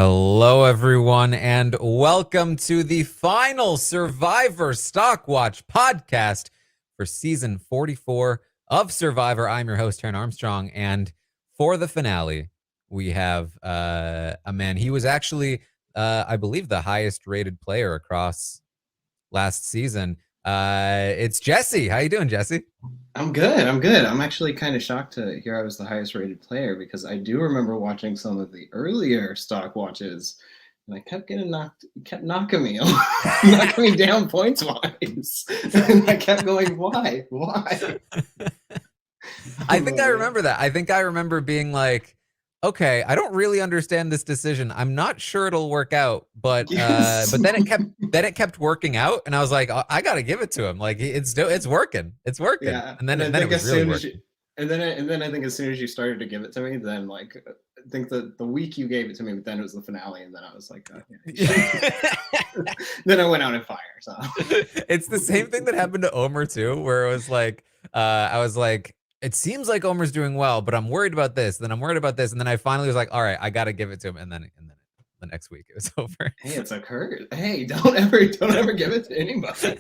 Hello, everyone, and welcome to the final Survivor Stockwatch podcast for season 44 of Survivor. I'm your host, Taran Armstrong, and for the finale, we have a man. He was actually, I believe, the highest rated player across last season. It's Jesse. How you doing, Jesse? I'm good. I'm actually kind of shocked to hear I was the highest rated player because I do remember watching some of the earlier stock watches and I kept getting kept knocking me, knocking me down points wise. And I kept going, why? I think I remember that. I think I remember being like, okay, I don't really understand this decision. I'm not sure it'll work out, but Yes. but then it kept working out, and I was like, I got to give it to him. Like it's working. It's working. Yeah. And then I then it think was as really soon as working. you and then I think as soon as you started to give it to me, then like I think the week you gave it to me, but then it was the finale, and then I was like, oh, yeah. Then I went out in fire. So It's the same thing that happened to Omer too, where it was like, I was like, it seems like Omer's doing well, but I'm worried about this. Then I'm worried about this, and then I finally was like, all right, I got to give it to him, and then the next week it was over. hey, it's a curse. Hey, don't ever give it to anybody.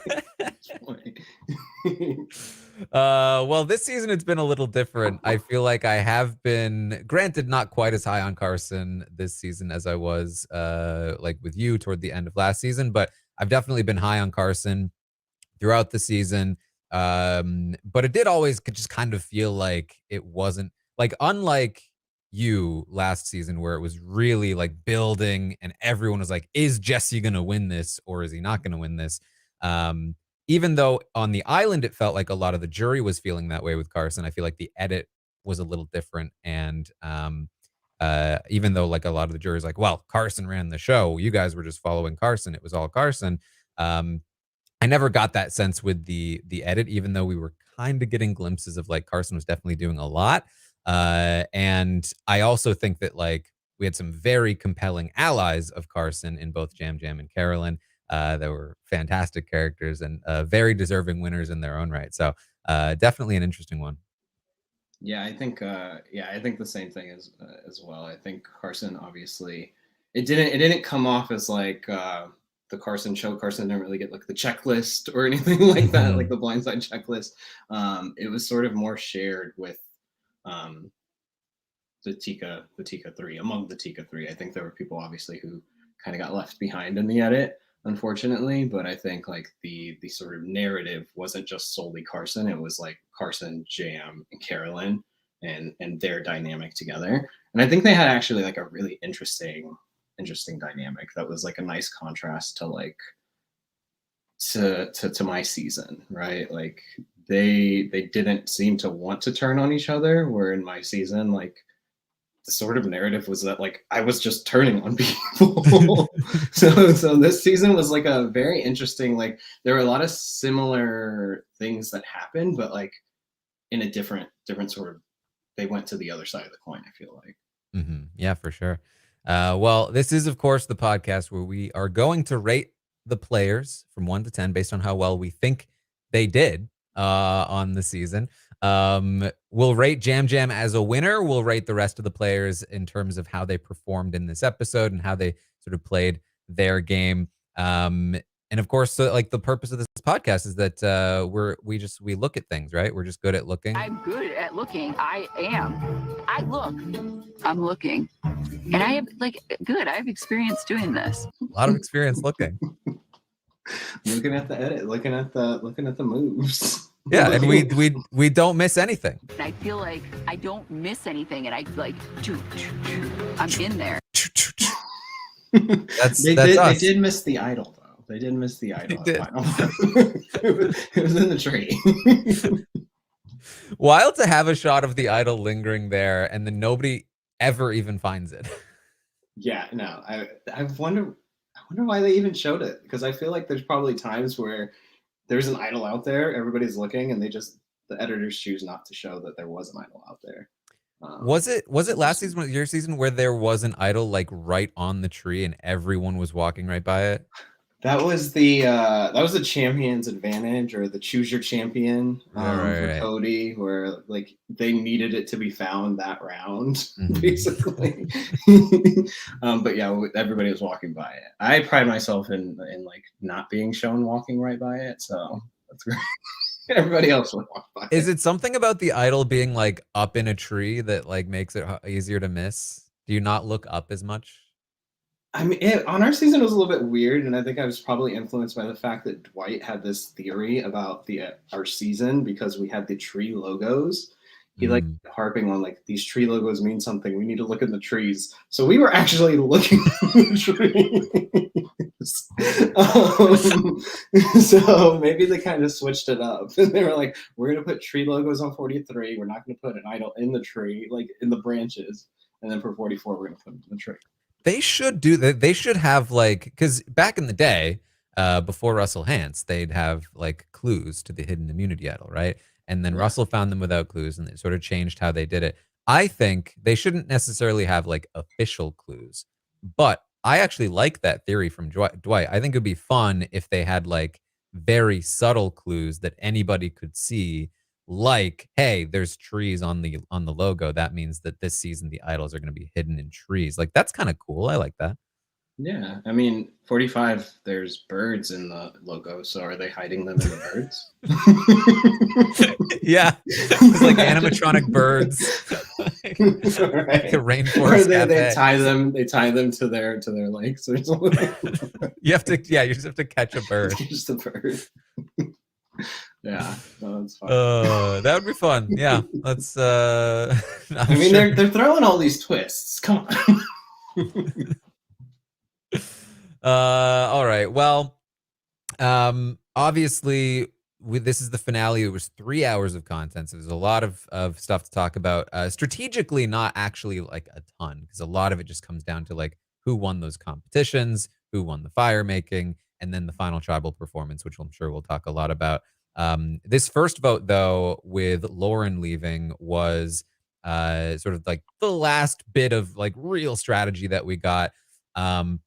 Well, this season it's been a little different. I feel like I have been, granted, not quite as high on Carson this season as I was like with you toward the end of last season, but I've definitely been high on Carson throughout the season. But it did always just kind of feel like it wasn't like, unlike you last season where it was really like building and everyone was like, is Jesse gonna win this or is he not gonna win this? Um, Even though on the island it felt like a lot of the jury was feeling that way with Carson, I feel like the edit was a little different. And even though like a lot of the jury's like, well, Carson ran the show, you guys were just following Carson, it was all Carson. um I never got that sense with the edit, even though we were kind of getting glimpses of like Carson was definitely doing a lot. And I also think that like we had some very compelling allies of Carson in both Jam Jam and Carolyn. That were fantastic characters and very deserving winners in their own right. So definitely an interesting one. Yeah, I think the same thing as well. I think Carson obviously it didn't come off as like the Carson show. Carson didn't really get like the checklist or anything like that, like Mhm. the blindside checklist. It was sort of more shared with um, the Tika three. Among the Tika three, I think there were people obviously who kind of got left behind in the edit, unfortunately. But I think like the sort of narrative wasn't just solely Carson. It was like Carson, Jam, and Carolyn, and their dynamic together. And I think they had actually like a really interesting dynamic that was like a nice contrast to like to my season, right? Like they didn't seem to want to turn on each other, where in my season like the sort of narrative was that like I was just turning on people. So this season was like a very interesting, like there were a lot of similar things that happened, but like in a different sort of, they went to the other side of the coin, I feel like. Yeah, for sure. Well, this is, of course, the podcast where we are going to rate the players from 1 to 10 based on how well we think they did on the season. We'll rate Jam Jam as a winner. We'll rate the rest of the players in terms of how they performed in this episode and how they sort of played their game. And of course, like the purpose of this podcast is that we look at things, right? We're just good at looking. I'm good at looking. I am. I look. I'm looking. And I have I have experience doing this. A lot of experience looking. Looking at the edit, looking at the moves. Yeah, and we don't miss anything. And I feel like I don't miss anything, and I I'm in there. That's They us. did miss the idol though. They did miss the idol. They did. It was in the tree. Wild to have a shot of the idol lingering there, and then nobody ever even finds it. Yeah, no, I wonder why they even showed it, because I feel like there's probably times where there's an idol out there, everybody's looking, and the editors choose not to show that there was an idol out there. Was it last season, your season, where there was an idol like right on the tree and everyone was walking right by it? That was the champion's advantage, or the choose your champion for Right. Cody, where like they needed it to be found that round, Mhm. basically. But yeah, everybody was walking by it. I pride myself in like not being shown walking right by it, so that's great. Everybody else would walk by Is it. it something about the idol being like up in a tree that like makes it easier to miss? Do you not look up as much? I mean, on our season, it was a little bit weird, and I think I was probably influenced by the fact that Dwight had this theory about the our season because we had the tree logos. He like Mm. harping on like these tree logos mean something. We need to look in the trees. So we were actually looking in the trees. So maybe they kind of switched it up, and they were like, "We're gonna put tree logos on 43. We're not gonna put an idol in the tree, like in the branches, and then for 44, we're gonna put them in the tree." They should do that. They should have like, because back in the day, before Russell Hantz, they'd have like clues to the hidden immunity idol, right? And then Yeah. Russell found them without clues, and it sort of changed how they did it. I think they shouldn't necessarily have like official clues, but I actually like that theory from Dwight. I think it'd be fun if they had like very subtle clues that anybody could see, like, hey, there's trees on the logo. That means that this season the idols are going to be hidden in trees. Like that's kind of cool. I like that. Yeah, I mean, 45, there's birds in the logo, so are they hiding them in the birds? Yeah, it's like animatronic birds, like a Right. Or rainforest they cafe. tie them to their legs or something. You have to, yeah, you just have to catch a bird. Just a bird. Yeah, no, that's fine. That would be fun. Yeah, let's. I I'm mean, sure. they're throwing all these twists. Come on. All right. Well, obviously, this is the finale. It was 3 hours of content, so there's a lot of stuff to talk about. Strategically, not actually like a ton, because a lot of it just comes down to like who won those competitions, who won the fire making, and then the final tribal performance, which I'm sure we'll talk a lot about. This first vote, though, with Lauren leaving, was sort of like the last bit of like real strategy that we got. Um,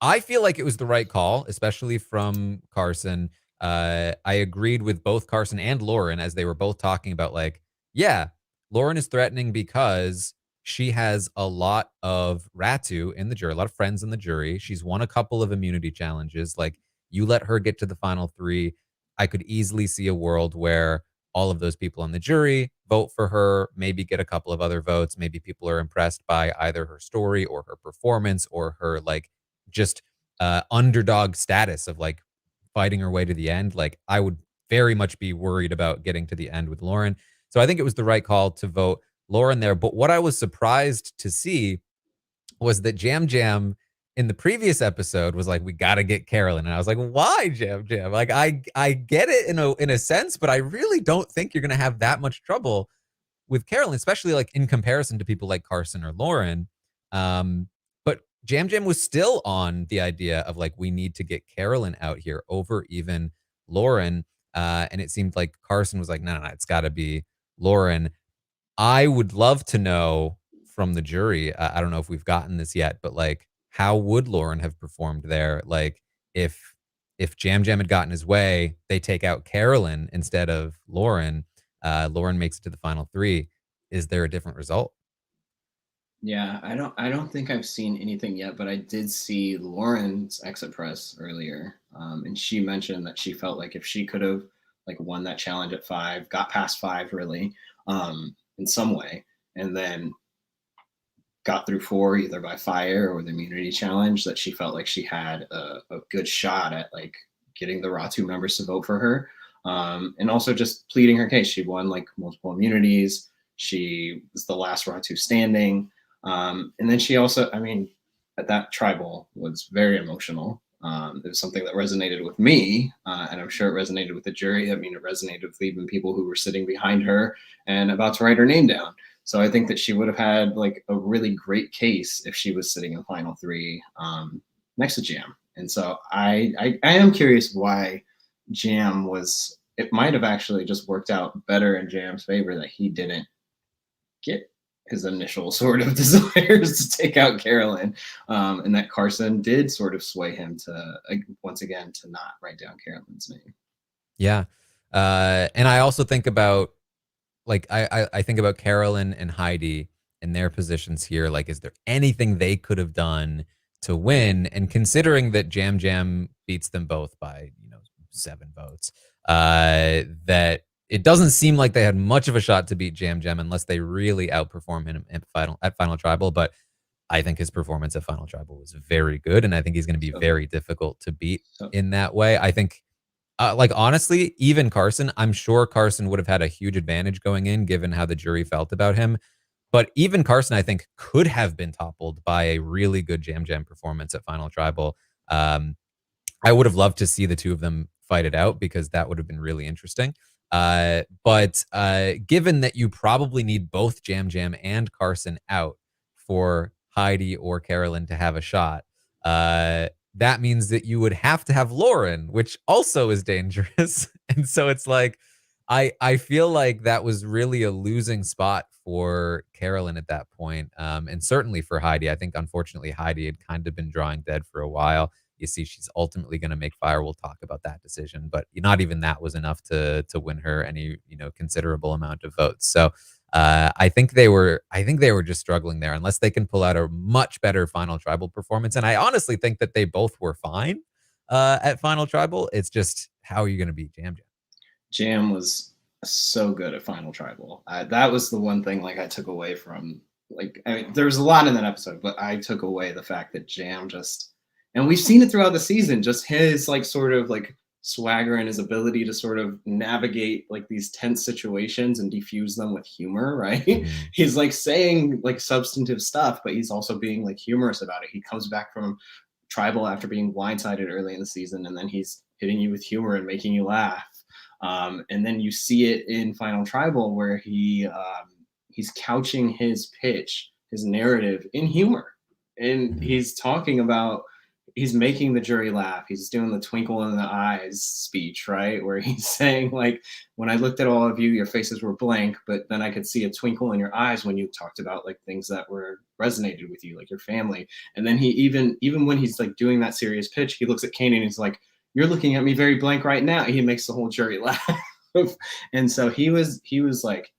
I feel like it was the right call, especially from Carson. I agreed with both Carson and Lauren as they were both talking about like, yeah, Lauren is threatening because she has a lot of Ratu in the jury, a lot of friends in the jury. She's won a couple of immunity challenges. Like, you let her get to the final three. I could easily see a world where all of those people on the jury vote for her, maybe get a couple of other votes. Maybe people are impressed by either her story or her performance or her like just underdog status of like fighting her way to the end. Like, I would very much be worried about getting to the end with Lauren. So I think it was the right call to vote Lauren there. But what I was surprised to see was that Jam Jam in the previous episode was like, we got to get Carolyn. And I was like, why Jam Jam? Like, I get it in a sense, but I really don't think you're going to have that much trouble with Carolyn, especially like in comparison to people like Carson or Lauren. But Jam Jam was still on the idea of like, we need to get Carolyn out here over even Lauren. And it seemed like Carson was like, no, it's got to be Lauren. I would love to know from the jury. I don't know if we've gotten this yet, but like, how would Lauren have performed there? Like, if Jam Jam had gotten his way, they take out Carolyn instead of Lauren. Lauren makes it to the final three. Is there a different result? Yeah, I don't think I've seen anything yet, but I did see Lauren's exit press earlier, and she mentioned that she felt like if she could have like won that challenge at 5, got past 5 really, in some way, and then got through 4 either by fire or the immunity challenge, that she felt like she had a good shot at like getting the Ratu members to vote for her, and also just pleading her case. She won like multiple immunities. She was the last Ratu standing. And then she also, I mean, that tribal was very emotional. It was something that resonated with me, and I'm sure it resonated with the jury. I mean, it resonated with even people who were sitting behind her and about to write her name down. So I think that she would have had like a really great case if she was sitting in final three, next to Jam. And so I am curious why Jam was. It might have actually just worked out better in Jam's favor that he didn't get his initial sort of desires to take out Carolyn, and that Carson did sort of sway him to once again to not write down Carolyn's name. Yeah. And I also think about like I think about Carolyn and Heidi and their positions here. Like, is there anything they could have done to win? And considering that Jam Jam beats them both by 7 votes, that it doesn't seem like they had much of a shot to beat Jam Jam unless they really outperform him at Final Tribal. But I think his performance at Final Tribal was very good, and I think he's going to be So, very difficult to beat so in that way. I think like, honestly, even Carson, I'm sure Carson would have had a huge advantage going in, given how the jury felt about him. But even Carson, I think, could have been toppled by a really good Jam Jam performance at Final Tribal. Um, I would have loved to see the two of them fight it out because that would have been really interesting. But given that you probably need both Jam Jam and Carson out for Heidi or Carolyn to have a shot, that means that you would have to have Lauren, which also is dangerous. And so it's like, I feel like that was really a losing spot for Carolyn at that point, and certainly for Heidi. I think unfortunately Heidi had kind of been drawing dead for a while. You see, she's ultimately going to make fire. We'll talk about that decision, but not even that was enough to win her any considerable amount of votes. So I think they were just struggling there unless they can pull out a much better Final Tribal performance. And I honestly think that they both were fine at Final Tribal. It's just how are you going to beat Jam Jam? Jam was so good at Final Tribal. That was the one thing like I took away from there was a lot in that episode, but I took away the fact that Jam just, and we've seen it throughout the season, just his like sort of like swagger and his ability to sort of navigate like these tense situations and diffuse them with humor, right? He's like saying like substantive stuff, but he's also being like humorous about it. He comes back from Tribal after being blindsided early in the season, and then he's hitting you with humor and making you laugh. And then you see it in Final Tribal where he's couching his pitch, his narrative in humor, and he's talking about, he's making the jury laugh. He's doing the twinkle in the eyes speech, right? Where he's saying like, when I looked at all of you, your faces were blank, but then I could see a twinkle in your eyes when you talked about like things that were resonated with you, like your family. And then he even when he's like doing that serious pitch, he looks at Kane and he's like, you're looking at me very blank right now. He makes the whole jury laugh. And so he was like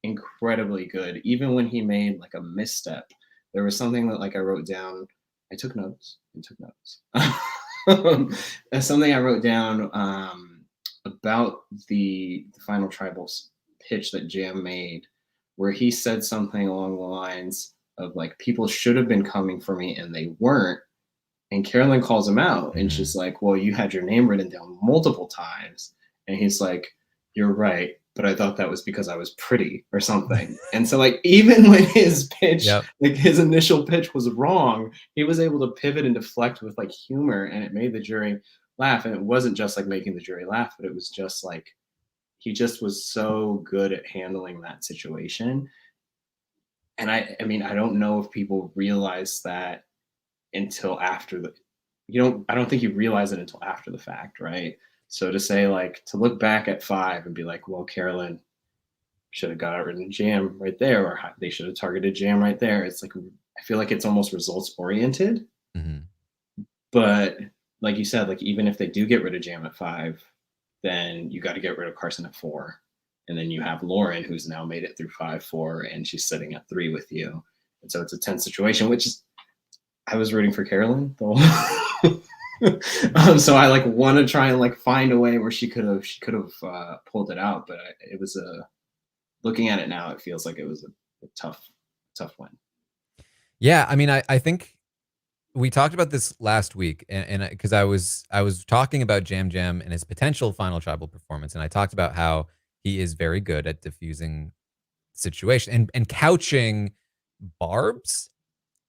incredibly good. Even when he made like a misstep, there was something that like I wrote down. I took notes and took notes. Something I wrote down about the Final Tribal's pitch that Jam made, where he said something along the lines of like, people should have been coming for me and they weren't. And Carolyn calls him out and she's like, well, you had your name written down multiple times. And he's like, you're right, but I thought that was because I was pretty or something. And so like, even when his pitch, like his initial pitch was wrong, he was able to pivot and deflect with like humor, and it made the jury laugh. And it wasn't just like making the jury laugh, but it was just like, he just was so good at handling that situation. And I mean, I don't know if people realize that until after I don't think you realize it until after the fact, right? So to say like, to look back at 5 and be like, well, Carolyn should have got rid of Jam right there, or they should have targeted Jam right there. It's like, I feel like it's almost results oriented. But like you said, like even if they do get rid of Jam at 5, then you got to get rid of Carson at 4. And then you have Lauren, who's now made it through 5, 4, and she's sitting at 3 with you. And so it's a tense situation, which is, I was rooting for Carolyn though. So I like want to try and like find a way where she could have pulled it out, but it was looking at it now, it feels like it was a tough win. Yeah, I mean, I think we talked about this last week, and because I was talking about Jam Jam and his potential Final Tribal performance, and I talked about how he is very good at diffusing situation and couching barbs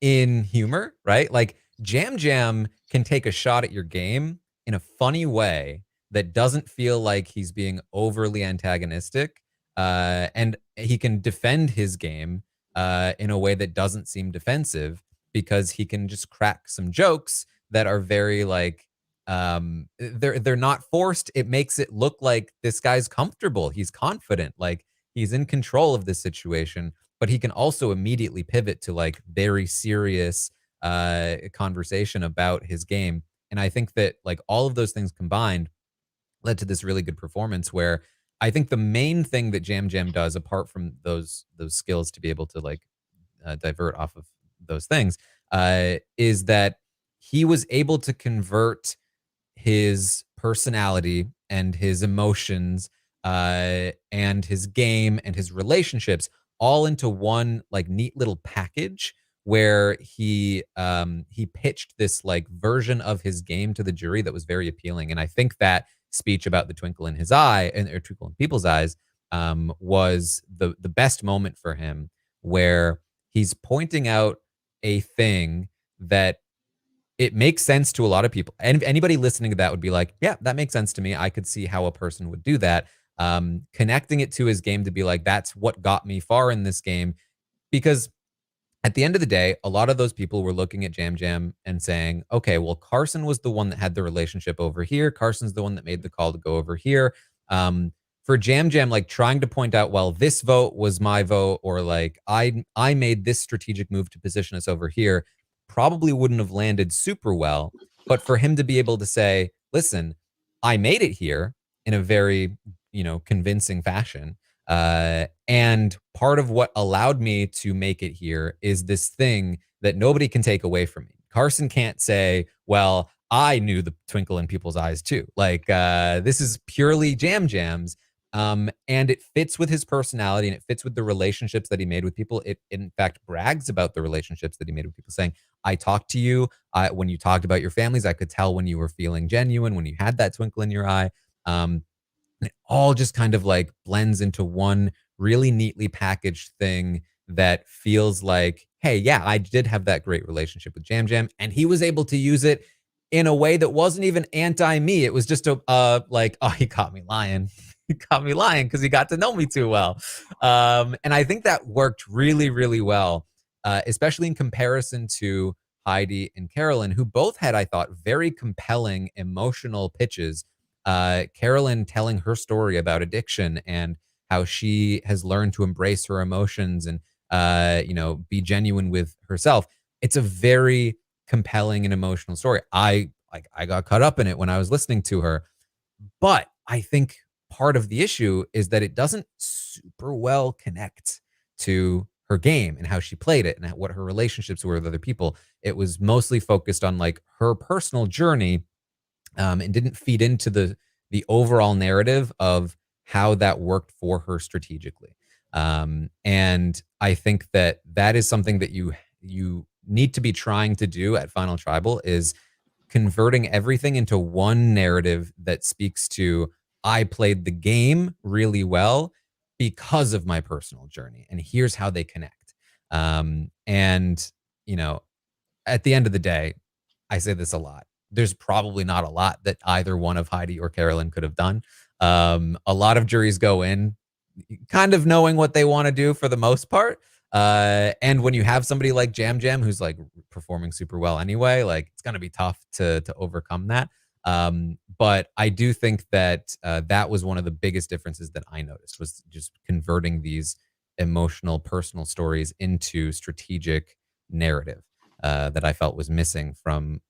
in humor, right? Like Jam Jam can take a shot at your game in a funny way that doesn't feel like he's being overly antagonistic, and he can defend his game in a way that doesn't seem defensive, because he can just crack some jokes that are very like, they're not forced. It makes it look like this guy's comfortable. He's confident, like he's in control of this situation. but he can also immediately pivot to like very serious conversation about his game. And I think that like all of those things combined led to this really good performance where I think the main thing that Jam Jam does, apart from those skills to be able to like divert off of those things, is that he was able to convert his personality and his emotions and his game and his relationships all into one like neat little package where he pitched this like version of his game to the jury that was very appealing. And I think that speech about the twinkle in his eye and or twinkle in people's eyes was the best moment for him, where he's pointing out a thing that it makes sense to a lot of people. And anybody listening to that would be like, yeah, that makes sense to me. I could see how a person would do that. Connecting it to his game to be like, that's what got me far in this game. Because at the end of the day, a lot of those people were looking at Jam Jam and saying, okay, well, Carson was the one that had the relationship over here. Carson's the one that made the call to go over here. For Jam Jam, like trying to point out, well, this vote was my vote, or like I made this strategic move to position us over here, probably wouldn't have landed super well. But for him to be able to say, listen, I made it here in a very, convincing fashion. And part of what allowed me to make it here is this thing that nobody can take away from me. Carson can't say, well, I knew the twinkle in people's eyes too. Like, this is purely Jam Jam's. And it fits with his personality and it fits with the relationships that he made with people. It in fact brags about the relationships that he made with people, saying, I talked to you when you talked about your families. I could tell when you were feeling genuine, when you had that twinkle in your eye. And it all just kind of like blends into one really neatly packaged thing that feels like, hey, yeah, I did have that great relationship with Jam Jam, and he was able to use it in a way that wasn't even anti-me. It was just like, oh, he caught me lying. He caught me lying because he got to know me too well. And I think that worked really, really well, especially in comparison to Heidi and Carolyn, who both had, I thought, very compelling emotional pitches. Carolyn telling her story about addiction and how she has learned to embrace her emotions and be genuine with herself. It's a very compelling and emotional story. I got caught up in it when I was listening to her. But I think part of the issue is that it doesn't super well connect to her game and how she played it and what her relationships were with other people. It was mostly focused on like her personal journey, and didn't feed into the overall narrative of how that worked for her strategically. And I think that that is something that you need to be trying to do at Final Tribal, is converting everything into one narrative that speaks to, I played the game really well because of my personal journey, and here's how they connect. And at the end of the day, I say this a lot, there's probably not a lot that either one of Heidi or Carolyn could have done. A lot of juries go in kind of knowing what they want to do for the most part. And when you have somebody like Jam Jam who's like performing super well anyway, like it's going to be tough to overcome that. But I do think that that was one of the biggest differences that I noticed, was just converting these emotional, personal stories into strategic narrative that I felt was missing from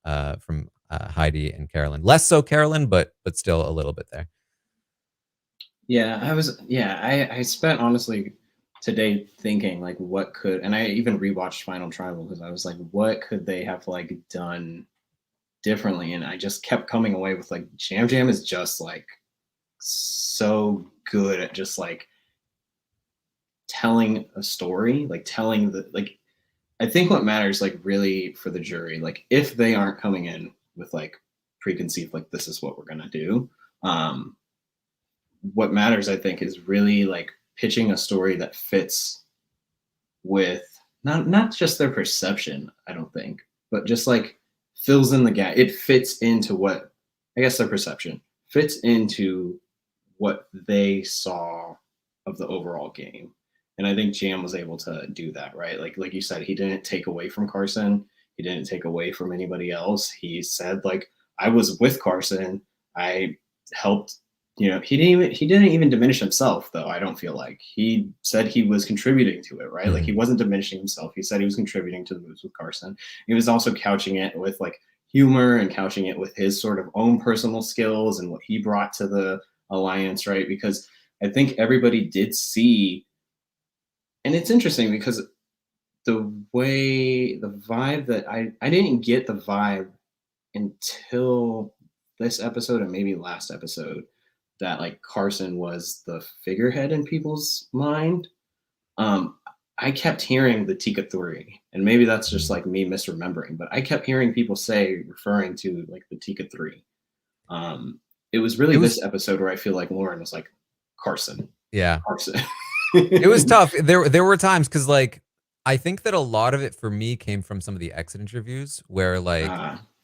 Heidi and Carolyn. Less so Carolyn, but still a little bit there. Yeah, I spent honestly today thinking like what could, and I even rewatched Final Tribal because I was like, what could they have like done differently? And I just kept coming away with like Jam Jam is just like so good at just like telling a story, like telling the like I think what matters like really for the jury, like if they aren't coming in with like preconceived like this is what we're gonna do, what matters I think is really like pitching a story that fits with not just their perception, I don't think, but just like fills in the gap. It fits into what I guess their perception fits into what they saw of the overall game. And I think Jam was able to do that, right? Like you said, he didn't take away from Carson. He didn't take away from anybody else. He said, like, I was with Carson. I helped you know, he didn't even diminish himself, though. I don't feel like he said he was contributing to it, right? Mm-hmm. Like he wasn't diminishing himself. He said he was contributing to the moves with Carson. He was also couching it with like humor and couching it with his sort of own personal skills and what he brought to the alliance, right? Because I think everybody did see, and it's interesting because the vibe that I didn't get the vibe until this episode and maybe last episode that like Carson was the figurehead in people's mind. Um, I kept hearing the Tika 3, and maybe that's just like me misremembering, but I kept hearing people say, referring to like the Tika 3. It was really this episode where I feel like Lauren was like, Carson. Yeah. Carson. It was tough. There were times because like I think that a lot of it for me came from some of the exit interviews where like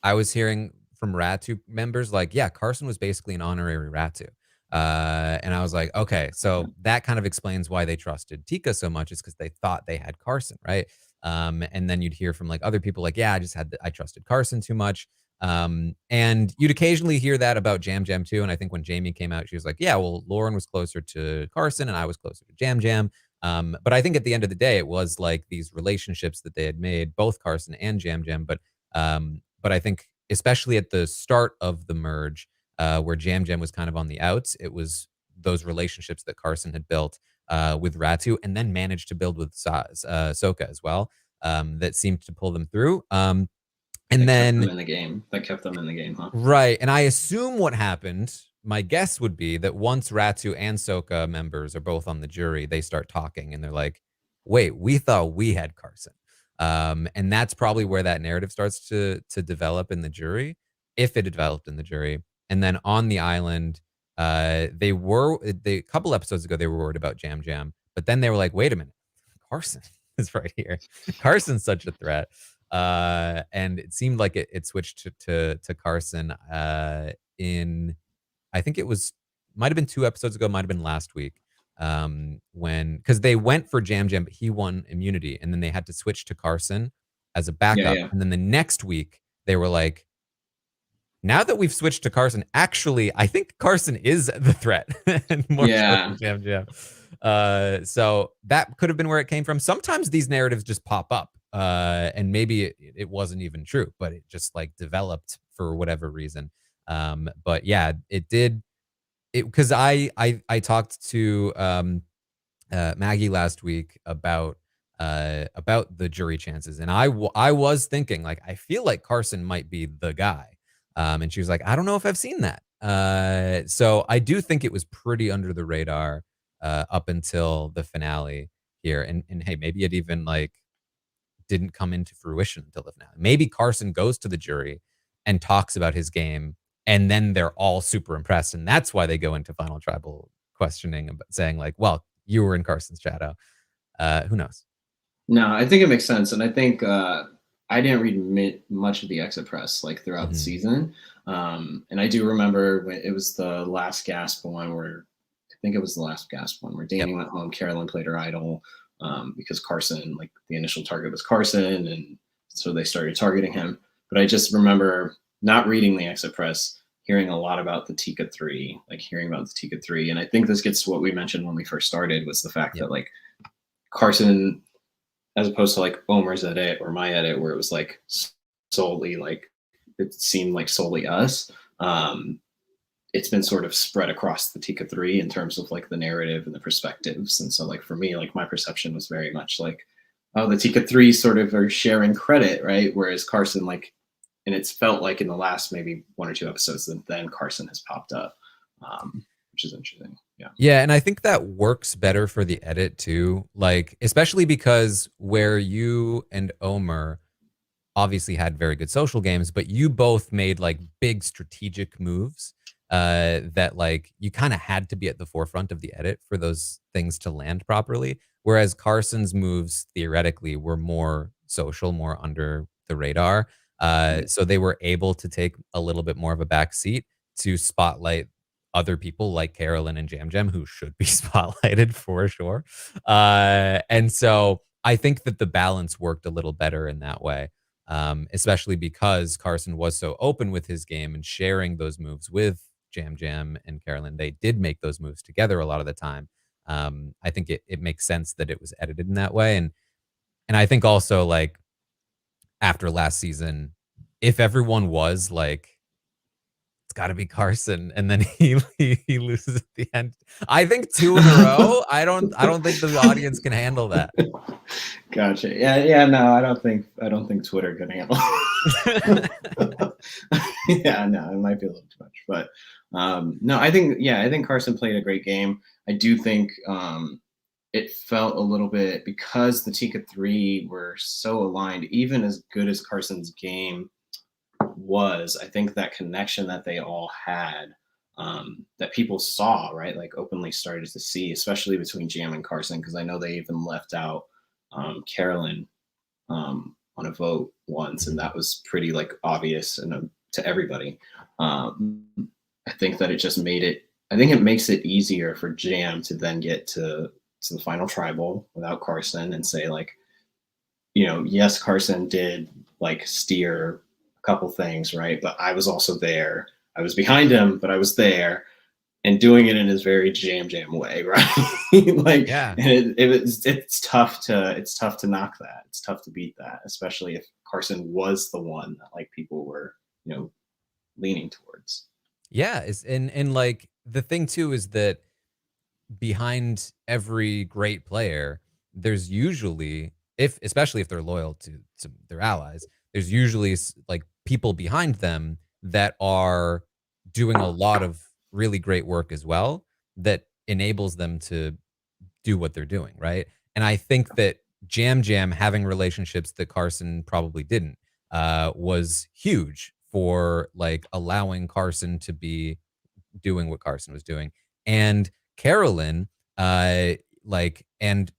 I was hearing from RHAP members like, yeah, Carson was basically an honorary RHAP. And I was like, okay, so that kind of explains why they trusted Tika so much, is because they thought they had Carson, right? And then you'd hear from like other people like, yeah, I trusted Carson too much. And you'd occasionally hear that about Jam Jam too. And I think when Jamie came out, she was like, yeah, well, Lauren was closer to Carson and I was closer to Jam Jam. But I think at the end of the day, it was like these relationships that they had made, both Carson and Jam Jam. But I think especially at the start of the merge, where Jam Jam was kind of on the outs, it was those relationships that Carson had built with Ratu and then managed to build with Soka as well, that seemed to pull them through. And then kept them in the game. That kept them in the game, huh? Right. And I assume what happened, my guess would be that once Ratu and Soka members are both on the jury, they start talking and they're like, wait, we thought we had Carson. And that's probably where that narrative starts to develop in the jury, if it developed in the jury. And then on the island, a couple episodes ago, they were worried about Jam Jam, but then they were like, wait a minute, Carson is right here. Carson's such a threat. And it seemed like it switched to Carson in, I think it might have been 2 episodes ago, might have been last week, because they went for Jam Jam, but he won immunity, and then they had to switch to Carson as a backup. And then the next week they were like, now that we've switched to Carson, actually, I think Carson is the threat and more so than Jam Jam. So that could have been where it came from. Sometimes these narratives just pop up. And maybe it wasn't even true, but it just like developed for whatever reason. But yeah, it did. Because I talked to Maggie last week about the jury chances, and I was thinking like, I feel like Carson might be the guy, and she was like, I don't know if I've seen that. So I do think it was pretty under the radar up until the finale here, and hey, maybe it even like didn't come into fruition until the finale. Maybe Carson goes to the jury and talks about his game, and then they're all super impressed, and that's why they go into final tribal questioning, about saying like, well, you were in Carson's shadow. Who knows? No, I think it makes sense, and I think I didn't read much of the exit press like throughout the season, and I do remember when it was the last gasp one where Danny went home, Carolyn played her idol, because Carson, like the initial target was Carson, and so they started targeting him. But I just remember not reading the exit press, hearing a lot about the Tika 3, and I think this gets to what we mentioned when we first started, was the fact that like Carson, as opposed to like Omer's edit or my edit, where it was like solely like, it seemed like solely us, it's been sort of spread across the Tika 3 in terms of like the narrative and the perspectives. And so like for me, like my perception was very much like, oh, the Tika 3 sort of are sharing credit, right? Whereas Carson, like, and it's felt like in the last maybe 1 or 2 episodes that then Carson has popped up, which is interesting. Yeah, and I think that works better for the edit too. Like, especially because where you and Omer obviously had very good social games, but you both made like big strategic moves that like you kind of had to be at the forefront of the edit for those things to land properly. Whereas Carson's moves theoretically were more social, more under the radar. So they were able to take a little bit more of a back seat to spotlight other people like Carolyn and Jam Jam, who should be spotlighted for sure. And so I think that the balance worked a little better in that way. Especially because Carson was so open with his game and sharing those moves with Jam Jam and Carolyn, they did make those moves together a lot of the time. I think it makes sense that it was edited in that way. And I think also, like, after last season, if everyone was like, it's got to be Carson, and then he loses at the end. I think 2 in a row. I don't think the audience can handle that. Gotcha. Yeah. No, I don't think Twitter can handle. Yeah, no, it might be a little too much, but no, I think Carson played a great game. I do think it felt a little bit, because the Tika 3 were so aligned, even as good as Carson's game was, I think that connection that they all had, that people saw, right, like openly started to see, especially between Jam and Carson, because I know they even left out Carolyn on a vote once, and that was pretty like obvious and to everybody. I think that it just made it. I think it makes it easier for Jam to then get to the final tribal without Carson and say, like, yes, Carson did like steer a couple things, right? But I was also there. I was behind him, but I was there, and doing it in his very Jam way, right? Like, Yeah. and it's tough to knock that. It's tough to beat that, especially if Carson was the one that like people were, leaning towards. Yeah, and like the thing too is that behind every great player, there's usually, if especially if they're loyal to their allies, there's usually like people behind them that are doing a lot of really great work as well, that enables them to do what they're doing, right? And I think that Jam Jam having relationships that Carson probably didn't, was huge for like allowing Carson to be doing what Carson was doing. And Carolyn, like, and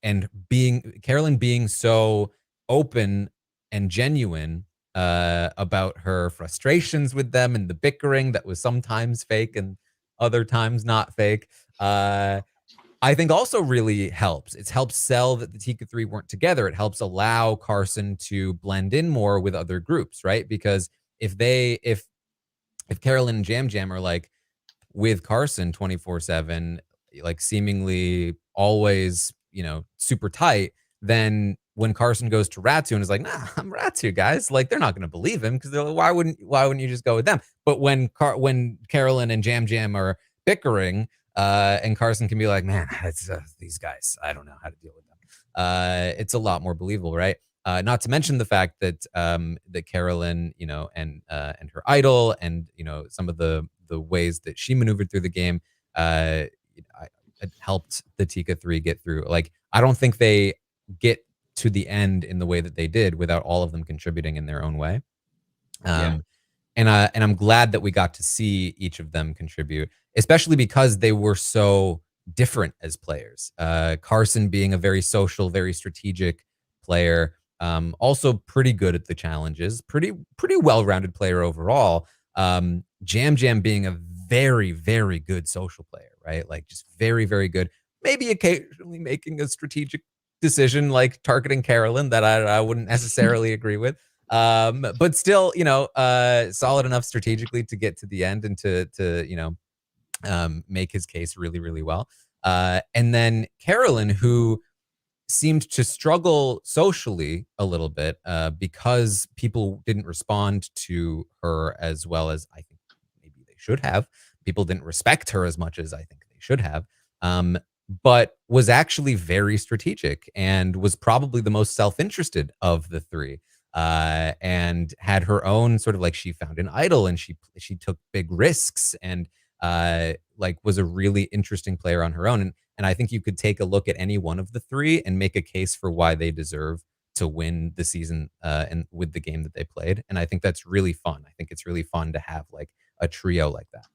being Carolyn being so open and genuine about her frustrations with them and the bickering that was sometimes fake and other times not fake. I think also really helps. It's helps sell that the Tika 3 weren't together. It helps allow Carson to blend in more with other groups, right? Because if Carolyn and Jam Jam are like with Carson 24/7, like seemingly always, super tight, then when Carson goes to Ratu and is like, nah, I'm Ratu, guys, like they're not going to believe him, because they're like, why wouldn't you just go with them? But when Carolyn and Jam Jam are bickering, and Carson can be like, man, it's these guys, I don't know how to deal with them. It's a lot more believable, right? Not to mention the fact that that Carolyn, and her idol, and some of the ways that she maneuvered through the game, it helped the Tika 3 get through. Like, I don't think they get to the end in the way that they did without all of them contributing in their own way. Yeah. And I'm glad that we got to see each of them contribute, especially because they were so different as players. Carson being a very social, very strategic player, also pretty good at the challenges, pretty well-rounded player overall. Jam Jam being a very, very good social player, right? Like, just very, very good. Maybe occasionally making a strategic decision like targeting Carolyn that I wouldn't necessarily agree with. But still, solid enough strategically to get to the end and to make his case really, really well. And then Carolyn, who seemed to struggle socially a little bit, because people didn't respond to her as well as I think maybe they should have. People didn't respect her as much as I think they should have. But was actually very strategic and was probably the most self-interested of the three. And had her own sort of, like, she found an idol and she took big risks, and like was a really interesting player on her own. And I think you could take a look at any one of the three and make a case for why they deserve to win the season, and with the game that they played. And I think that's really fun. I think it's really fun to have like a trio like that.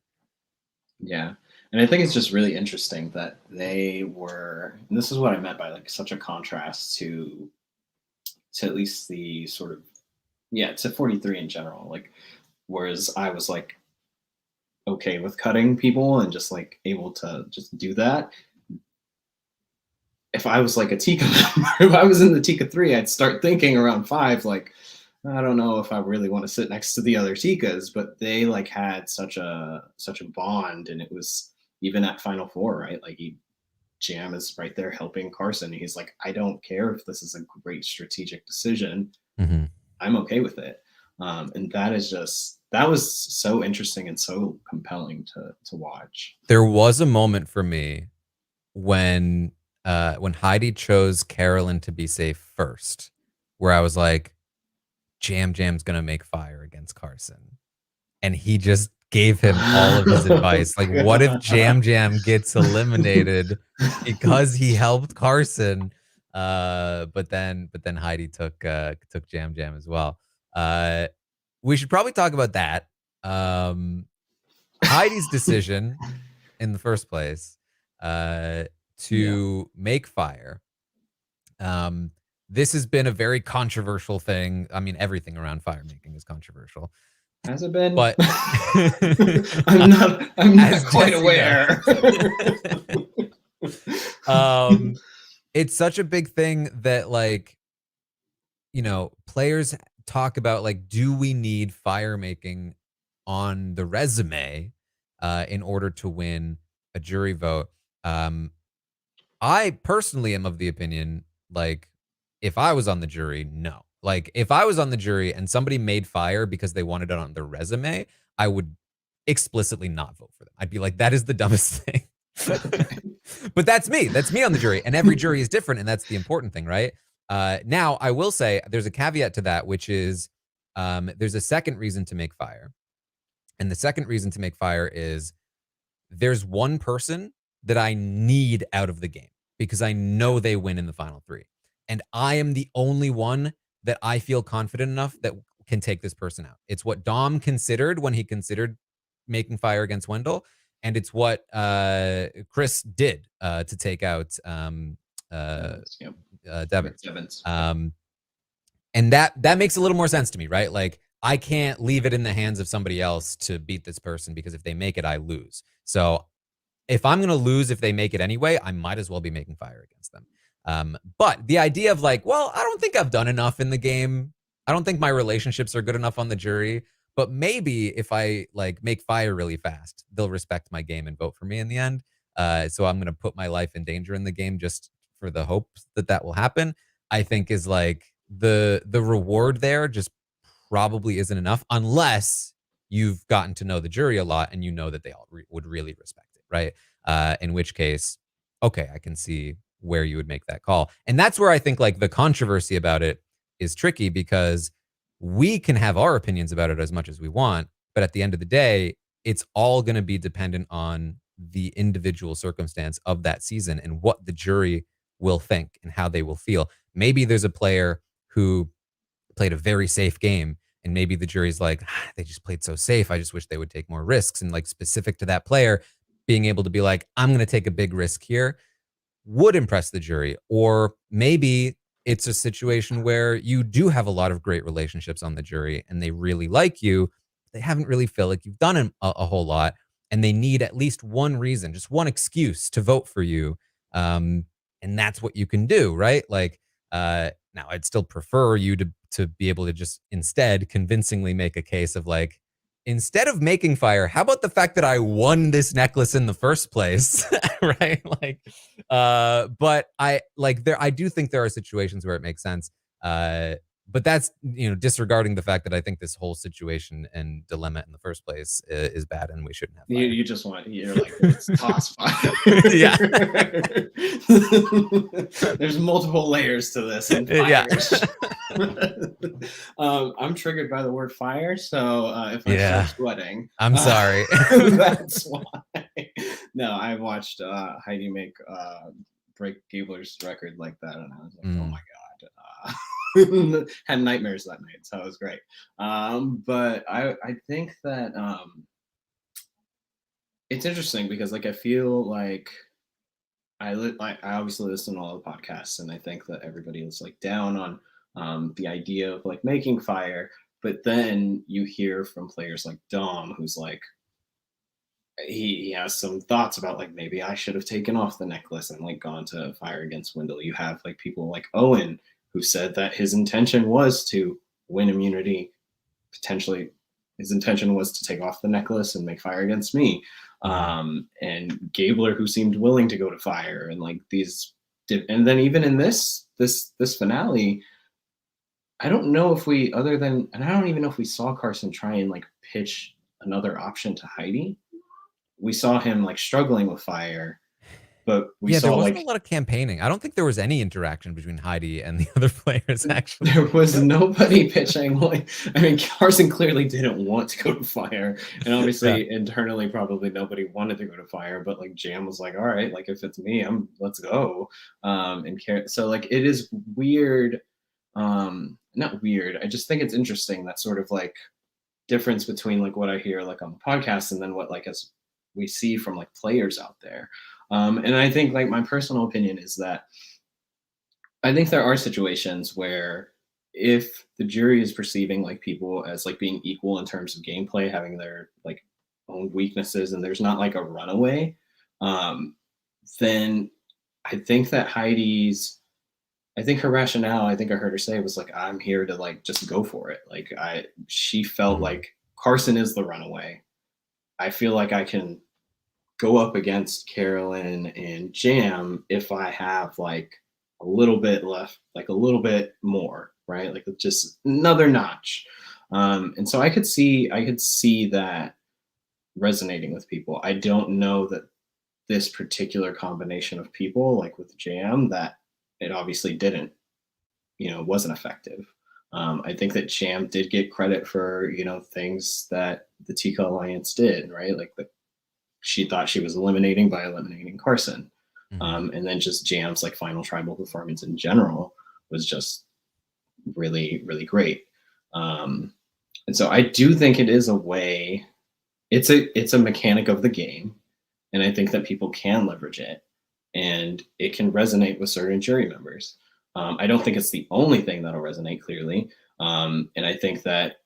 Yeah. And I think it's just really interesting that they were, and this is what I meant by like such a contrast to at least the sort of, to 43 in general. Like, whereas I was like okay with cutting people and just like able to just do that. If I was like a Tika member, if I was in the Tika 3, I'd start thinking around 5, like, I don't know if I really want to sit next to the other Tikas, but they like had such a bond, and it was even at Final Four, right? Like Jam is right there helping Carson. He's like, I don't care if this is a great strategic decision. Mm-hmm. I'm okay with it. And that was so interesting and so compelling to watch. There was a moment for me when Heidi chose Carolyn to be safe first, where I was like, Jam's gonna make fire against Carson. And he just gave him all of his advice. Like, what if Jam gets eliminated because he helped Carson? But then Heidi took Jam as well. We should probably talk about that. Heidi's decision in the first place to make fire. This has been a very controversial thing. I mean, everything around fire making is controversial. Has it been? But I'm not quite aware. It's such a big thing that, like, you know, players talk about, like, do we need fire making on the resume in order to win a jury vote? I personally am of the opinion, like, if I was on the jury, no. Like, if I was on the jury and somebody made fire because they wanted it on their resume, I would explicitly not vote for them. I'd be like, that is the dumbest thing. But that's me. That's me on the jury. And every jury is different, and that's the important thing, right? Now, I will say there's a caveat to that, which is there's a second reason to make fire. And the second reason to make fire is there's one person that I need out of the game because I know they win in the final three. And I am the only one that I feel confident enough that can take this person out. It's what Dom considered when he considered making fire against Wendell. And it's what Chris did to take out Devins. And that makes a little more sense to me, right? Like, I can't leave it in the hands of somebody else to beat this person because if they make it, I lose. So if I'm going to lose if they make it anyway, I might as well be making fire against them. But the idea of like, well, I don't think I've done enough in the game. I don't think my relationships are good enough on the jury. But maybe if I like make fire really fast, they'll respect my game and vote for me in the end. So I'm going to put my life in danger in the game just for the hopes that will happen. I think is like the reward there just probably isn't enough unless you've gotten to know the jury a lot and you know that they all would really respect it, right? In which case, okay, I can see where you would make that call. And that's where I think like the controversy about it is tricky because we can have our opinions about it as much as we want, but at the end of the day, it's all going to be dependent on the individual circumstance of that season and what the jury will think and how they will feel. Maybe there's a player who played a very safe game and maybe the jury's like, they just played so safe. I just wish they would take more risks. And like specific to that player, being able to be like, I'm going to take a big risk here would impress the jury. Or maybe it's a situation where you do have a lot of great relationships on the jury and they really like you. They haven't really felt like you've done a whole lot and they need at least one reason, just one excuse to vote for you. And that's what you can do, right? Like, now I'd still prefer you to be able to just instead convincingly make a case of like, instead of making fire, how about the fact that I won this necklace in the first place, right? Like, but I do think there are situations where it makes sense. But that's, you know, disregarding the fact that I think this whole situation and dilemma in the first place is bad and we shouldn't have fire. You just want, you're like, it's toss fire. Yeah. There's multiple layers to this. And Yeah. I'm triggered by the word fire, so if I start sweating, I'm sorry. That's why. No, I watched Heidi break Gabler's record like that, and I was like, oh my god. Had nightmares that night, so it was great. But I think that it's interesting because like I feel like I obviously listen to all the podcasts, and I think that everybody is like down on the idea of like making fire, but then you hear from players like Dom, who's like he has some thoughts about like maybe I should have taken off the necklace and like gone to fire against Wendell. You have like people like Owen, who said that his intention was to win immunity. Potentially, his intention was to take off the necklace and make fire against me. And Gabler, who seemed willing to go to fire, and like these, and then even in this finale, I don't know if we, other than, and I don't even know if we saw Carson try and like pitch another option to Heidi. We saw him like struggling with fire, but we saw there wasn't like a lot of campaigning. I don't think there was any interaction between Heidi and the other players, actually. there was nobody pitching. Like, I mean, Carson clearly didn't want to go to fire, and obviously internally probably nobody wanted to go to fire. But like Jam was like, all right, like if it's me, let's go. So like it is weird. Not weird. I just think it's interesting that sort of like difference between like what I hear like on the podcast and then what like as we see from like players out there. And I think like my personal opinion is that I think there are situations where if the jury is perceiving like people as like being equal in terms of gameplay, having their like own weaknesses, and there's not like a runaway, then I think that I think her rationale, I think I heard her say was like, I'm here to like just go for it. Like she felt like Carson is the runaway. I feel like I can go up against Carolyn and Jam if I have like a little bit left, like a little bit more, right? Like just another notch. And so I could see that resonating with people. I don't know that this particular combination of people, like with Jam, that it obviously didn't, wasn't effective. I think that Jam did get credit for, things that the Tika Alliance did, right? Like she thought she was eliminating by eliminating Carson. And then just Jam's like final tribal performance in general was just really, really great. And so I do think it is a way, it's a mechanic of the game. And I think that people can leverage it and it can resonate with certain jury members. I don't think it's the only thing that'll resonate clearly. And I think that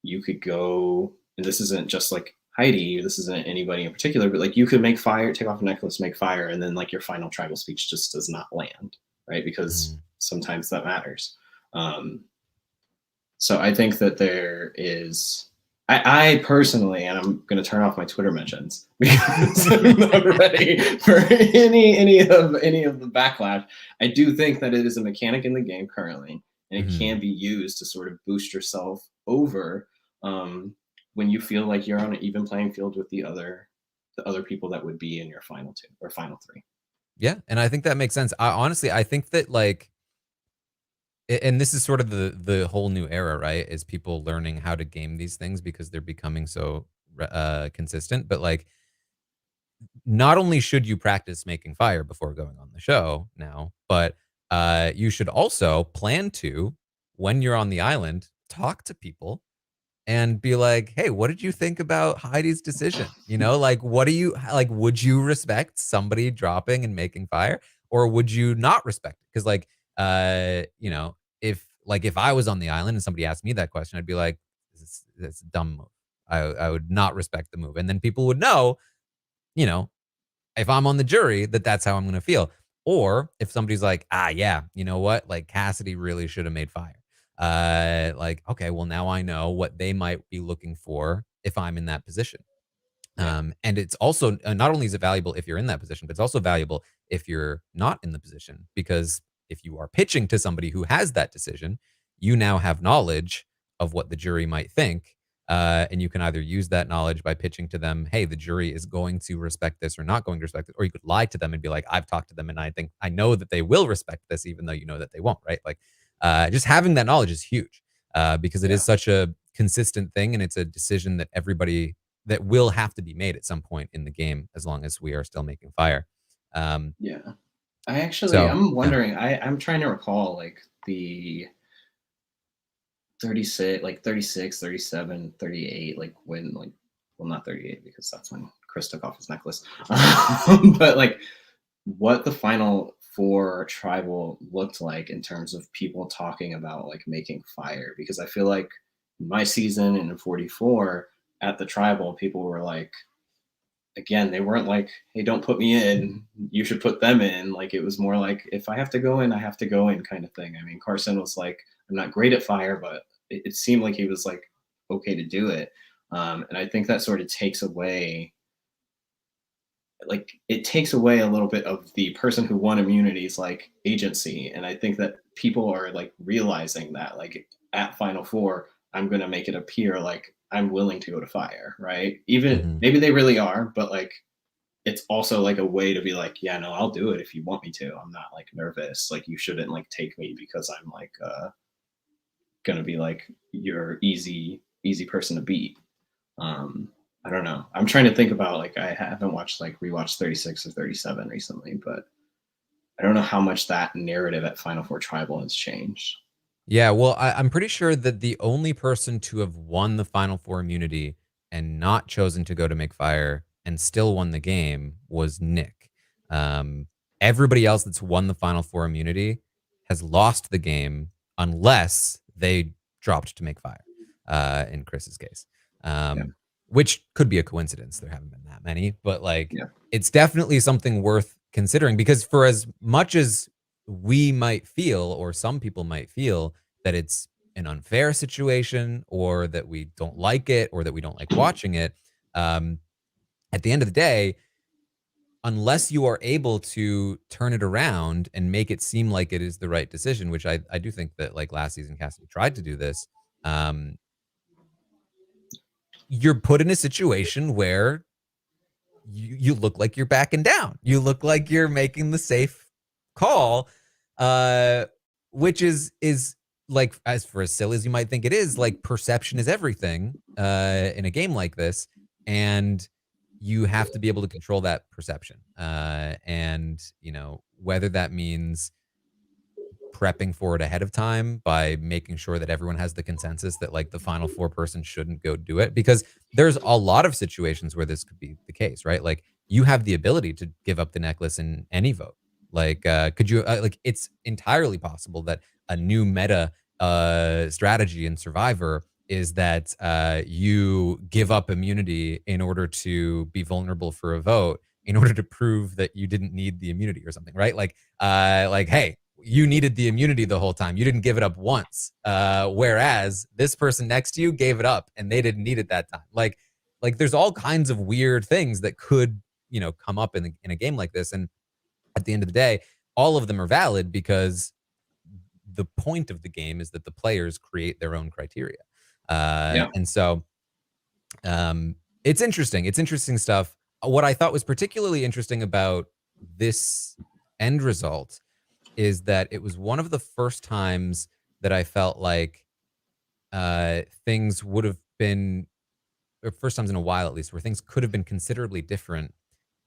you could go, and this isn't just like Heidi, this isn't anybody in particular, but like you could make fire, take off a necklace, make fire, and then like your final tribal speech just does not land, right? Because sometimes that matters. So I think that there is, I personally, and I'm going to turn off my Twitter mentions because I'm not ready for any of the backlash. I do think that it is a mechanic in the game currently, and it can be used to sort of boost yourself over when you feel like you're on an even playing field with the other people that would be in your final two or final three. Yeah, and I think that makes sense. Honestly, I think that like, and this is sort of the whole new era, right? Is people learning how to game these things because they're becoming so consistent. But like, not only should you practice making fire before going on the show now, but you should also plan to, when you're on the island, talk to people and be like, hey, what did you think about Heidi's decision? Like, what do you like? Would you respect somebody dropping and making fire, or would you not respect it? Because like, if I was on the island and somebody asked me that question, I'd be like, that's a dumb move. I would not respect the move. And then people would know, if I'm on the jury, that's how I'm going to feel. Or if somebody's like, yeah, you know what? Like Cassidy really should have made fire. Like, okay, well now I know what they might be looking for if I'm in that position. And it's also, not only is it valuable if you're in that position, but it's also valuable if you're not in the position, because if you are pitching to somebody who has that decision, you now have knowledge of what the jury might think. And you can either use that knowledge by pitching to them, hey, the jury is going to respect this or not going to respect it. Or you could lie to them and be like, I've talked to them and I know that they will respect this, even though you know that they won't, right? Like, just having that knowledge is huge because it is such a consistent thing. And it's a decision that that will have to be made at some point in the game, as long as we are still making fire. I'm wondering, I'm trying to recall like the 36, 37, 38, like when, like, well, not 38 because that's when Chris took off his necklace, but like what the final four tribal looked like in terms of people talking about like making fire. Because I feel like in my season and in 44 at the tribal, people were like, again, they weren't like, hey, don't put me in, you should put them in. Like, it was more like, if I have to go in, I have to go in kind of thing. I mean, Carson was like, I'm not great at fire, but it seemed like he was like okay to do it. And I think that sort of takes away, like it takes away a little bit of the person who won immunity's like agency. And I think that people are like realizing that like at Final Four, I'm gonna make it appear like I'm willing to go to fire, right? Even Mhm. maybe they really are, but like it's also like a way to be like, yeah, no, I'll do it if you want me to. I'm not like nervous. Like you shouldn't like take me because I'm like gonna be like your easy person to beat. Um, I don't know. I'm trying to think about like I haven't watched like rewatched 36 or 37 recently, but I don't know how much that narrative at Final Four Tribal has changed. Yeah, well, I'm pretty sure that the only person to have won the Final Four immunity and not chosen to go to make fire and still won the game was Nick. Um, Everybody else that's won the Final Four immunity has lost the game unless they dropped to make fire, in Chris's case, Yeah, which could be a coincidence. There haven't been that many, but like yeah, it's definitely something worth considering because for as much as we might feel or some people might feel that it's an unfair situation or that we don't like it or that we don't like watching it. Um, at the end of the day, unless you are able to turn it around and make it seem like it is the right decision, which I do think that like last season Cassidy tried to do this, um, you're put in a situation where you look like you're backing down. You look like you're making the safe call, uh, which is like as for as silly as you might think it is, like perception is everything in a game like this, and you have to be able to control that perception. And you know whether that means prepping for it ahead of time by making sure that everyone has the consensus that like the final four person shouldn't go do it because there's a lot of situations where this could be the case, right? Like you have the ability to give up the necklace in any vote. Like could you like it's entirely possible that a new meta strategy in Survivor is that you give up immunity in order to be vulnerable for a vote in order to prove that you didn't need the immunity or something, right? Like hey, you needed the immunity the whole time. You didn't give it up once. Whereas this person next to you gave it up and they didn't need it that time. Like there's all kinds of weird things that could, you know, come up in a game like this. And at the end of the day, all of them are valid because the point of the game is that the players create their own criteria. yeah, And so um, it's interesting. It's interesting stuff. What I thought was particularly interesting about this end result is that it was one of the first times that I felt like things would have been, or first times in a while at least, where things could have been considerably different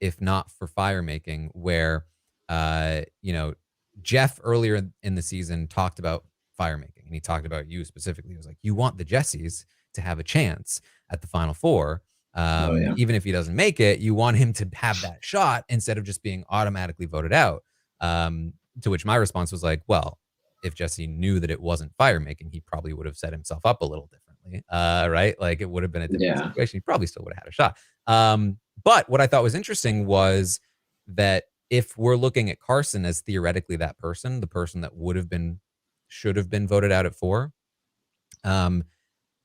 if not for fire making. Where, you know, Jeff earlier in the season talked about fire making, and he talked about you specifically. He was like, "You want the Jessies to have a chance at the Final Four." oh yeah, Even if he doesn't make it, you want him to have that shot instead of just being automatically voted out. To which my response was like, well, if Jesse knew that it wasn't fire making, he probably would have set himself up a little differently, right? Like it would have been a different yeah, situation. He probably still would have had a shot. But what I thought was interesting was that if we're looking at Carson as theoretically that person, the person that would have been, should have been voted out at 4, um,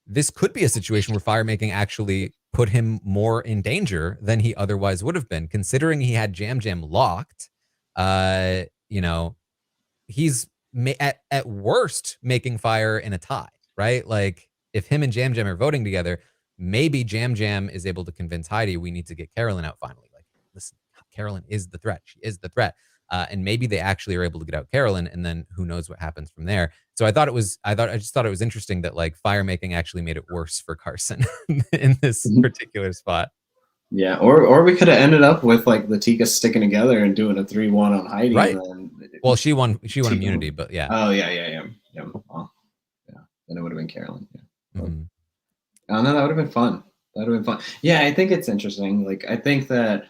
this could be a situation where fire making actually put him more in danger than he otherwise would have been, considering he had Jam Jam locked. You know, he's at worst making fire in a tie, right? Like if him and Jam Jam are voting together, maybe Jam Jam is able to convince Heidi we need to get Carolyn out finally. Like, listen, Carolyn is the threat. She is the threat. And maybe they actually are able to get out Carolyn, and then who knows what happens from there. So I just thought it was interesting that like fire making actually made it worse for Carson in this mhm, particular spot. yeah. Or we could have ended up with like the Tika sticking together and doing a 3-1 on Heidi, and Right. then Well, she won Tika. immunity, but yeah. Oh yeah, yeah, yeah, yeah. Well, yeah. Then it would have been Carolyn. Yeah. But, Mhm. oh, no, that would have been fun. That would have been fun. Yeah, I think it's interesting. Like, I think that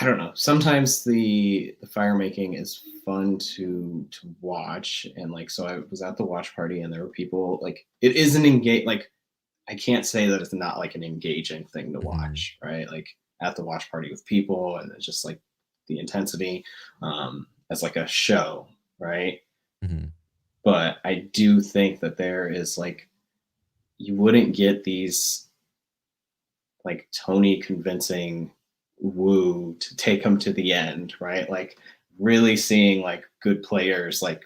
I don't know. Sometimes the fire making is fun to watch, and like, so I was at the watch party, and there were people like it is an engage. Like, I can't say that it's not like an engaging thing to Mhm. watch, right? Like at the watch party with people, and it's just like the intensity as like a show, right? Mhm. but I do think that there is like, you wouldn't get these like Tony convincing woo to take him to the end, right? Like really seeing like good players like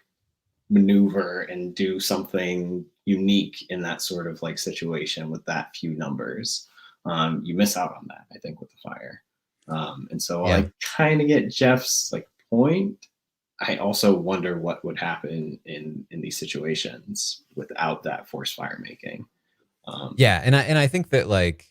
maneuver and do something unique in that sort of like situation with that few numbers. You miss out on that, I think, with the fire. And so Yeah. I kind of get Jeff's like point. I also wonder what would happen in these situations without that forced fire making. Yeah, and I think that like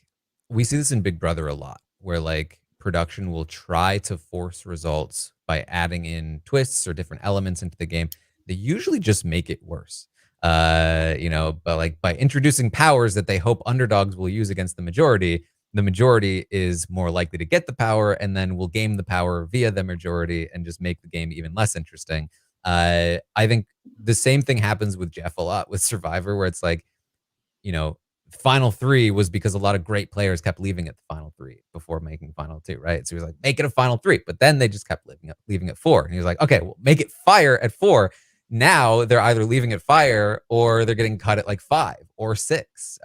we see this in Big Brother a lot, where like production will try to force results by adding in twists or different elements into the game. They usually just make it worse. You know, but like by introducing powers that they hope underdogs will use against the majority is more likely to get the power and then will game the power via the majority and just make the game even less interesting. I think the same thing happens with Jeff a lot with Survivor, where it's like, you know, final three was because a lot of great players kept leaving at the final three before making final two, right? So he was like, make it a final three, but then they just kept leaving at four. And he was like, okay, well, make it fire at four. Now they're either leaving at fire or they're getting cut at like 5 or 6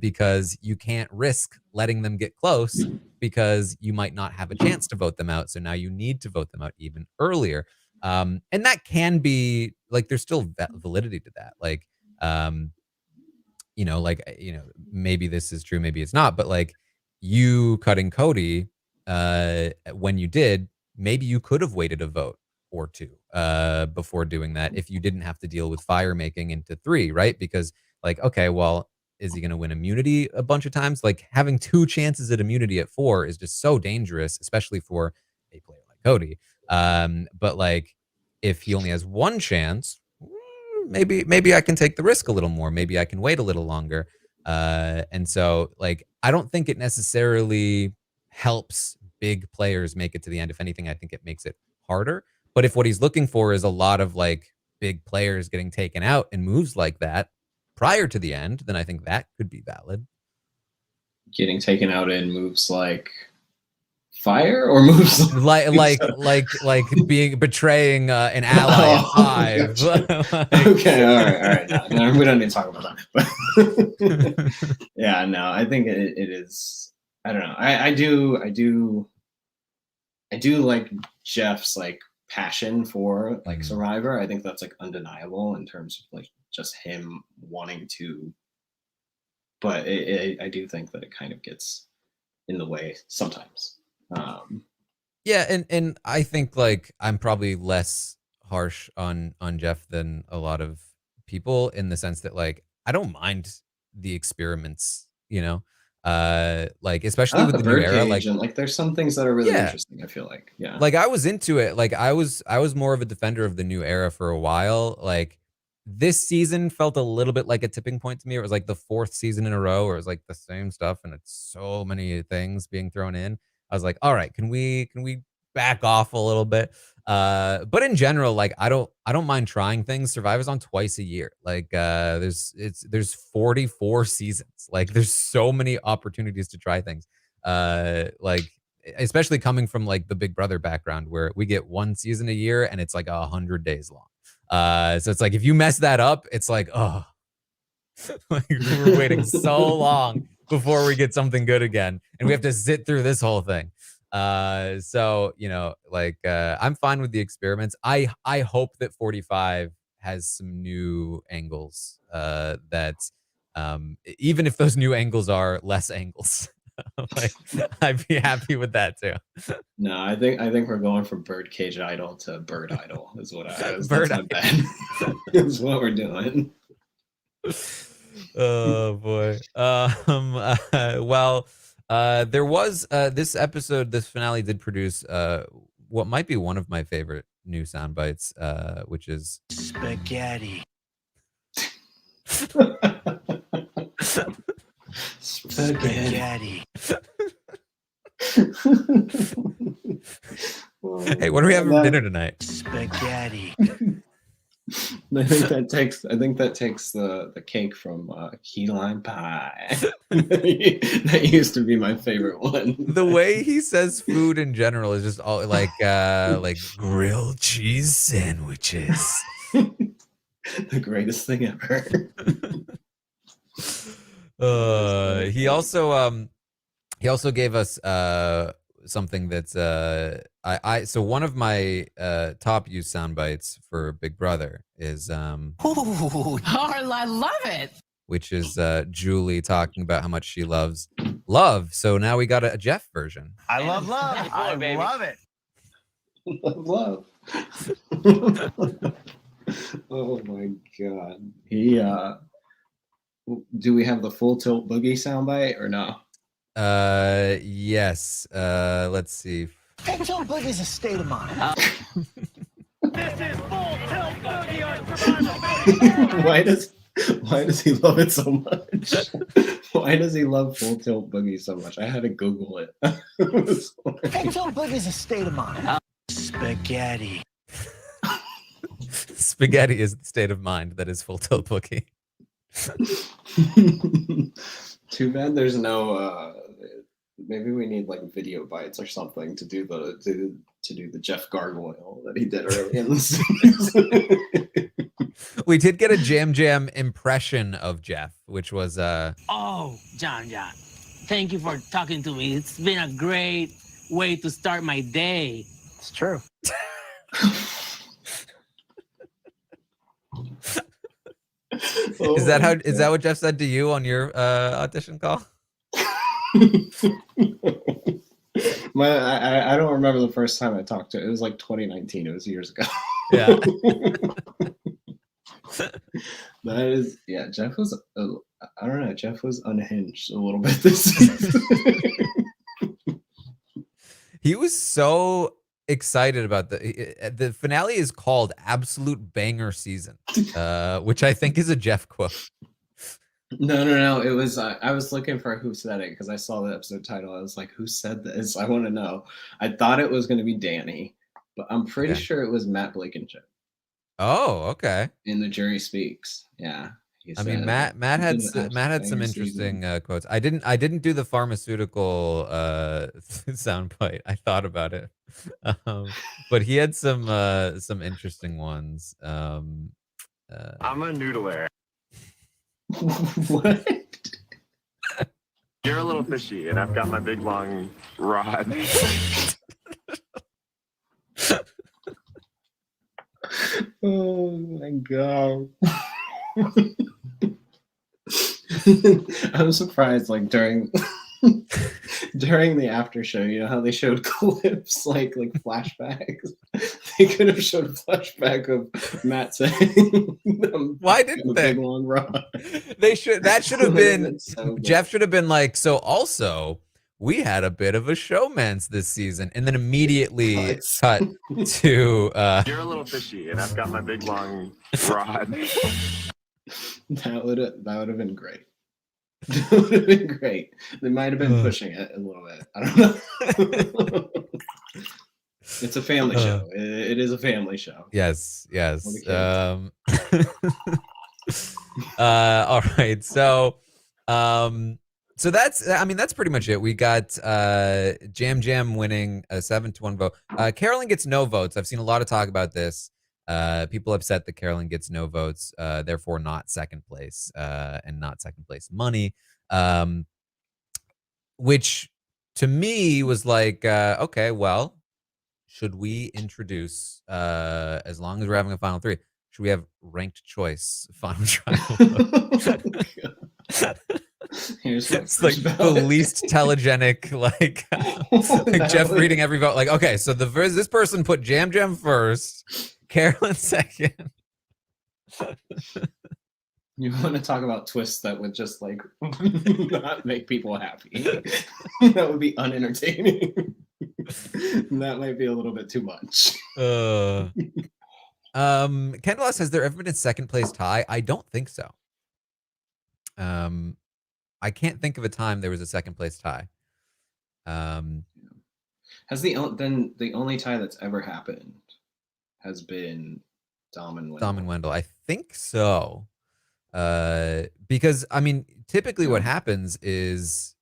because you can't risk letting them get close because you might not have a chance to vote them out. So now you need to vote them out even earlier. And that can be like, there's still validity to that. Like, you know, like, you know, maybe this is true, maybe it's not, but like you cutting Cody, when you did, maybe you could have waited a vote or two before doing that if you didn't have to deal with fire making into 3, right? Because like, okay, well, is he going to win immunity a bunch of times? Like having 2 chances at immunity at 4 is just so dangerous, especially for a player like Cody. But like if he only has 1 chance, maybe I can take the risk a little more. Maybe I can wait a little longer. And so like I don't think it necessarily helps big players make it to the end. If anything, I think it makes it harder. But if what he's looking for is a lot of like big players getting taken out and moves like that prior to the end, then I think that could be valid. Getting taken out in moves like fire or moves like being betraying an ally in 5. Like, okay, all right. No, we don't need to talk about that. But yeah, no, I think it is. I don't know. I do like Jeff's like passion for like Survivor. I think that's like undeniable in terms of like just him wanting to. But I do think that it kind of gets in the way sometimes. Yeah, and I think like I'm probably less harsh on Jeff than a lot of people in the sense that like I don't mind the experiments, you know, like especially with the new era, like and like there's some things that are really interesting. I feel like like I was into it. Like I was more of a defender of the new era for a while. Like this season felt a little bit like a tipping point to me. It was like the 4th season in a row where it was like the same stuff and it's so many things being thrown in. I was like, all right, can we back off a little bit? But in general, like I don't mind trying things. Survivor's on twice a year. Like there's 44 seasons. Like there's so many opportunities to try things. Like especially coming from like the Big Brother background where we get 1 season a year and it's like 100 days long. So it's like if you mess that up, it's like, oh, like we're waiting so long before we get something good again, and we have to sit through this whole thing. So you know, like I'm fine with the experiments. I hope that 45 has some new angles. That even if those new angles are less angles, like I'd be happy with that too. No, I think we're going from birdcage idol to bird idol is what I was. Bird that's not bad. Is what we're doing. Oh boy. Well, there was this episode, this finale did produce what might be one of my favorite new sound bites, which is spaghetti. Spaghetti. Hey, what are we having for dinner tonight? Spaghetti. I think that takes the cake from key lime pie. That used to be my favorite one. The way he says food in general is just all like grilled cheese sandwiches. The greatest thing ever. He also gave us something that's so one of my top used sound bites for Big Brother is Ooh. Oh, I love it. which is Julie talking about how much she loves love. So now we got a Jeff version. I love love. I love it. Love. Oh my god. Do we have the full tilt boogie soundbite or no? Yes. Let's see. Full tilt boogie is a state of mind. This is full tilt boogie on Survivor. Why does he love it so much? Why does he love full tilt boogie so much? I had to Google it. Full tilt boogie is a state of mind. Spaghetti. Spaghetti is the state of mind that is full tilt boogie. Too bad there's no maybe we need like video bites or something to do the Jeff gargoyle that he did early in the season. We did get a Jam Jam impression of Jeff, which was Oh, John, thank you for talking to me. It's been a great way to start my day. It's true. is that what Jeff said to you on your audition call? I don't remember the first time I talked to it. It was like 2019. It was years ago. Yeah. That is, yeah. Jeff was, I don't know. Jeff was unhinged a little bit this season. He was so excited about the finale is called Absolute Banger Season, which I think is a Jeff quote. No. It was I was looking for who said it because I saw the episode title. I was like, who said this? I want to know. I thought it was going to be Danny, but I'm pretty sure it was Matt Blankenship. Oh, okay. In The Jury Speaks. Yeah. I mean, Matt had some interesting quotes. I didn't do the pharmaceutical soundbite. I thought about it, but he had some interesting ones. I'm a noodler. What? You're a little fishy, and I've got my big long rod. Oh my god. I'm surprised, like during the after show, you know how they showed clips like flashbacks. They could have showed a flashback of Matt saying, "Why didn't they?" Big long rod. They should. That should have been. So Jeff should have been like. So also, we had a bit of a showmance this season, and then immediately cut to. You're a little fishy, and I've got my big long rod. That would have been great. That would have been great. They might have been pushing it a little bit. I don't know. It's a family show. It is a family show. Yes. All right. So that's pretty much it. We got Jam Jam winning a 7-1 vote. Carolyn gets no votes. I've seen a lot of talk about this. People upset that Carolyn gets no votes, therefore not second place, and not second place money. Which to me was like, okay, well, should we introduce, as long as we're having a final three, should we have ranked choice final trial? It's like the least telegenic, like Jeff reading every vote. Like, okay, so this person put Jam Jam first, Carolyn second. You want to talk about twists that would just like not make people happy? That would be unentertaining. That might be a little bit too much. Kendall asks, has there ever been a second place tie? I don't think so. I can't think of a time there was a second place tie. Has the only tie that's ever happened has been Dom and Wendell? I think so. Because I mean, typically what happens is,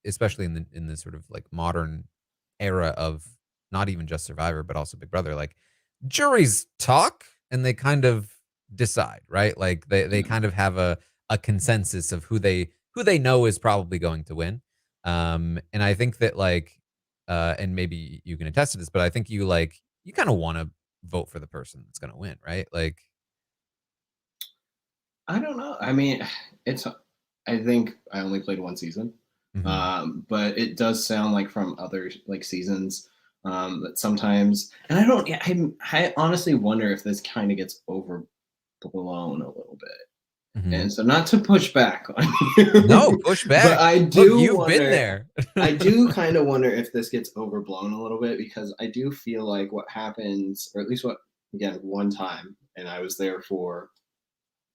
especially in the sort of like modern era of not even just Survivor, but also Big Brother, like juries talk and they kind of decide, right? Like they kind of have a consensus of who they know is probably going to win. And I think that like and maybe you can attest to this, but I think you kind of want to vote for the person that's going to win, right? Like I don't know. I mean, it's. I think I only played one season, mhm. but it does sound like from other like seasons that sometimes, and I don't. Yeah, I honestly wonder if this kind of gets overblown a little bit. Mhm. And so, not to push back on you, No, push but back. I Look, do you've been wonder. there. I do kind of wonder if this gets overblown a little bit because I do feel like what happens, or at least what again one time, and I was there for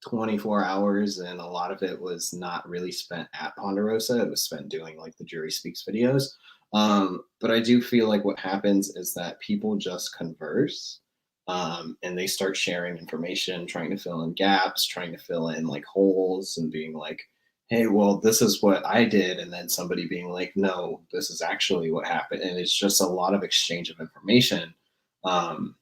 24 hours and a lot of it was not really spent at Ponderosa. It was spent doing like the jury speaks videos. But I do feel like what happens is that people just converse and they start sharing information, trying to fill in gaps, trying to fill in like holes and being like, hey, well, this is what I did. And then somebody being like, no, this is actually what happened. And it's just a lot of exchange of information. Um,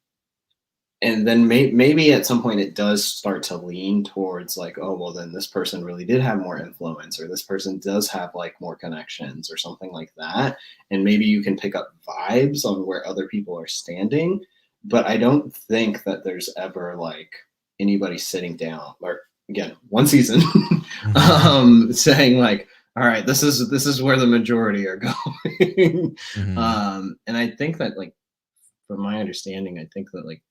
and then maybe at some point it does start to lean towards like, oh well, then this person really did have more influence, or this person does have like more connections or something like that, and maybe you can pick up vibes on where other people are standing. But I don't think that there's ever like anybody sitting down, or again one season, Mhm. saying like, all right, this is where the majority are going. Mhm. And I think that like from my understanding, I think that like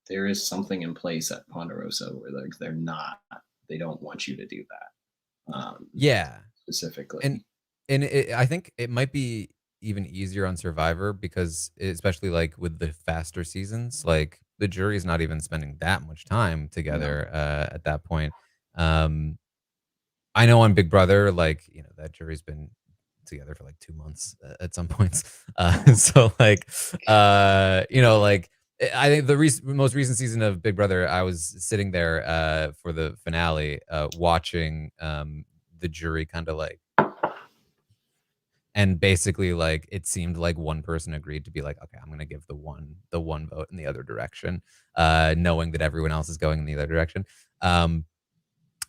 there is something in place at Ponderosa where like they don't want you to do that Yeah. And specifically. I think it might be even easier on Survivor because especially like with the faster seasons, like the jury is not even spending that much time No. together at that point. Um, I know on Big Brother, like that jury's been together for like 2 months at some points. So like, like I think the most recent season of Big Brother, I was sitting there for the finale, watching the jury kind of like and basically, like, it seemed like one person agreed to be like, "Okay, I'm gonna give the one vote in the other direction," knowing that everyone else is going in the other direction. Um,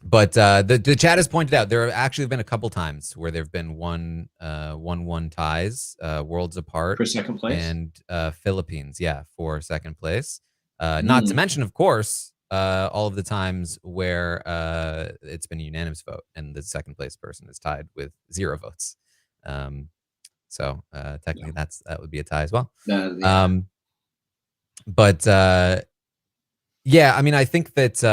but, the chat has pointed out there have actually been a couple times where there've been 1-1 ties, worlds apart, For second place? and, Philippines, yeah, for 2nd place. Not to Mm, mention, of course, all of the times where, it's been a unanimous vote and the 2nd place person is tied with 0 votes. Um, so, yeah. technically that would be a tie as well. Yeah. Um, but, yeah, I mean, I think that,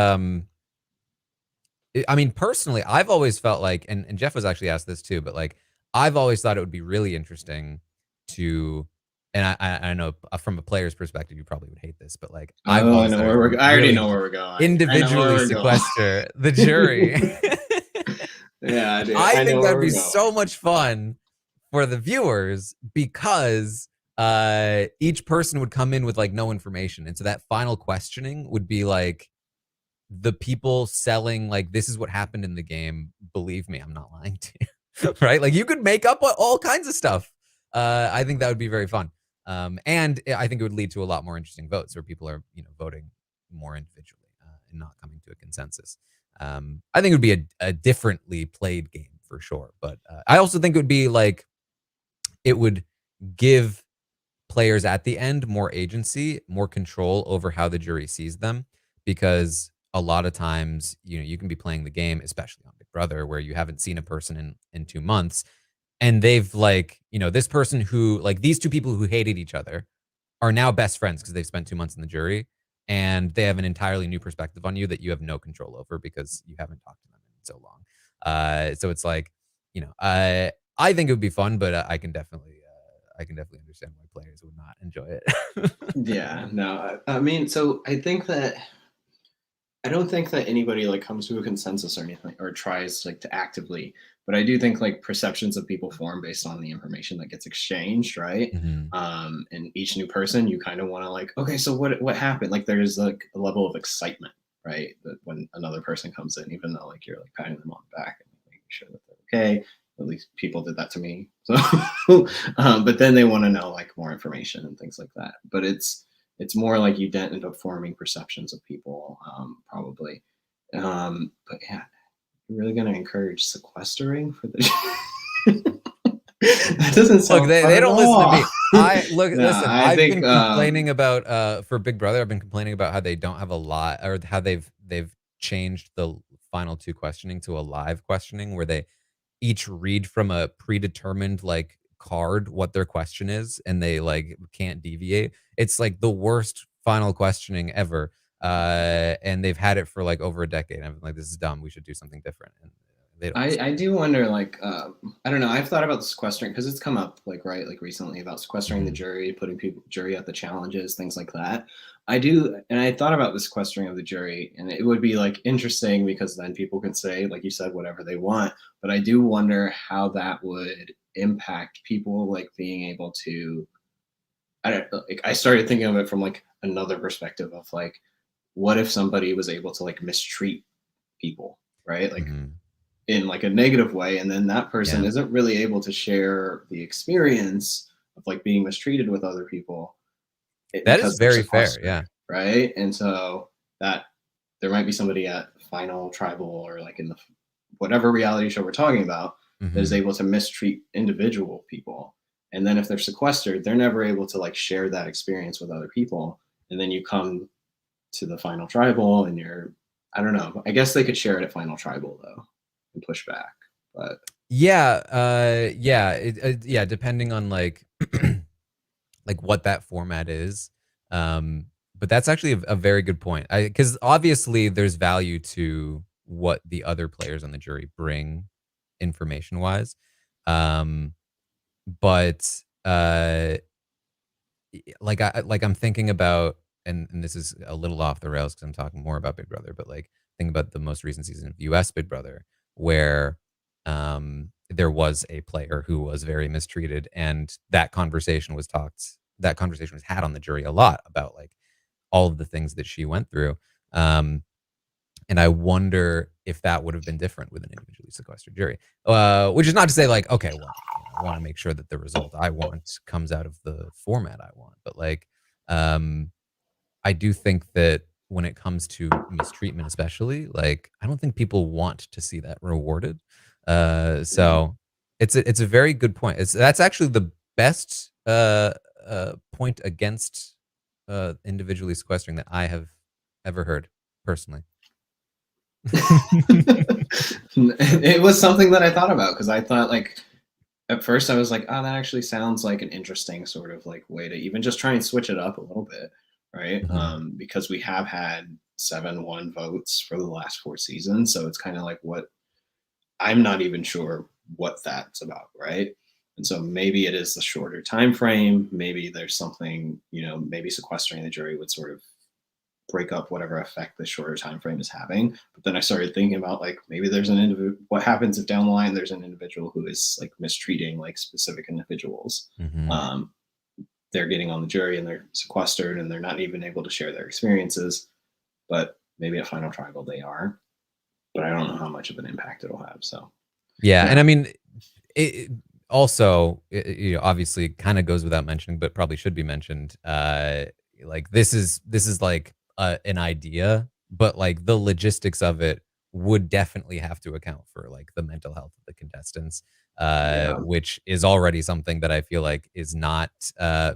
I mean, personally, I've always felt like, and Jeff was actually asked this too, but like, I've always thought it would be really interesting to, and I know from a player's perspective, you probably would hate this, but like, I've Oh, I always know thought it where would we're. be I already really know where interesting we're going. I know where individually we're going. sequester the jury. Yeah, I do. I I know think where that'd be we're so going. much fun for the viewers because each person would come in with like no information. And so that final questioning would be like the people selling like this is what happened in the game. Believe me, I'm not lying to you. Right? Like you could make up all kinds of stuff. I think that would be very fun. And I think it would lead to a lot more interesting votes where people are, voting more individually and not coming to a consensus. I think it would be a differently played game for sure. But I also think it would be like it would give players at the end more agency, more control over how the jury sees them, because a lot of times, you can be playing the game, especially on Big Brother, where you haven't seen a person in 2 months, and they've like, this person who like these two people who hated each other are now best friends because they've spent 2 months in the jury, and they have an entirely new perspective on you that you have no control over because you haven't talked to them in so long. So it's like, I think it would be fun, but I can definitely understand why players would not enjoy it. Yeah, no. I mean, so I don't think that anybody like comes to a consensus or anything or tries like to actively, but I do think like perceptions of people form based on the information that gets exchanged, right? Mhm. And each new person, you kind of want to like, okay, so what happened? Like there's like a level of excitement, right? That when another person comes in, even though like you're like patting them on the back and making sure that they're okay. At least people did that to me. So, but then they want to know like more information and things like that. But It's more like you end up forming perceptions of people, probably. But yeah, you're really gonna encourage sequestering for the that doesn't sound Look, fun they at don't listen to all. me. No, Listen, I I've think been complaining about for Big Brother, I've been complaining about how they don't have a lot, or how they've changed the final 2 questioning to a live questioning where they each read from a predetermined like card what their question is, and they like can't deviate. It's like the worst final questioning ever. And they've had it for like over a decade. I'm like, this is dumb. We should do something different. And they don't listen. I do wonder, like, I don't know. I've thought about the sequestering because it's come up, like, right, like recently about sequestering the jury, putting jury at the challenges, things like that. I do, and I thought about the sequestering of the jury, and it would be like interesting because then people can say, like you said, whatever they want. But I do wonder how that would impact people, like being able to. I don't like. I started thinking of it from like another perspective of like, what if somebody was able to like mistreat people, right? Like in like a negative way, and then that person isn't really able to share the experience of like being mistreated with other people. That is very fair, yeah. Right. And so that there might be somebody at Final Tribal or like in the whatever reality show we're talking about that is able to mistreat individual people. And then if they're sequestered, they're never able to like share that experience with other people. And then you come to the Final Tribal and you're, I don't know. I guess they could share it at Final Tribal though and push back. But yeah, yeah, depending on like like what that format is. But that's actually a very good point. Because obviously there's value to what the other players on the jury bring information wise. But like I'm thinking about, and this is a little off the rails because I'm talking more about Big Brother, but like think about the most recent season of US Big Brother where there was a player who was very mistreated, and that conversation was had on the jury a lot about like all of the things that she went through. And I wonder if that would have been different with an individually sequestered jury. Which is not to say like, okay, well, I want to make sure that the result I want comes out of the format I want. But like, I do think that when it comes to mistreatment, especially, like, I don't think people want to see that rewarded. So it's a very good point. That's actually the best point against individually sequestering that I have ever heard personally. It was something that I thought about because I thought like at first I was like, oh, that actually sounds like an interesting sort of like way to even just try and switch it up a little bit, right? Because we have had 7-1 votes for the last 4 seasons, so it's kind of like what I'm not even sure what that's about, right? And so maybe it is the shorter time frame. Maybe there's something, you know, maybe sequestering the jury would sort of break up whatever effect the shorter time frame is having. But then I started thinking about like maybe there's an individual. What happens if down the line there's an individual who is like mistreating like specific individuals? They're getting on the jury and they're sequestered and they're not even able to share their experiences. But maybe at Final Tribal they are. But I don't know how much of an impact it'll have. So yeah. And I mean, it also, you know, obviously kind of goes without mentioning, but probably should be mentioned. Like this is like an idea, but like the logistics of it would definitely have to account for like the mental health of the contestants, which is already something that I feel like is not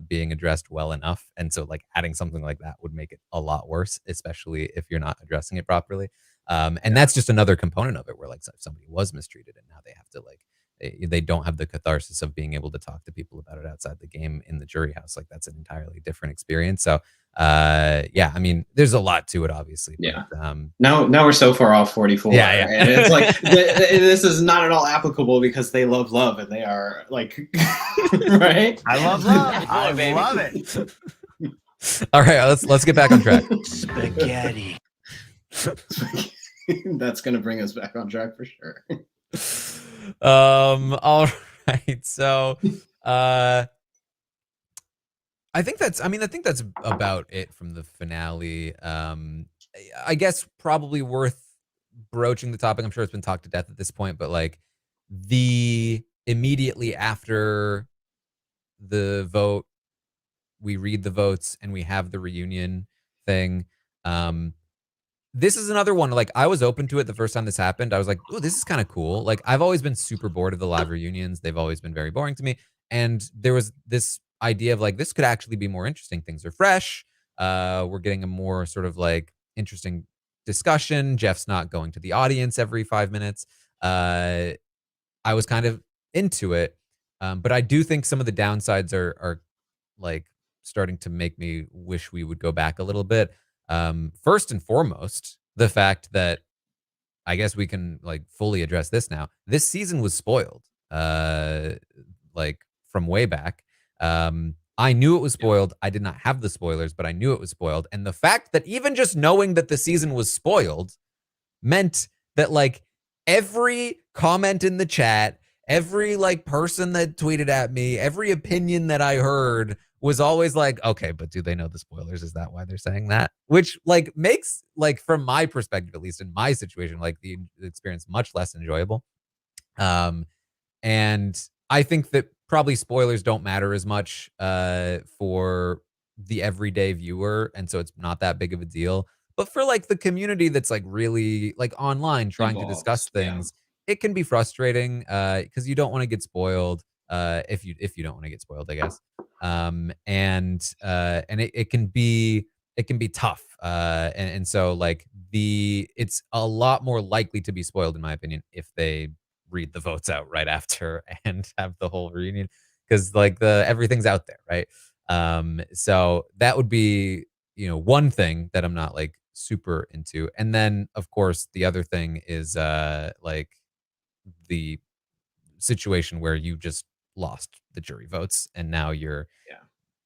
being addressed well enough. And so like adding something like that would make it a lot worse, especially if you're not addressing it properly. And that's just another component of it where like if somebody was mistreated and now they have to like, they don't have the catharsis of being able to talk to people about it outside the game in the jury house. Like that's an entirely different experience. So yeah, I mean, there's a lot to it, obviously. Yeah. But, now we're so far off 44. Yeah. And it's like this is not at all applicable because they love love and they are like, right? I love love. I love it. All right, let's get back on track. Spaghetti. That's gonna bring us back on track for sure. All right. So I think that's about it from the finale. I guess probably worth broaching the topic. I'm sure it's been talked to death at this point, but like the immediately after the vote, we read the votes and we have the reunion thing. This is another one, like, I was open to it the first time this happened. I was like, "Ooh, this is kinda cool." Like, I've always been super bored of the live reunions. They've always been very boring to me, and there was this idea of, like, this could actually be more interesting. Things are fresh. We're getting a more sort of, like, interesting discussion. Jeff's not going to the audience every 5 minutes. I was kind of into it, but I do think some of the downsides are, like, starting to make me wish we would go back a little bit. First and foremost, the fact that I guess we can like fully address this now. This season was spoiled, like from way back. I knew it was spoiled. I did not have the spoilers, but I knew it was spoiled. And the fact that even just knowing that the season was spoiled meant that like every comment in the chat, every like person that tweeted at me, every opinion that I heard was always like, okay, but do they know the spoilers? Is that why they're saying that? Which like makes like from my perspective, at least in my situation, like the experience much less enjoyable. And I think that probably spoilers don't matter as much for the everyday viewer, and so it's not that big of a deal. But for like the community that's like really like online trying to discuss things, it can be frustrating because you don't want to get spoiled if you don't want to get spoiled, I guess. And it can be tough. And so like it's a lot more likely to be spoiled in my opinion if they read the votes out right after and have the whole reunion because like everything's out there, right? So that would be, you know, one thing that I'm not like super into. And then of course the other thing is like the situation where you just lost the jury votes and now you're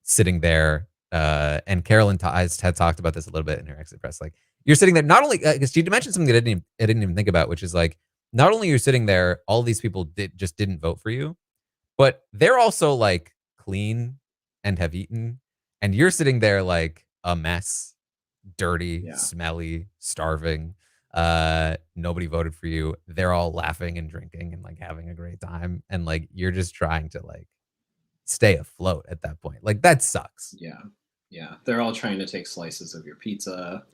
sitting there and Carolyn had talked about this a little bit in her exit press. Like you're sitting there not only because she mentioned something that I didn't even think about, which is like not only you're sitting there, all these people didn't vote for you, but they're also like clean and have eaten, and you're sitting there like a mess, dirty, smelly, starving. Nobody voted for you. They're all laughing and drinking and like having a great time, and like you're just trying to like stay afloat at that point. Like that sucks. Yeah. Yeah. They're all trying to take slices of your pizza.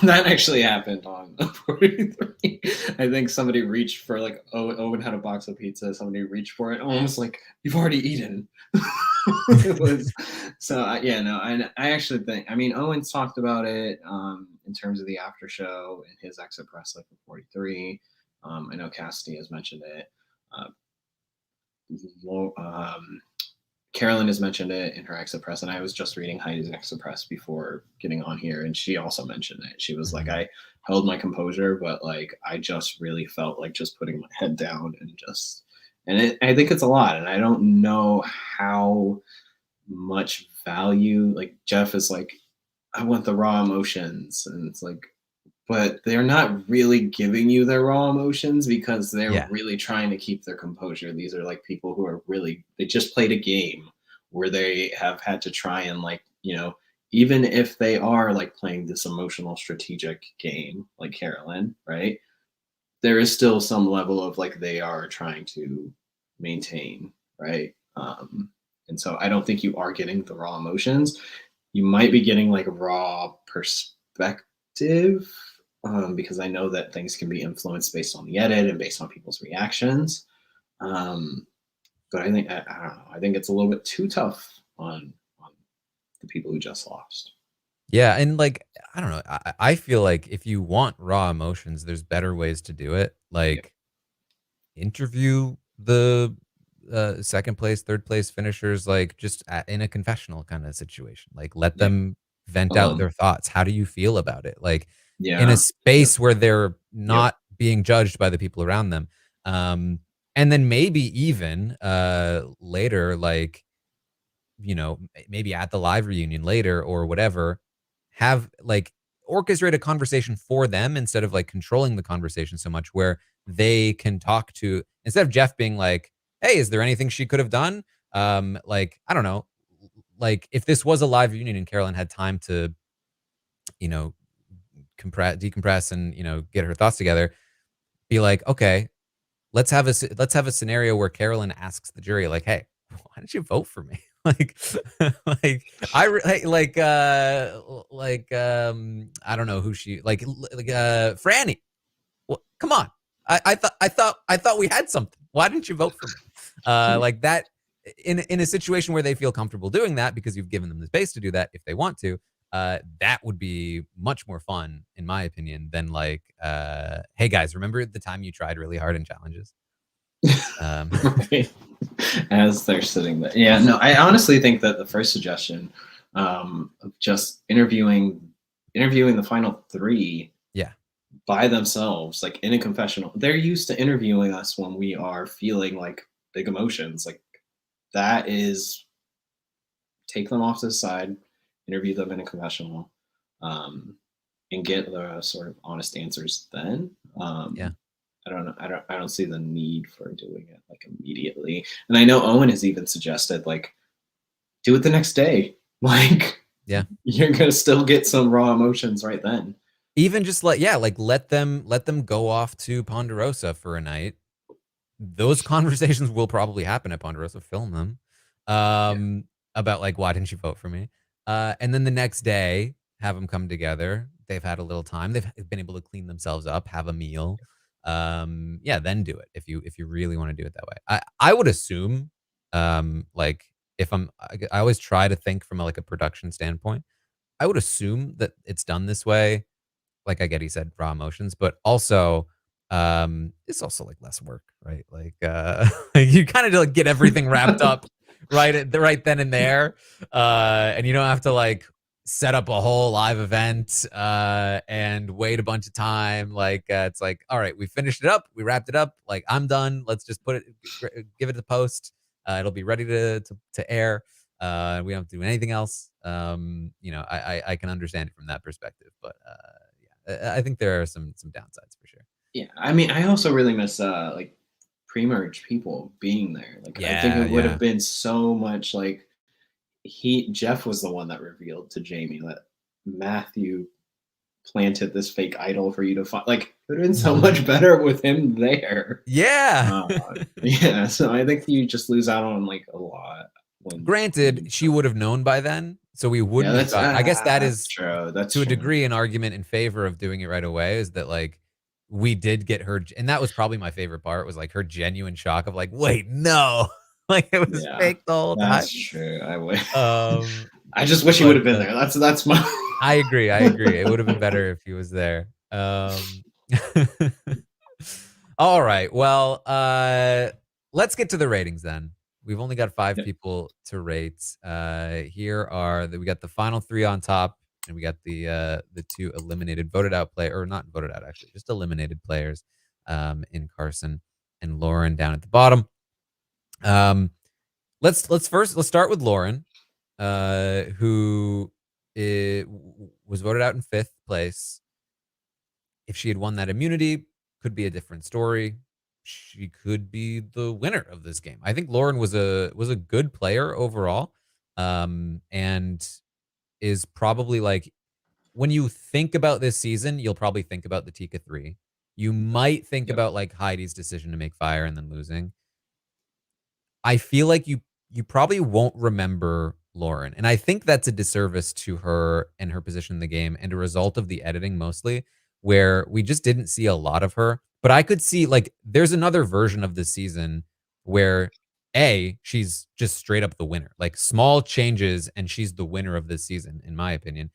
That actually happened on 43. I think somebody reached for like Owen had a box of pizza. Somebody reached for it. Almost like you've already eaten. It was so I actually think Owen's talked about it in terms of the after show and his exit press like for 43. I know Cassidy has mentioned it. Carolyn has mentioned it in her exit press, and I was just reading Heidi's exit press before getting on here, and she also mentioned it. She was like, I held my composure, but like I just really felt like just putting my head down and I think it's a lot, and I don't know how much value. Like Jeff is like, I want the raw emotions, and it's like, but they're not really giving you their raw emotions because they're really trying to keep their composure. These are like people who are they just played a game where they have had to try and like, you know, even if they are like playing this emotional strategic game, like Carolyn, right? There is still some level of like, they are trying to maintain, right? And so I don't think you are getting the raw emotions. You might be getting like a raw perspective, because I know that things can be influenced based on the edit and based on people's reactions. But I think I don't know. I think it's a little bit too tough on the people who just lost. Yeah, and like I don't know. I feel like if you want raw emotions, there's better ways to do it. Like interview the second place, third place finishers, like just in a confessional kind of situation. Like let them vent out their thoughts. How do you feel about it? Like in a space where they're not being judged by the people around them. And then maybe even later, like, you know, maybe at the live reunion later or whatever, have like orchestrate a conversation for them instead of like controlling the conversation so much where they can talk to, instead of Jeff being like, hey, is there anything she could have done? Like, I don't know, like if this was a live reunion and Carolyn had time to, you know, decompress and, you know, get her thoughts together, be like, okay, let's have a scenario where Carolyn asks the jury like, hey, why didn't you vote for me? Like, like I I don't know who she Franny. Well, come on. I thought we had something. Why didn't you vote for me? Like that in a situation where they feel comfortable doing that because you've given them the space to do that if they want to. That would be much more fun, in my opinion, than like, hey guys, remember the time you tried really hard in challenges? Right. As they're sitting there. Yeah, no, I honestly think that the first suggestion of just interviewing the final 3 by themselves, like in a confessional. They're used to interviewing us when we are feeling like big emotions. Like that is take them off to the side, interview them in a confessional, and get the sort of honest answers then. Yeah. I don't know. I don't see the need for doing it like immediately. And I know Owen has even suggested like do it the next day. Like you're gonna still get some raw emotions right then. Even just let them go off to Ponderosa for a night. Those conversations will probably happen at Ponderosa. Film them about like, why didn't you vote for me? And then the next day, have them come together. They've had a little time. They've been able to clean themselves up, have a meal. Then do it if you really want to do it that way. I would assume, like if I always try to think from a production standpoint. I would assume that it's done this way. Like I get, he said raw emotions, but also it's also like less work, right? Like you kind of like get everything wrapped up right then and there, and you don't have to like set up a whole live event and wait a bunch of time. Like it's like, all right, we finished it up, we wrapped it up. Like I'm done. Let's just give it to post. It'll be ready to air. We don't have to do anything else. I can understand it from that perspective, but I think there are some downsides for sure. Yeah, I mean, I also really miss like pre-merge people being there. Like I think it would have been so much like Jeff was the one that revealed to Jamie that Matthew planted this fake idol for you to find. Like it would have been so much better with him there. Yeah. So I think you just lose out on like a lot. Granted, she would have known by then, so we wouldn't. I guess that is true. That's to a degree an argument in favor of doing it right away. Is that like we did get her, and that was probably my favorite part. Was like her genuine shock of like, wait, no, like it was fake the whole time. That's true. I wish. I just wish he would have been there. That's my. I agree. It would have been better if he was there. All right. Well, let's get to the ratings then. We've only got 5 people to rate. Here are we got the final 3 on top, and we got the 2 eliminated, voted out or not voted out actually, just eliminated players in Carson and Lauren down at the bottom. Let's start with Lauren, who was voted out in 5th place. If she had won that immunity, could be a different story. She could be the winner of this game. I think Lauren was a good player overall, and is probably like, when you think about this season, you'll probably think about the Tika 3. You might think about like Heidi's decision to make fire and then losing. I feel like you probably won't remember Lauren, and I think that's a disservice to her and her position in the game, and a result of the editing mostly, where we just didn't see a lot of her. But I could see like there's another version of this season where she's just straight up the winner, like small changes and she's the winner of this season, in my opinion.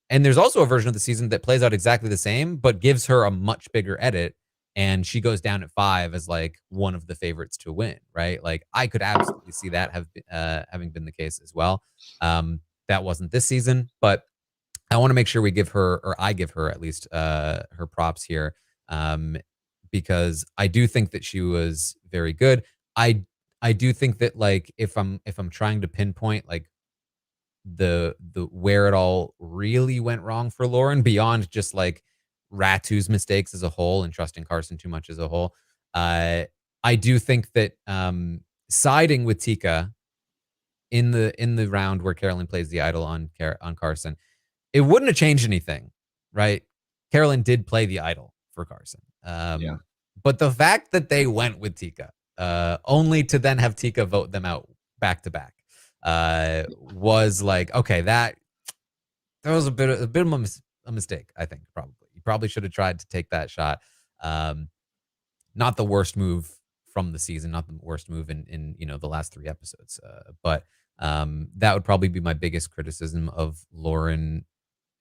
And there's also a version of the season that plays out exactly the same, but gives her a much bigger edit, and she goes down at 5 as like one of the favorites to win, right? Like I could absolutely see that having been the case as well. That wasn't this season, but I want to make sure we give her, or I give her at least her props here. Because I do think that she was very good. I do think that like if I'm trying to pinpoint like the where it all really went wrong for Lauren, beyond just like Ratu's mistakes as a whole and trusting Carson too much as a whole, I do think that siding with Tika in the round where Carolyn plays the idol on Carson, it wouldn't have changed anything, right? Carolyn did play the idol for Carson. But the fact that they went with Tika, only to then have Tika vote them out back to back, was like, okay, that was a bit of a mistake. I think you probably should have tried to take that shot. Not the worst move from the season, not the worst move in the last 3 episodes, but that would probably be my biggest criticism of Lauren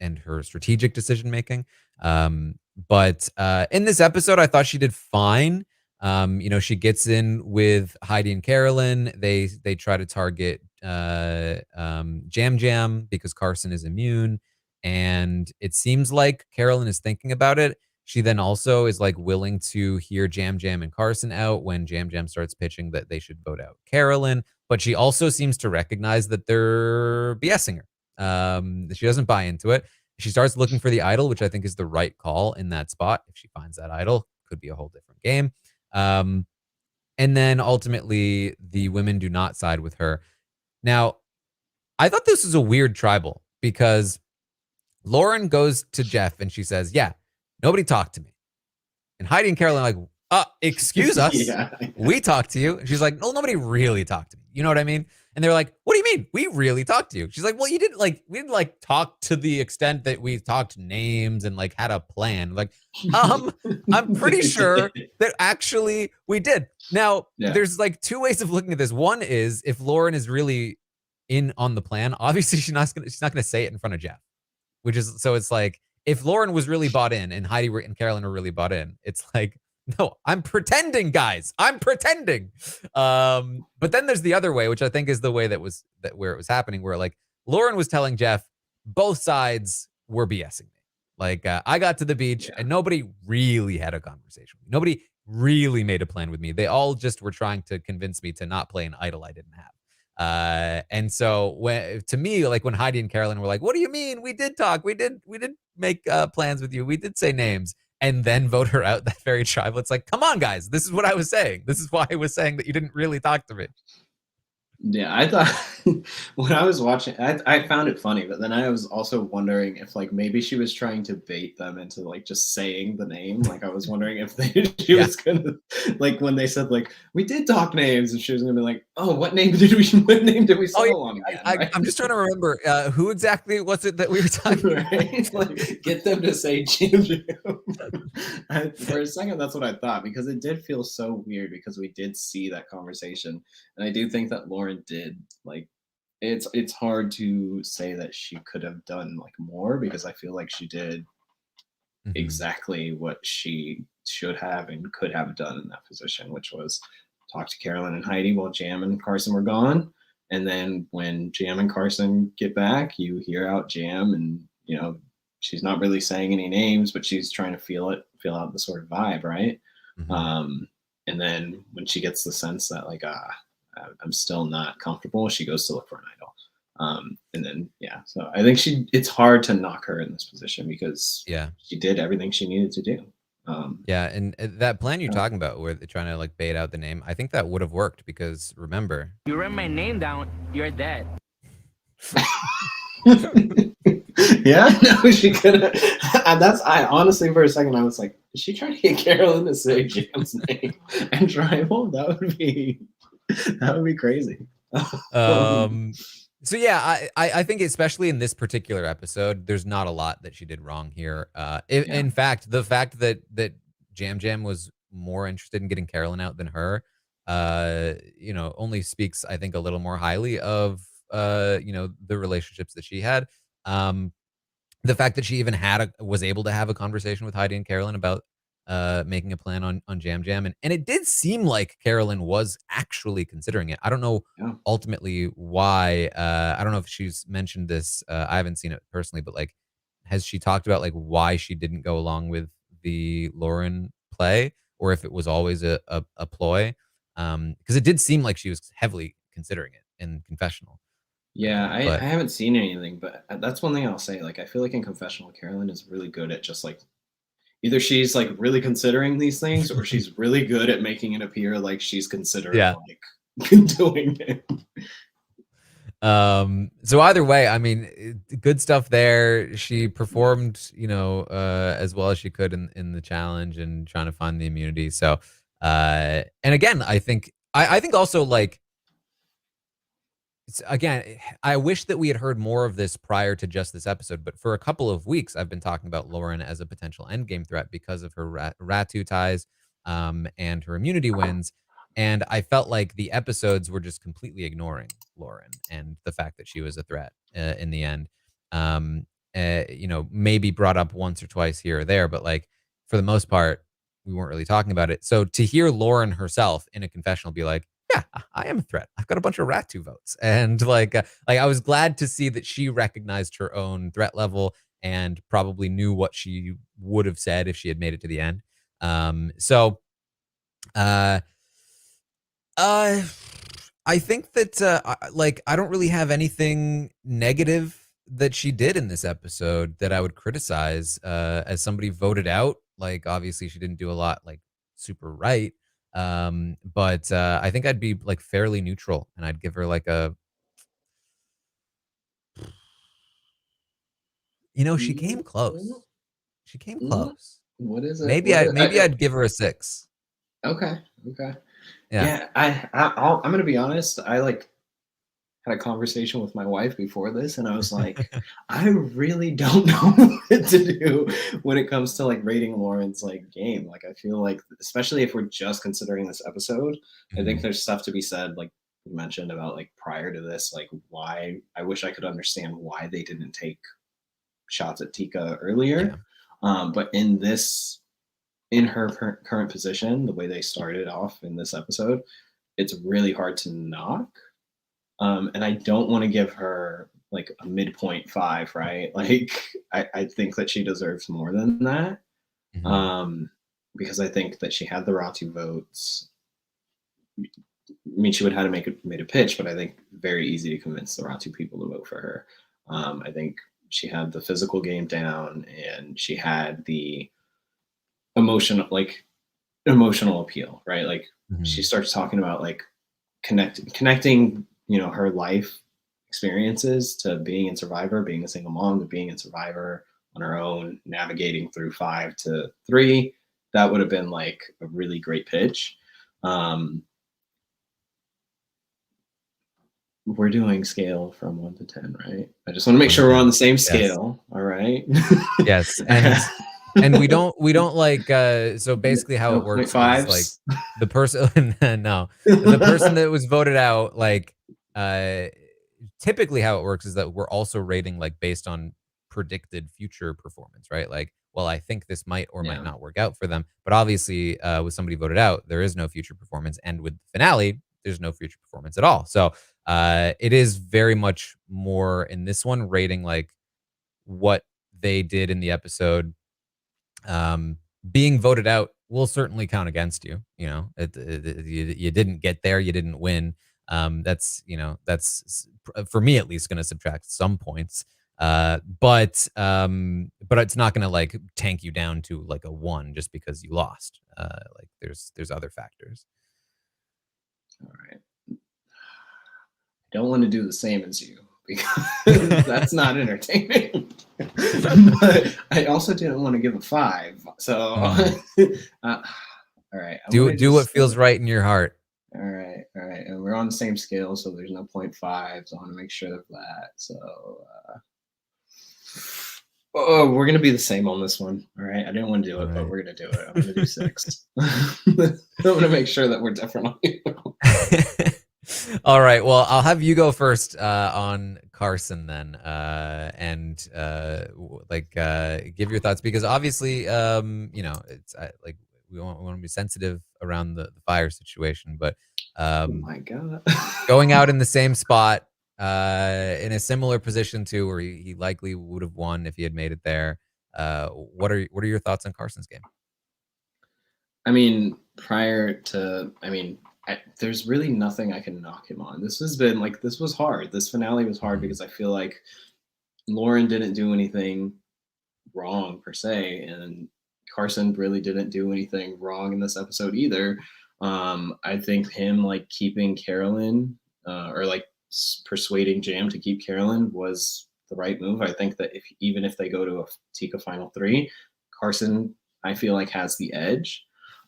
and her strategic decision making. But in this episode, I thought she did fine. She gets in with Heidi and Carolyn. They try to target Jam Jam because Carson is immune, and it seems like Carolyn is thinking about it. She then also is like willing to hear Jam Jam and Carson out when Jam Jam starts pitching that they should vote out Carolyn. But she also seems to recognize that they're BSing her. She doesn't buy into it. She starts looking for the idol, which I think is the right call in that spot. If she finds that idol, could be a whole different game. And then ultimately, the women do not side with her. Now, I thought this was a weird tribal because Lauren goes to Jeff and she says, yeah, nobody talked to me. And Heidi and Carolyn are like, excuse us. Yeah. We talked to you. And she's like, no, nobody really talked to me. You know what I mean? And they're like, what do you mean? We really talked to you. She's like, well, we didn't talk to the extent that we talked names and like had a plan. Like, I'm pretty sure that actually we did. Now, there's like 2 ways of looking at this. One is if Lauren is really in on the plan, obviously she's not gonna say it in front of Jeff, which is, so it's like, if Lauren was really bought in and Heidi and Carolyn were really bought in, it's like, no, I'm pretending, guys. I'm pretending. But then there's the other way, which I think is the way where it was happening, where like Lauren was telling Jeff both sides were BSing me. Like I got to the beach and nobody really had a conversation. Nobody really made a plan with me. They all just were trying to convince me to not play an idol I didn't have. And so to me, like when Heidi and Carolyn were like, what do you mean? We did talk. We did make plans with you. We did say names. And then vote her out that very tribal. It's like, come on, guys. This is what I was saying. This is why I was saying that you didn't really talk to me. Yeah, I thought when I was watching, I found it funny, but then I was also wondering if like maybe she was trying to bait them into like just saying the name. Like I was wondering if she was gonna, like when they said like we did talk names, and she was gonna be like, oh, what name did we settle on again? Right? I'm just trying to remember who exactly was it that we were talking about? Right? Like, get them to say Jam Jam. For a second, that's what I thought, because it did feel so weird because we did see that conversation, and I do think that Lauren did like it's hard to say that she could have done like more, because I feel like she did exactly what she should have and could have done in that position, which was talk to Carolyn and Heidi while Jam and Carson were gone. And then when Jam and Carson get back, you hear out Jam, and she's not really saying any names, but she's trying to feel out the sort of vibe, right? And then when she gets the sense that like I'm still not comfortable, she goes to look for an idol. And then so I think it's hard to knock her in this position because she did everything she needed to do. And that plan you're talking about where they're trying to like bait out the name, I think that would have worked because remember, You write my name down, you're dead. Yeah, no, she could have. I honestly, for a second, I was like, is she trying to get Carolyn to say Jam's name and tribal? That would be crazy. So yeah, I think especially in this particular episode, there's not a lot that she did wrong here. In fact, the fact that Jam Jam was more interested in getting Carolyn out than her, only speaks, I think, a little more highly of the relationships that she had. The fact that she even was able to have a conversation with Heidi and Carolyn about making a plan on Jam Jam, and it did seem like Carolyn was actually considering it. I don't know ultimately why. I don't know if she's mentioned this. I haven't seen it personally, but like, has she talked about like why she didn't go along with the Lauren play, or if it was always a ploy? Because it did seem like she was heavily considering it in confessional. Yeah, I haven't seen anything, but that's one thing I'll say. Like, I feel like in confessional, Carolyn is really good at just like, either she's like really considering these things, or she's really good at making it appear like she's considering like doing it. So either way, I mean, good stuff there. She performed, as well as she could in the challenge and trying to find the immunity. So, and again, I think also like, again, I wish that we had heard more of this prior to just this episode, but for a couple of weeks, I've been talking about Lauren as a potential endgame threat because of her Ratu ties and her immunity wins. And I felt like the episodes were just completely ignoring Lauren and the fact that she was a threat in the end. You know, maybe brought up once or twice here or there, but like for the most part, we weren't really talking about it. So to hear Lauren herself in a confessional be like, yeah, I am a threat. I've got a bunch of Ratu votes. And like I was glad to see that she recognized her own threat level and probably knew what she would have said if she had made it to the end. So uh I think that like I don't really have anything negative that she did in this episode that I would criticize as somebody voted out. Like obviously she didn't do a lot like super right. But I think I'd be like fairly neutral and I'd give her like a, you know, she came close. She came close. What is it? Maybe I'd give her a 6. Okay. Yeah. Yeah, I'm gonna be honest. I like had a conversation with my wife before this, and I was like, I really don't know what to do when it comes to like rating Lauren's like game. Like, I feel like, especially if we're just considering this episode, I think there's stuff to be said, like you mentioned about like prior to this, like why I wish I could understand why they didn't take shots at Tika earlier. But in her current position, the way they started off in this episode, it's really hard to knock. And I don't want to give her like a midpoint 5, right? Like I think that she deserves more than that. Because I think that she had the Ratu votes. I mean, she would have had to made a pitch, but I think very easy to convince the Ratu people to vote for her. I think she had the physical game down, and she had the emotional appeal, right? Like she starts talking about like connecting, you know, her life experiences to being in Survivor, being a single mom, to being in Survivor on her own, navigating through 5 to 3. That would have been like a really great pitch. We're doing scale from 1 to 10, right? I just want to make sure we're on the same scale. Yes. All right. Yes. And we don't like so basically how it works is like the person no, the person that was voted out, like typically how it works is that we're also rating like based on predicted future performance, right? Like, well, I think this might or might not work out for them, but obviously with somebody voted out, there is no future performance, and with the finale, there's no future performance at all. So it is very much more in this one rating like what they did in the episode. Being voted out will certainly count against you. You know, you didn't get there, you didn't win. That's, you know, that's for me at least going to subtract some points. But it's not going to like tank you down to like a 1 just because you lost. Like there's other factors. All right. I don't want to do the same as you because that's not entertaining. But I also didn't want to give a 5. So all right. Do what feels right in your heart. All right. And we're on the same scale, so there's no 0.5. So I want to make sure of that. So we're gonna be the same on this one. All right. I didn't want to do it, but we're gonna do it. I'm gonna do 6. I want to make sure that we're different on you. All right. Well, I'll have you go first on Carson then, and give your thoughts, because obviously, you know, it's like we want to be sensitive around the fire situation, but oh my God, going out in the same spot, in a similar position to where he likely would have won if he had made it there. What are your thoughts on Carson's game? I mean, there's really nothing I can knock him on. This was hard. This finale was hard because I feel like Lauren didn't do anything wrong per se, and Carson really didn't do anything wrong in this episode either. I think him like keeping Carolyn or like persuading Jam to keep Carolyn was the right move. I think that even if they go to a Tika Final 3, Carson, I feel like, has the edge.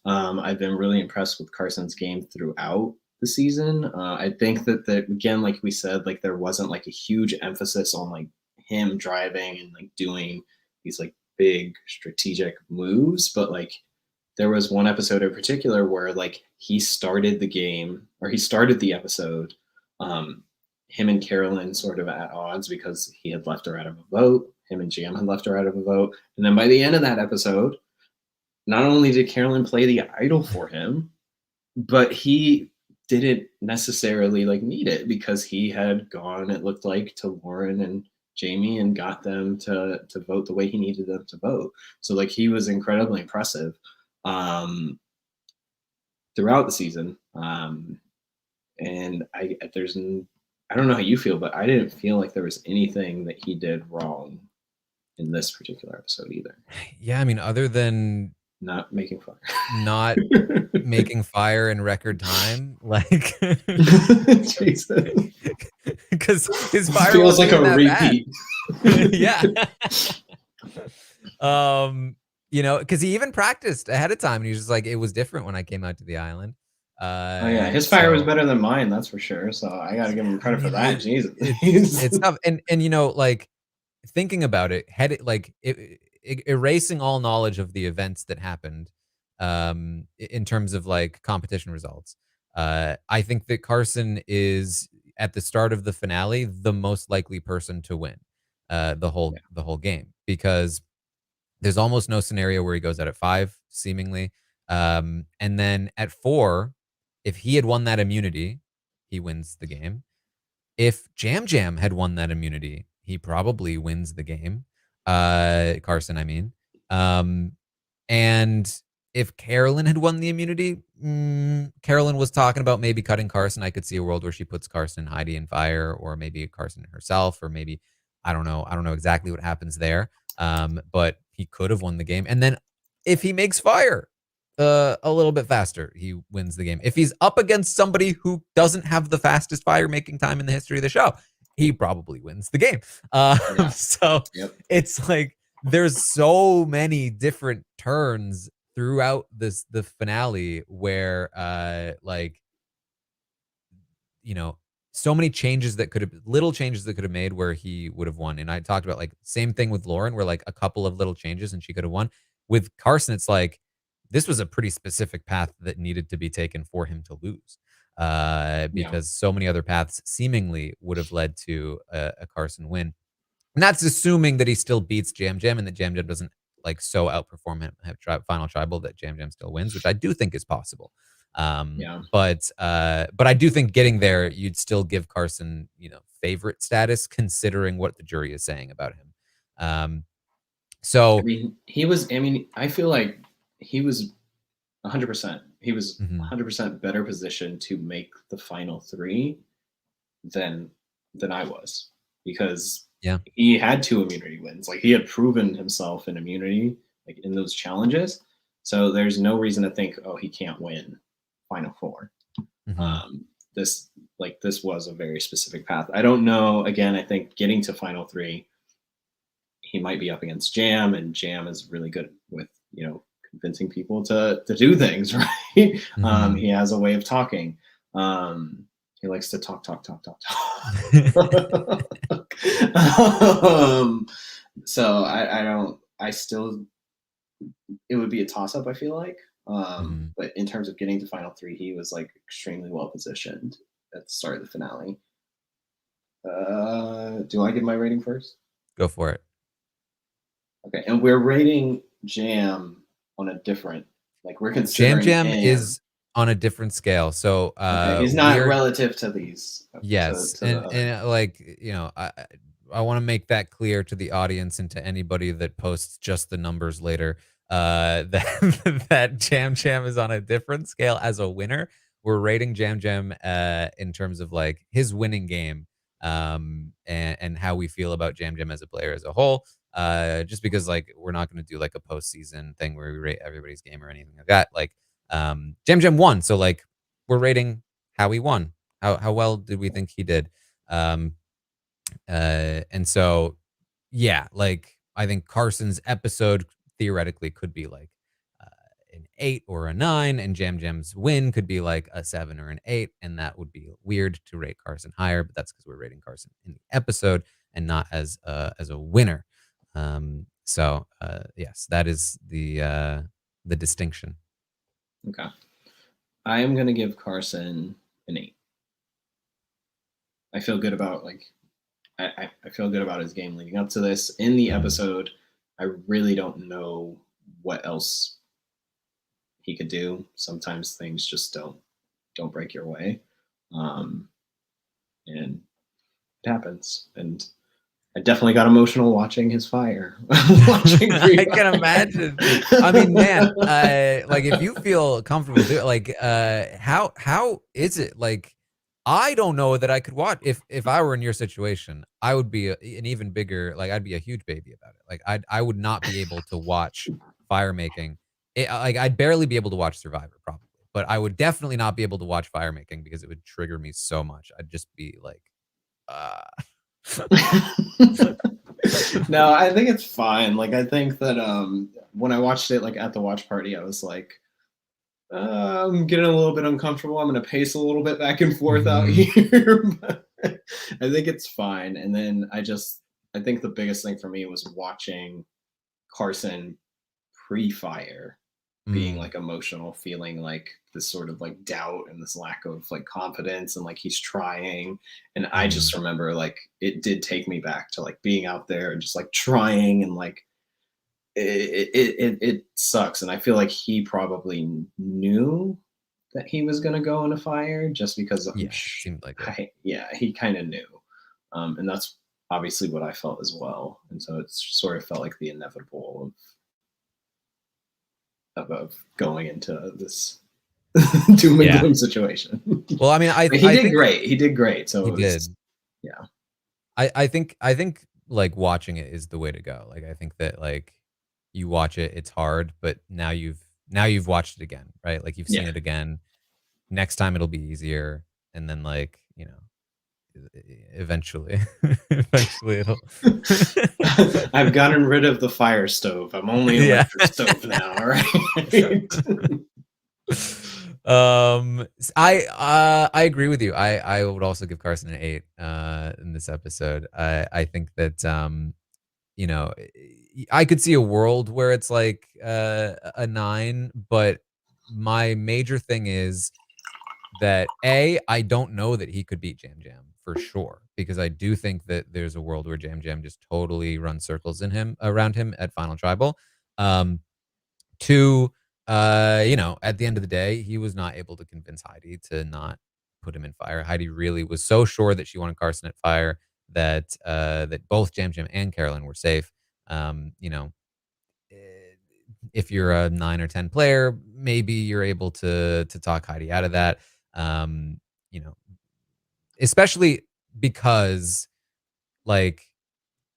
I've been really impressed with Carson's game throughout the season. I think that again, like we said, like there wasn't like a huge emphasis on like him driving and like doing these like big strategic moves, but like there was one episode in particular where like he started the episode, him and Carolyn sort of at odds because he had left her out of a vote. Him and Jam had left her out of a vote. And then by the end of that episode, not only did Carolyn play the idol for him, but he didn't necessarily like need it because he had gone, it looked like, to Lauren and Jamie and got them to vote the way he needed them to vote. So like he was incredibly impressive throughout the season. And I don't know how you feel, but I didn't feel like there was anything that he did wrong in this particular episode either. Yeah, I mean, other than not making fire, not making fire in record time, like Jesus, because his fire feels like a that repeat. Yeah. You know, because he even practiced ahead of time, and he was just like, it was different when I came out to the island. Oh yeah, his fire was better than mine, that's for sure. So I gotta give him credit for that. Jesus, it's tough, and you know, like thinking about it, erasing all knowledge of the events that happened, in terms of like competition results. I think that Carson is at the start of the finale the most likely person to win the whole game, because there's almost no scenario where he goes out at 5, seemingly. And then at 4, if he had won that immunity, he wins the game. If Jam Jam had won that immunity, he probably wins the game. Carson, I mean. And if Carolyn had won the immunity, Carolyn was talking about maybe cutting Carson. I could see a world where she puts Carson and Heidi in fire, or maybe Carson herself, or maybe, I don't know exactly what happens there. But he could have won the game. And then if he makes fire a little bit faster, he wins the game. If he's up against somebody who doesn't have the fastest fire making time in the history of the show, he probably wins the game. So it's like there's so many different turns throughout the finale where like, you know, so many changes that little changes that could have made where he would have won. And I talked about like same thing with Lauren, where like a couple of little changes and she could have won. With Carson, it's like this was a pretty specific path that needed to be taken for him to lose, because so many other paths seemingly would have led to a Carson win. And that's assuming that he still beats Jam Jam and that Jam Jam doesn't like so outperform him at final tribal that Jam Jam still wins, which I do think is possible. But I do think getting there, you'd still give Carson, you know, favorite status considering what the jury is saying about him. So I feel like he was 100%. He was 100% better positioned to make the final 3 than I was, because he had 2 immunity wins. Like he had proven himself in immunity, like in those challenges. So there's no reason to think, oh, he can't win final 4. This was a very specific path. I don't know. Again, I think getting to final 3, he might be up against Jam, and Jam is really good with, you know, convincing people to do things, right? He has a way of talking. He likes to talk. So it would be a toss up, I feel like. But in terms of getting to final 3, he was like extremely well positioned at the start of the finale. Do I give my rating first? Go for it. Okay, and we're rating Jam on a different, like we're considering Jam is on a different scale. So he's not relative to these. Yes, and like, you know, I want to make that clear to the audience and to anybody that posts just the numbers later. That Jam Jam is on a different scale as a winner. We're rating Jam Jam in terms of like his winning game, and how we feel about Jam Jam as a player as a whole. Just because like we're not going to do like a postseason thing where we rate everybody's game or anything like that. Like Jam Jam won, so like we're rating how he won. How well did we think he did? And so yeah, like I think Carson's episode theoretically could be like an 8 or a 9, and Jam Jam's win could be like a 7 or an 8, and that would be weird to rate Carson higher, but that's because we're rating Carson in the episode and not as a winner. So yes, that is the distinction. Okay. I am going to give Carson an 8. I feel good about I feel good about his game leading up to this. In the episode, I really don't know what else he could do. Sometimes things just don't break your way. And it happens. And I definitely got emotional watching his fire. I can imagine. I mean, man, like if you feel comfortable doing, like, how is it? Like, I don't know that I could watch. If I were in your situation, I would be an even bigger. Like, I'd be a huge baby about it. Like, I would not be able to watch fire making. Like, I'd barely be able to watch Survivor probably, but I would definitely not be able to watch fire making because it would trigger me so much. I'd just be like, No, I think it's fine. Like, I think that when I watched it like at the watch party, I was like, I'm getting a little bit uncomfortable. I'm going to pace a little bit back and forth out here. But I think it's fine. And then I think the biggest thing for me was watching Carson pre-fire being like emotional, feeling like this sort of like doubt and this lack of like confidence, and like he's trying. And I just remember like it did take me back to like being out there and just like trying, and like it sucks. And I feel like he probably knew that he was going to go in a fire just because seemed like he kind of knew. And that's obviously what I felt as well. And so it sort of felt like the inevitable of going into this doom and gloom situation. Well, I mean, he did great. He did great. So he did. Yeah. I think like watching it is the way to go. Like, I think that like you watch it, it's hard, but now you've watched it again, right? Like you've seen it again. Next time it'll be easier. And then like, you know, eventually it'll I've gotten rid of the fire stove. I'm only an electric stove now. All right. I agree with you. I would also give Carson an 8 in this episode. I think that you know, I could see a world where it's like a 9, but my major thing is that I don't know that he could beat Jam Jam for sure, because I do think that there's a world where Jam Jam just totally runs circles around him at Final Tribal. 2, you know, at the end of the day, he was not able to convince Heidi to not put him in fire. Heidi really was so sure that she wanted Carson at fire that that both Jam Jam and Carolyn were safe. You know, if you're a 9 or 10 player, maybe you're able to talk Heidi out of that. You know, especially because like,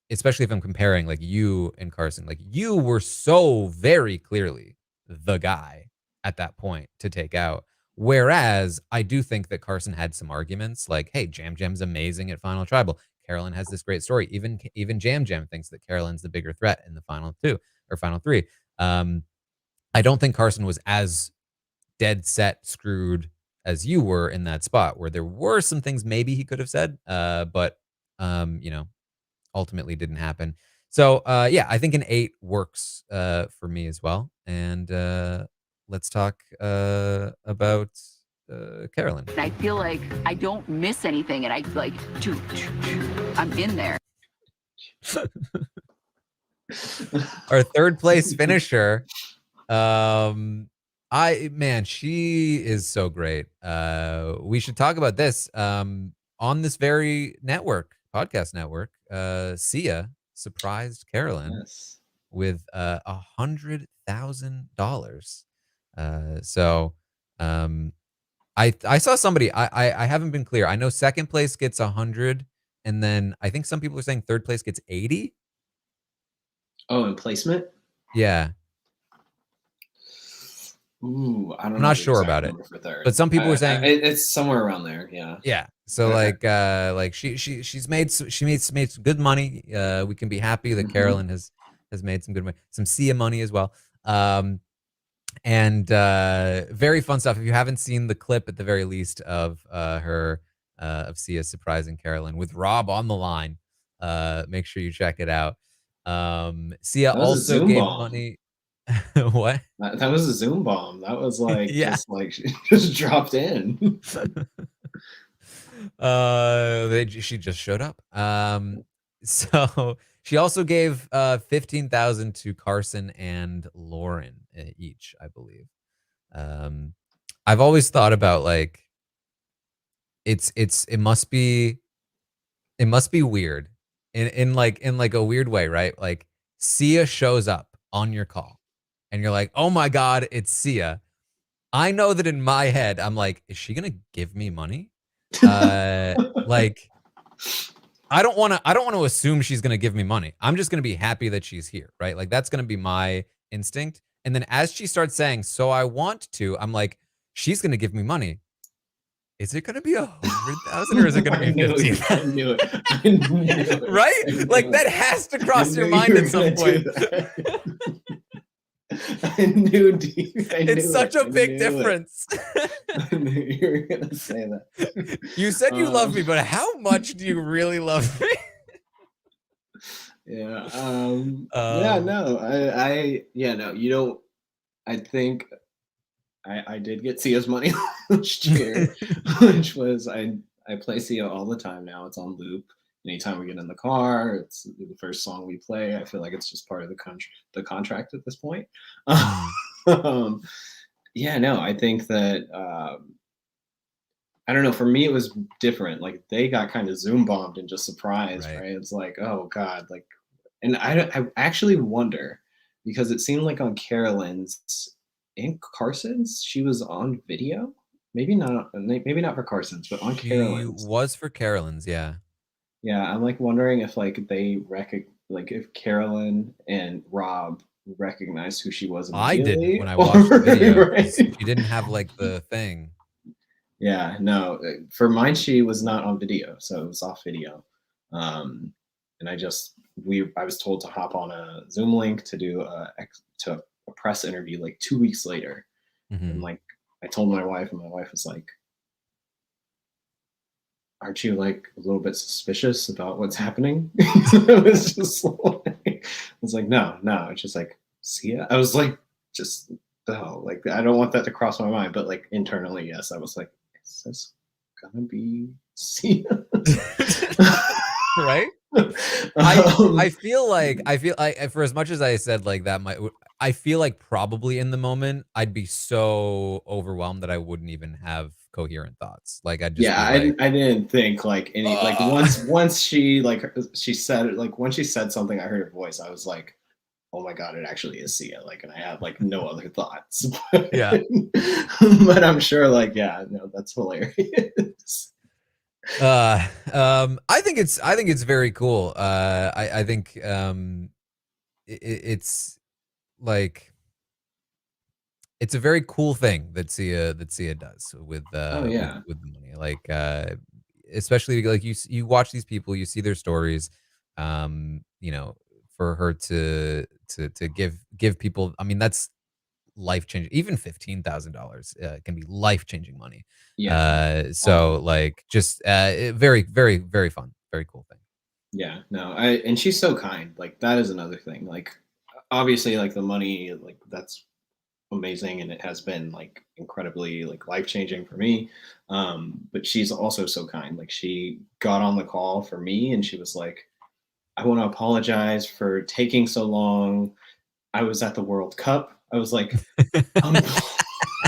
especially if I'm comparing like you and Carson, like you were so very clearly the guy at that point to take out. Whereas I do think that Carson had some arguments like, hey, Jam Jam's amazing at Final Tribal. Carolyn has this great story. Even Jam Jam thinks that Carolyn's the bigger threat in the final 2 or final 3. I don't think Carson was as dead set screwed as you were in that spot, where there were some things maybe he could have said, but you know, ultimately didn't happen. So yeah, I think an 8 works for me as well. And let's talk about Carolyn. I feel like I don't miss anything, and I like I'm in there. Our 3rd place finisher. She is so great. We should talk about this on this very podcast network. Sia surprised Carolyn with $100,000. So I saw somebody, I haven't been clear. I know 2nd place gets 100, and then I think some people are saying 3rd place gets 80. Oh, in placement? Yeah. Ooh, I'm not sure about it, but some people were saying it's somewhere around there. Yeah. Yeah. So like she's made some good money. We can be happy that Carolyn has made some good money, some Sia money as well. And very fun stuff. If you haven't seen the clip, at the very least, of Sia surprising Carolyn with Rob on the line, make sure you check it out. Sia That was a also Zoom gave bomb. money. What? That was a Zoom bomb. That was like Yeah. just like she just dropped in. She just showed up. So she also gave 15,000 to Carson and Lauren each, I believe. I've always thought about like it must be weird in like a weird way, right? Like Sia shows up on your call and you're like, "Oh my god, it's Sia." I know that in my head I'm like, "Is she going to give me money?" Like I don't want to assume she's going to give me money. I'm just going to be happy that she's here, right? Like that's going to be my instinct. And then as she starts saying, "So I want to," I'm like, "She's going to give me money. Is it going to be 100,000 or is it going to be 15? I knew it. I knew it. Right? Like that has to cross your mind at some point. I knew deep. It's such a big difference. I knew you were gonna say that. You said you love me, but how much do you really love me? Yeah. Yeah. No. No. You don't. I think I did get Sia's money last year, which was I play Sia all the time now. It's on loop. Anytime we get in the car, it's the first song we play. I feel like it's just part of the contract at this point. Yeah, no, I think that I don't know. For me, it was different. Like they got kind of Zoom bombed and just surprised, right? It's like, oh god, like, and I actually wonder because it seemed like on Carolyn's and Carson's, she was on video. Maybe not for Carson's, but on Carolyn's. Was for Carolyn's, yeah. Yeah, I'm like wondering if like like if Carolyn and Rob recognized who she was I immediately. didn't when I watched the video. Right? She didn't have like the thing. Yeah, no. For mine, she was not on video, so it was off video. And I was told to hop on a Zoom link to do a press interview like 2 weeks later. And like I told my wife, and my wife was like, "Aren't you like a little bit suspicious about what's happening?" It was just like, I was like, no, it's just like, Sia. I was like, just no, like I don't want that to cross my mind, but like internally, yes, I was like, is this gonna be Sia? Right? I feel like for as much as I said like that I feel like probably in the moment I'd be so overwhelmed that I wouldn't even have coherent thoughts. Like I just I didn't think like any like once she said it, like when she said something, I heard her voice, I was like, oh my god, it actually is Sia. Like, and I had like no other thoughts. Yeah. But I'm sure like, yeah, no, that's hilarious. I think it's very cool. I think it's like it's a very cool thing that Sia does with with the money. Like especially like you watch these people, you see their stories. You know, for her to give people, I mean, that's life changing. Even $15,000 can be life changing money. Yeah. So like just very, very, very fun, very cool thing. Yeah, no, and she's so kind. Like that is another thing. Like obviously like the money, like that's amazing and it has been like incredibly like life-changing for me. But she's also so kind. Like she got on the call for me and she was like, I want to apologize for taking so long. I was at the World Cup. I was like, I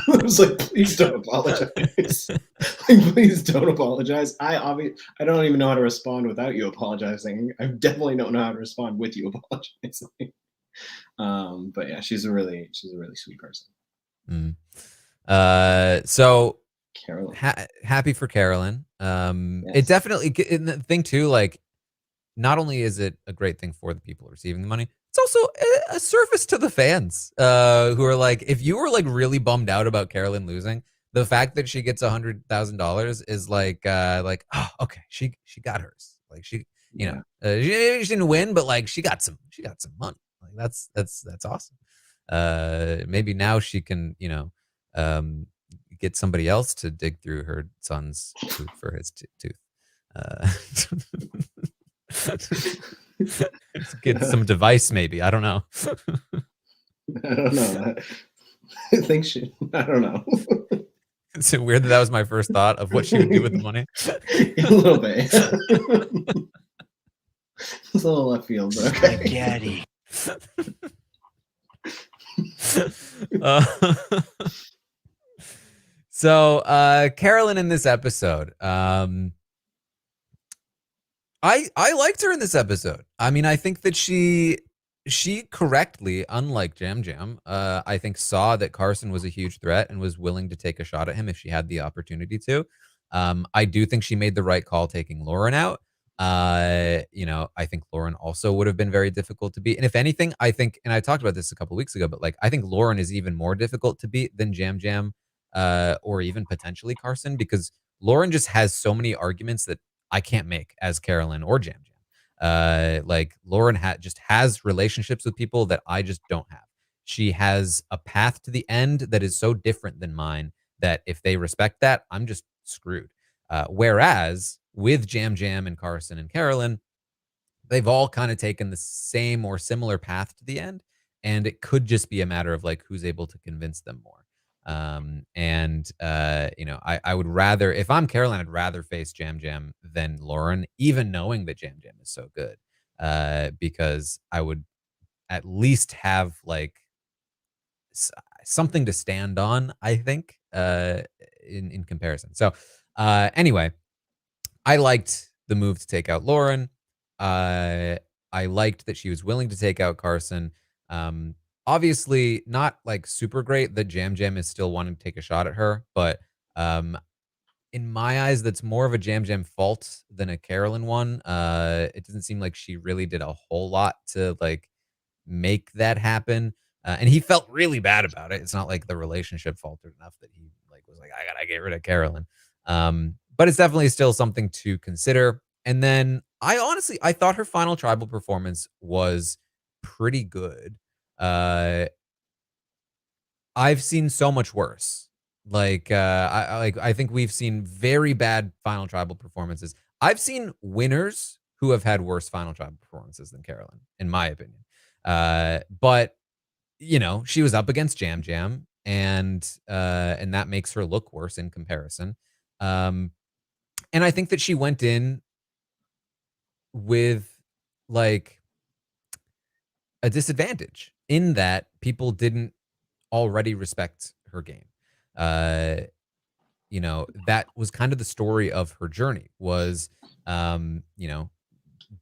was like, please don't apologize. Like, please don't apologize. I don't even know how to respond without you apologizing. I definitely don't know how to respond with you apologizing. But yeah, she's a really sweet person. So Carolyn. Happy for Carolyn. Yes. It definitely, the thing too, like not only is it a great thing for the people receiving the money, it's also a service to the fans who are like, if you were like really bummed out about Carolyn losing, the fact that she gets $100,000 is like, oh, okay, she got hers. Like she, you know, she didn't win, but like she got some money. Like that's awesome. Maybe now she can, get somebody else to dig through her son's tooth for his tooth. Get some device, maybe. I don't know. I don't know. I think I don't know. Is it weird that was my first thought of what she would do with the money? A little bit. It's a little left field, but okay. Spaghetti. So Carolyn in this episode, I liked her in this episode. I mean, I think that she correctly, unlike Jam Jam, I think saw that Carson was a huge threat and was willing to take a shot at him if she had the opportunity to. I do think she made the right call taking Lauren out. I think Lauren also would have been very difficult to beat. And if anything, I think, and I talked about this a couple weeks ago, but like, I think Lauren is even more difficult to beat than Jam Jam, or even potentially Carson, because Lauren just has so many arguments that I can't make as Carolyn or Jam Jam. Like Lauren just has relationships with people that I just don't have. She has a path to the end that is so different than mine that if they respect that, I'm just screwed. Whereas with Jam Jam and Carson and Carolyn, they've all kind of taken the same or similar path to the end. And it could just be a matter of like who's able to convince them more. I would rather, if I'm Carolyn, I'd rather face Jam Jam than Lauren, even knowing that Jam Jam is so good, because I would at least have like something to stand on, I think, in comparison. So anyway, I liked the move to take out Lauren. I liked that she was willing to take out Carson. Obviously not like super great that Jam Jam is still wanting to take a shot at her, but in my eyes, that's more of a Jam Jam fault than a Carolyn one. It doesn't seem like she really did a whole lot to like make that happen. And he felt really bad about it. It's not like the relationship faltered enough that he like was like, I gotta get rid of Carolyn. But it's definitely still something to consider. And then I thought her final tribal performance was pretty good. I've seen so much worse. Like I think we've seen very bad final tribal performances. I've seen winners who have had worse final tribal performances than Carolyn, in my opinion. But she was up against Jam Jam, and that makes her look worse in comparison. And I think that she went in with like a disadvantage in that people didn't already respect her game. That was kind of the story of her journey was,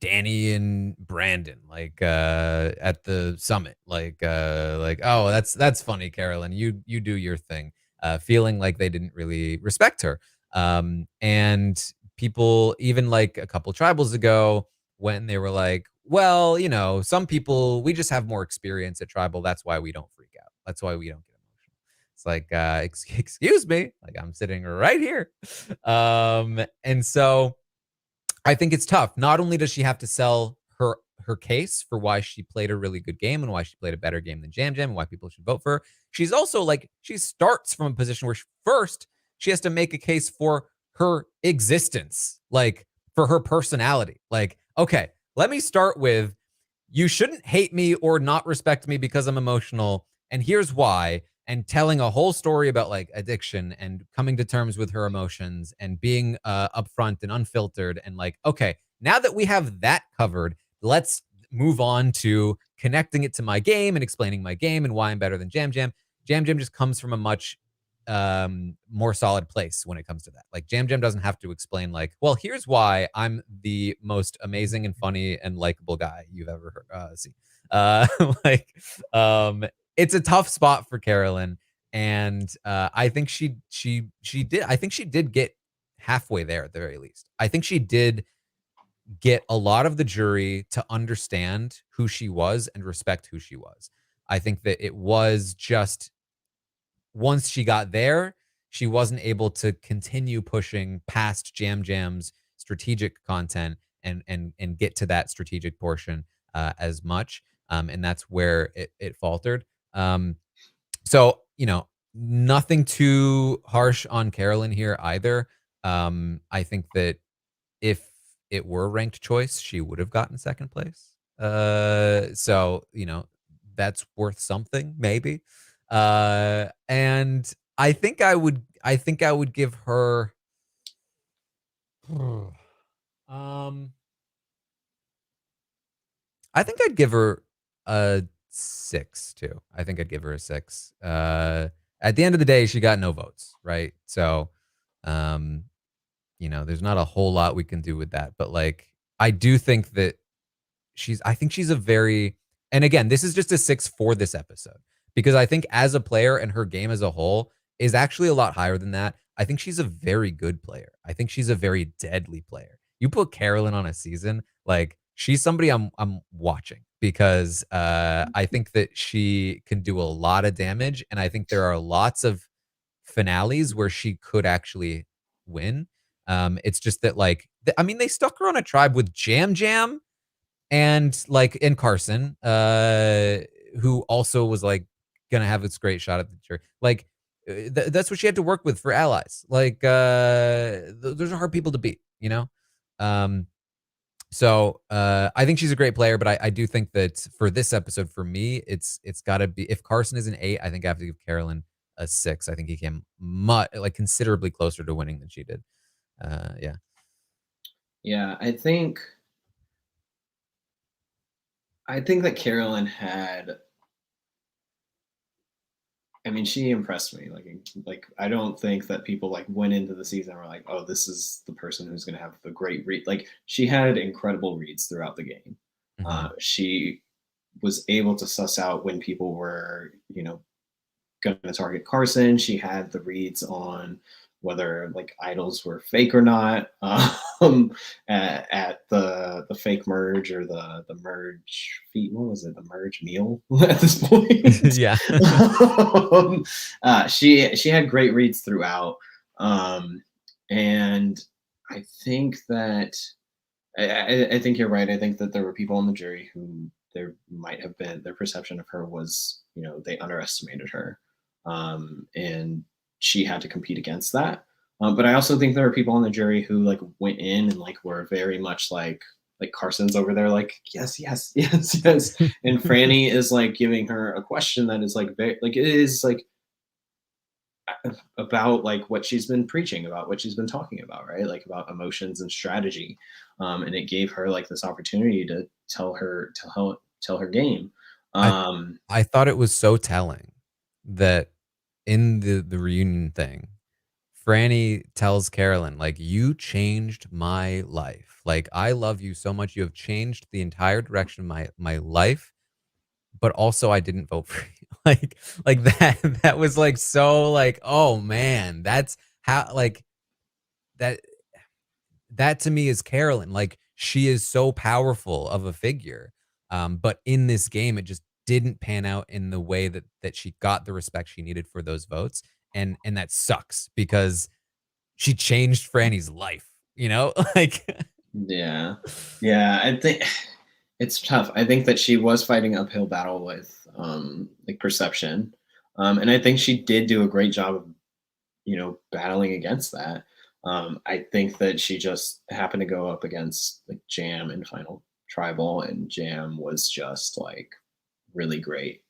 Danny and Brandon, like, at the summit, oh, that's funny, Carolyn, you do your thing, feeling like they didn't really respect her. And people, even like a couple tribals ago, when they were like, well, some people, we just have more experience at tribal. That's why we don't freak out. That's why we don't get emotional. It's like, excuse me, like I'm sitting right here. And so I think it's tough. Not only does she have to sell her case for why she played a really good game and why she played a better game than Jam Jam and why people should vote for her. She's also like, she starts from a position where first she has to make a case for her existence, like for her personality. Like, okay, let me start with, you shouldn't hate me or not respect me because I'm emotional. And here's why. And telling a whole story about like addiction and coming to terms with her emotions and being upfront and unfiltered. And like, okay, now that we have that covered, let's move on to connecting it to my game and explaining my game and why I'm better than Jam Jam. Jam Jam just comes from a much more solid place when it comes to that. Like Jam Jam doesn't have to explain like, well, here's why I'm the most amazing and funny and likable guy you've ever seen. It's a tough spot for Carolyn, and I think she did. I think she did get halfway there at the very least. I think she did get a lot of the jury to understand who she was and respect who she was. I think that it was just once she got there, she wasn't able to continue pushing past Jam Jam's strategic content and get to that strategic portion as much. And that's where it faltered. So, nothing too harsh on Carolyn here either. I think that if it were ranked choice, she would have gotten second place. So, that's worth something, maybe. And I think I would give her I think I'd give her a 6 too. I think I'd give her a 6. At the end of the day, she got no votes, right? So, um, there's not a whole lot we can do with that. But like, I do think that I think she's a very, and again, this is just a 6 for this episode because I think as a player and her game as a whole is actually a lot higher than that. I think she's a very good player. I think she's a very deadly player. You put Carolyn on a season, like she's somebody I'm watching because I think that she can do a lot of damage, and I think there are lots of finales where she could actually win. It's just that like I mean they stuck her on a tribe with Jam Jam and like in Carson, who also was like gonna have this great shot at the jury. Like that's what she had to work with for allies. Like those are hard people to beat, Um, so I think she's a great player, but I do think that for this episode, for me, it's got to be if Carson is an 8, I think I have to give Carolyn a 6. I think he came considerably closer to winning than she did. Yeah. Yeah, I think that Carolyn had. I mean, she impressed me. Like I don't think that people like went into the season and were like, oh, this is the person who's going to have the great read. Like she had incredible reads throughout the game. Mhm. She was able to suss out when people were, going to target Carson. She had the reads on whether like idols were fake or not at the fake merge or the merge feat. What was it? The merge meal at this point. Yeah. She had great reads throughout, and I think that I think you're right. I think that there were people on the jury who there might have been their perception of her was they underestimated her, and she had to compete against that. But I also think there are people on the jury who like went in and like were very much like Carson's over there like yes yes yes yes, and Franny is like giving her a question that is like very like it is like about like what she's been preaching about, what she's been talking about, right? Like about emotions and strategy, and it gave her like this opportunity to tell her game. I thought it was so telling that in the reunion thing, Franny tells Carolyn, like, you changed my life. Like, I love you so much. You have changed the entire direction of my life, but also I didn't vote for you. Like that was like so like, oh man, that's how like that that to me is Carolyn. Like she is so powerful of a figure. But in this game, it just didn't pan out in the way that she got the respect she needed for those votes. And that sucks because she changed Franny's life, Like Yeah, I think it's tough. I think that she was fighting uphill battle with like perception, and I think she did do a great job of battling against that. I think that she just happened to go up against like Jam in Final Tribal, and Jam was just like really great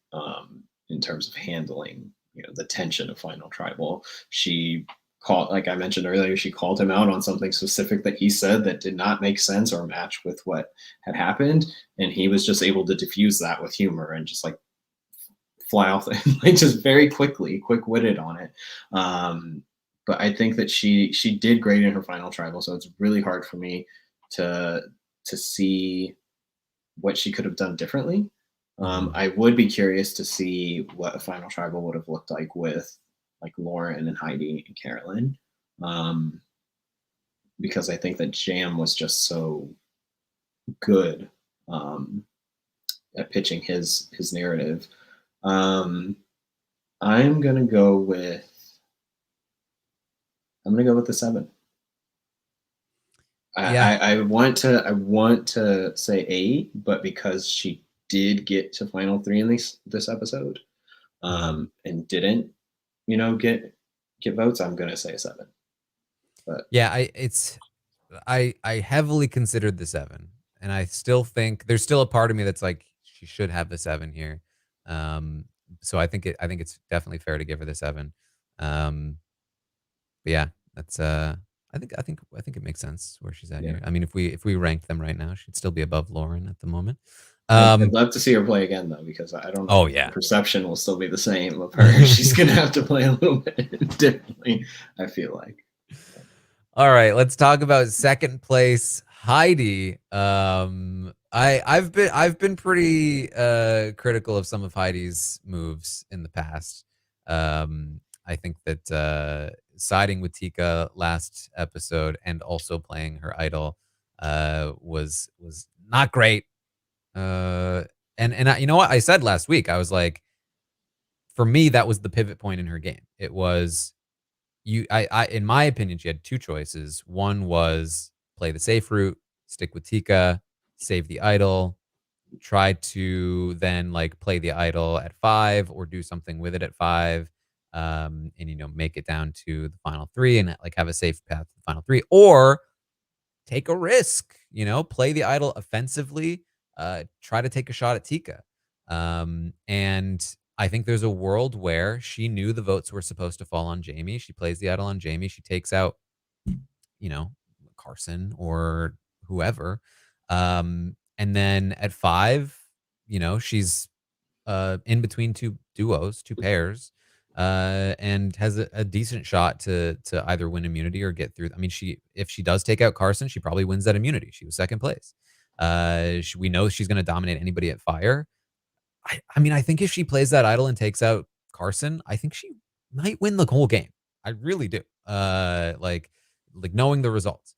in terms of handling the tension of Final Tribal. She called, like I mentioned earlier, she called him out on something specific that he said that did not make sense or match with what had happened, and he was just able to diffuse that with humor and just like fly off like just very quick-witted on it. But I think that she did great in her Final Tribal, so it's really hard for me to see what she could have done differently. I would be curious to see what a Final Tribal would have looked like with like Lauren and Heidi and Carolyn, because I think that Jam was just so good at pitching his narrative. I'm gonna go with the 7. Yeah. I want to say 8, but because she did get to final 3 in this episode, and didn't, get votes, I'm gonna say a 7. But Yeah, I heavily considered the 7, and I still think there's still a part of me that's like she should have the 7 here. So I think it's definitely fair to give her the 7. But yeah, that's I think it makes sense where she's at Yeah. here. I mean, if we ranked them right now, she'd still be above Lauren at the moment. I'd love to see her play again though, because I don't know. Oh, if yeah. the perception will still be the same of her. She's gonna have to play a little bit differently, I feel like. All right, let's talk about second place, Heidi. I've been pretty critical of some of Heidi's moves in the past. I think that siding with Tika last episode and also playing her idol was not great. And you know what I said last week? I was like, for me, that was the pivot point in her game. It was in my opinion, she had 2 choices. One was play the safe route, stick with Tika, save the idol, try to then like play the idol at 5 or do something with it at 5, and make it down to the final 3 and like have a safe path to the final 3, or take a risk, play the idol offensively, try to take a shot at Tika. And I think there's a world where she knew the votes were supposed to fall on Jamie. She plays the idol on Jamie. She takes out, Carson or whoever. And then at 5, she's in between 2 duos, 2 pairs, and has a decent shot to either win immunity or get through. I mean, if she does take out Carson, she probably wins that immunity. She was second place. We know she's going to dominate anybody at fire. I mean, I think if she plays that idol and takes out Carson, I think she might win the whole game. I really do. Like knowing the results.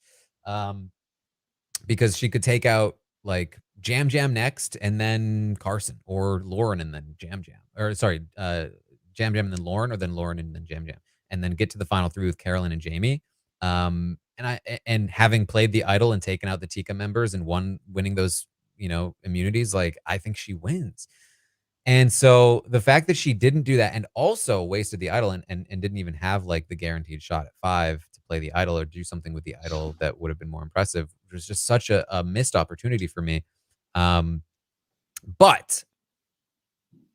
Because she could take out like Jam Jam next and then Carson, or Lauren and then Jam Jam. Or sorry, Jam Jam and then Lauren, or then Lauren and then Jam Jam. And then get to the final 3 with Carolyn and Jamie. And having played the idol and taken out the Tika members and winning those, immunities, like I think she wins. And so the fact that she didn't do that and also wasted the idol and didn't even have like the guaranteed shot at 5 to play the idol or do something with the idol that would have been more impressive was just such a missed opportunity for me. But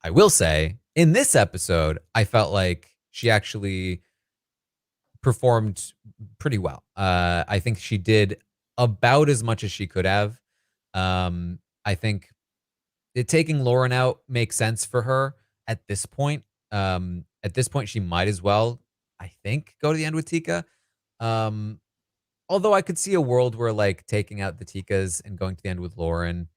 I will say in this episode, I felt like she actually performed pretty well. I think she did about as much as she could have. I think taking Lauren out makes sense for her at this point. At this point, she might as well, I think, go to the end with Tika. Although I could see a world where like taking out the Tikas and going to the end with Lauren,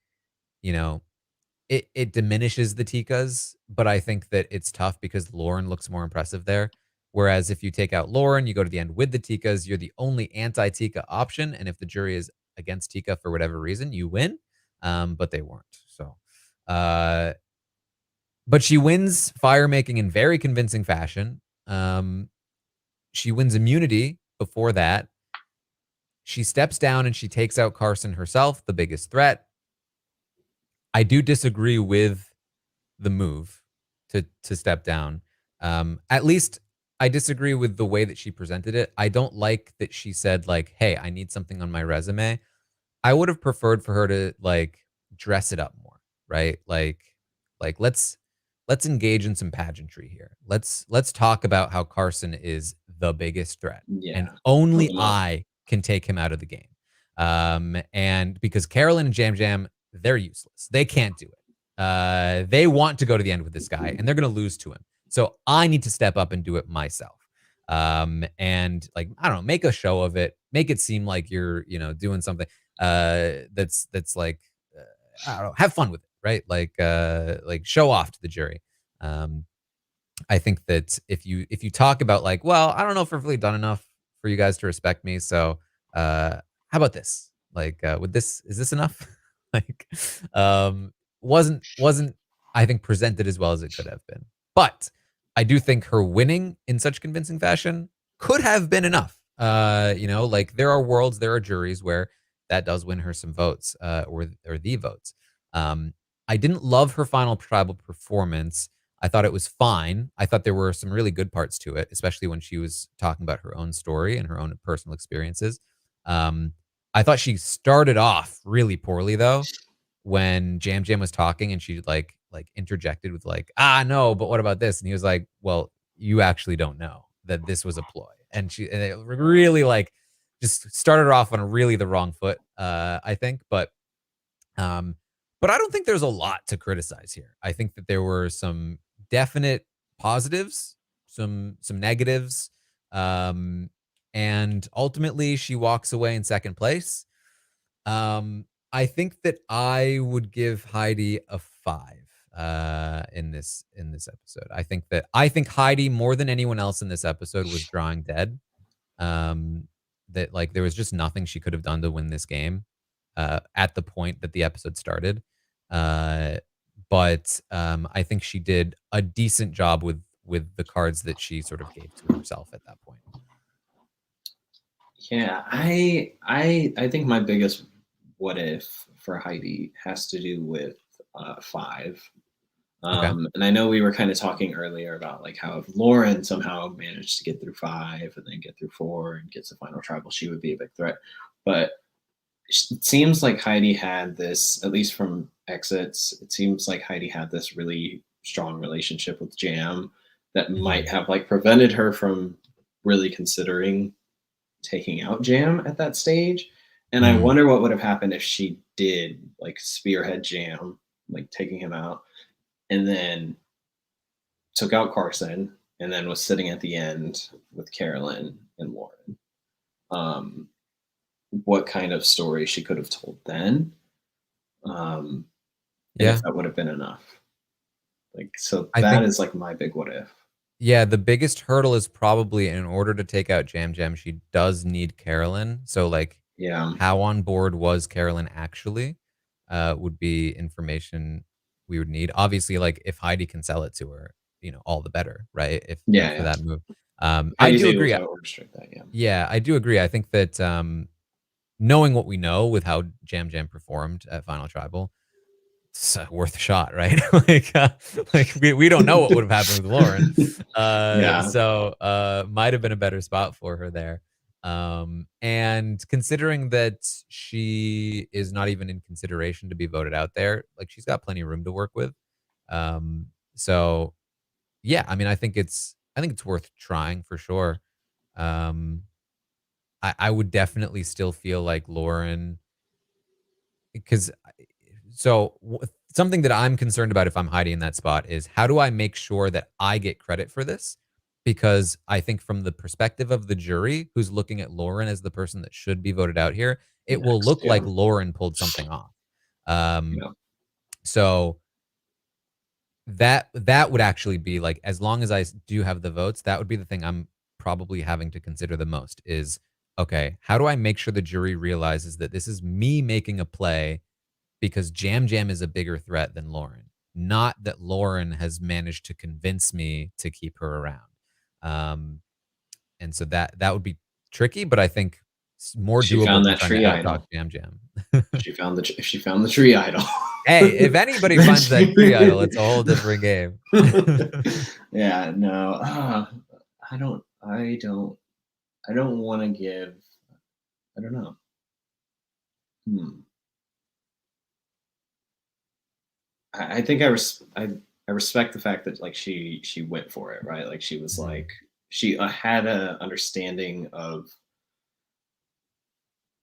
it diminishes the Tikas, but I think that it's tough because Lauren looks more impressive there. Whereas if you take out Lauren, you go to the end with the Tikas, you're the only anti-Tika option. And if the jury is against Tika for whatever reason, you win. But they weren't. So, but she wins fire making in very convincing fashion. She wins immunity before that. She steps down and she takes out Carson herself, the biggest threat. I do disagree with the move to step down. At least I disagree with the way that she presented it. I don't like that she said like, hey, I need something on my resume. I would have preferred for her to like dress it up more, right? Like let's engage in some pageantry here. Let's talk about how Carson is the biggest threat. Yeah. And only I can take him out of the game. And because Carolyn and Jam Jam, they're useless. They can't do it. They want to go to the end with this guy and they're going to lose to him. So I need to step up and do it myself. And like, I don't know, make a show of it, make it seem like you're, doing something, that's like, I don't know, have fun with it. Right. Like show off to the jury. I think that if you talk about like, well, I don't know if I've really done enough for you guys to respect me. So, how about this? Like, is this enough? Like, wasn't I think presented as well as it could have been, but I do think her winning in such convincing fashion could have been enough. Like there are worlds, there are juries where that does win her some votes, or the votes. I didn't love her final tribal performance. I thought it was fine. I thought there were some really good parts to it, especially when she was talking about her own story and her own personal experiences. I thought she started off really poorly though, when Jam Jam was talking and she like interjected with like, ah, no, but what about this? And he was like, well, you actually don't know that this was a ploy. And it really like just started her off on really the wrong foot, I think. But I don't think there's a lot to criticize here. I think that there were some definite positives, some negatives, and ultimately she walks away in second place. I think that I would give Heidi a 5 in this episode. I think Heidi more than anyone else in this episode was drawing dead. That like there was just nothing she could have done to win this game at the point that the episode started. But I think she did a decent job with the cards that she sort of gave to herself at that point. Yeah, I think my biggest what if for Heidi has to do with 5. Okay. And I know we were kind of talking earlier about like how if Lauren somehow managed to get through 5 and then get through 4 and gets the final tribal, she would be a big threat. But it seems like Heidi had this, at least from exits, it seems like Heidi had this really strong relationship with Jam that might have like prevented her from really considering taking out Jam at that stage. And I wonder what would have happened if she did like spearhead Jam, like taking him out, and then took out Carson, and then was sitting at the end with Carolyn and Lauren. What kind of story she could have told then? And if that would have been enough. Like, so that is like my big what if. Yeah, the biggest hurdle is probably in order to take out Jam Jam, she does need Carolyn. So like, yeah, how on board was Carolyn actually would be information we would need. Obviously, like if Heidi can sell it to her, you know, all the better, right? If for that move. I do agree. Yeah, I do agree. I think that knowing what we know with how Jam Jam performed at Final Tribal, it's worth a shot, right? like we don't know what would have happened with Lauren. So might have been a better spot for her there. And considering that she is not even in consideration to be voted out there, like she's got plenty of room to work with. So yeah, I mean, I think it's worth trying for sure. I would definitely still feel like Lauren, because something that I'm concerned about if I'm Heidi in that spot is how do I make sure that I get credit for this? Because I think from the perspective of the jury who's looking at Lauren as the person that should be voted out here, it will look like Lauren pulled something off. So that would actually be like, as long as I do have the votes, that would be the thing I'm probably having to consider the most is, okay, how do I make sure the jury realizes that this is me making a play because Jam Jam is a bigger threat than Lauren, not that Lauren has managed to convince me to keep her around. And so that would be tricky, but I think more doable. She found that tree idol. Jam Jam. She found the tree idol. Hey, if anybody finds that tree idol, it's a whole different game. Yeah, no, I don't want to give. I don't know. I think I respect the fact that like she went for it, right? Like she was like she had a understanding of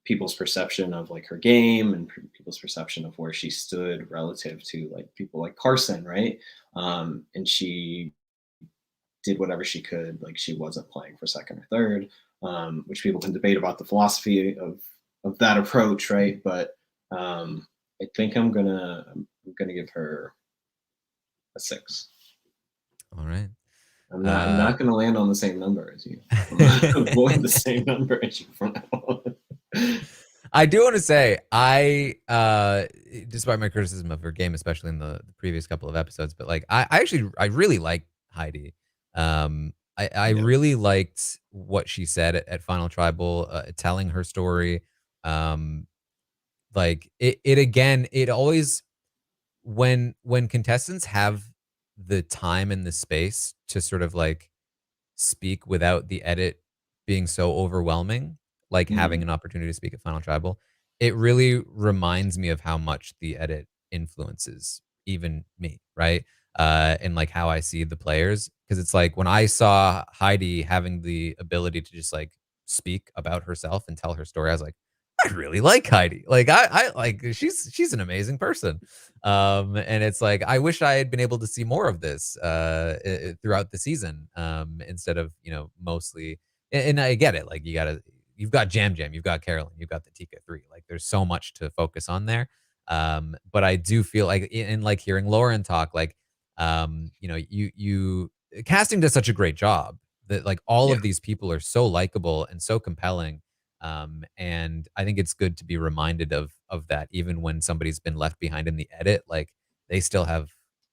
people's perception of like her game and people's perception of where she stood relative to like people like Carson, right? And she did whatever she could. Like she wasn't playing for second or third, which people can debate about the philosophy of that approach, right? But I think I'm gonna give her a 6. All right. I'm not gonna land on the same number as you. I'm gonna avoid the same number as you from now on. I do want to say, despite my criticism of her game, especially in the previous couple of episodes, but like I really like Heidi. I really liked what she said at Final Tribal, telling her story. Like it again, it always when contestants have the time and the space to sort of like speak without the edit being so overwhelming, like having an opportunity to speak at Final Tribal, it really reminds me of how much the edit influences even me, right? And like how I see the players. Because it's like when I saw Heidi having the ability to just like speak about herself and tell her story, I was like, I really like Heidi. Like I like she's an amazing person. And it's like I wish I had been able to see more of this throughout the season, instead of, you know, mostly. And I get it. Like you've got Jam Jam, you've got Carolyn, you've got the Tika 3. Like there's so much to focus on there. But I do feel like in like hearing Lauren talk, like you know, you casting does such a great job that like all of these people are so likable and so compelling. And I think it's good to be reminded of that, even when somebody's been left behind in the edit, like they still have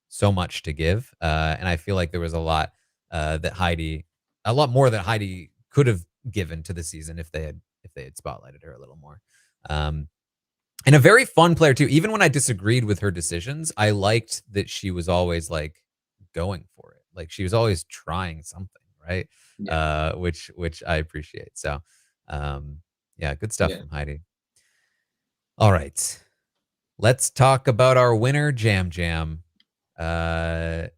so much to give. And I feel like there was a lot more that Heidi could have given to the season if they had spotlighted her a little more. And a very fun player too. Even when I disagreed with her decisions, I liked that she was always like going for it. Like she was always trying something, right? Which I appreciate. So yeah, good stuff from Heidi. All right. Let's talk about our winner, Jam Jam. An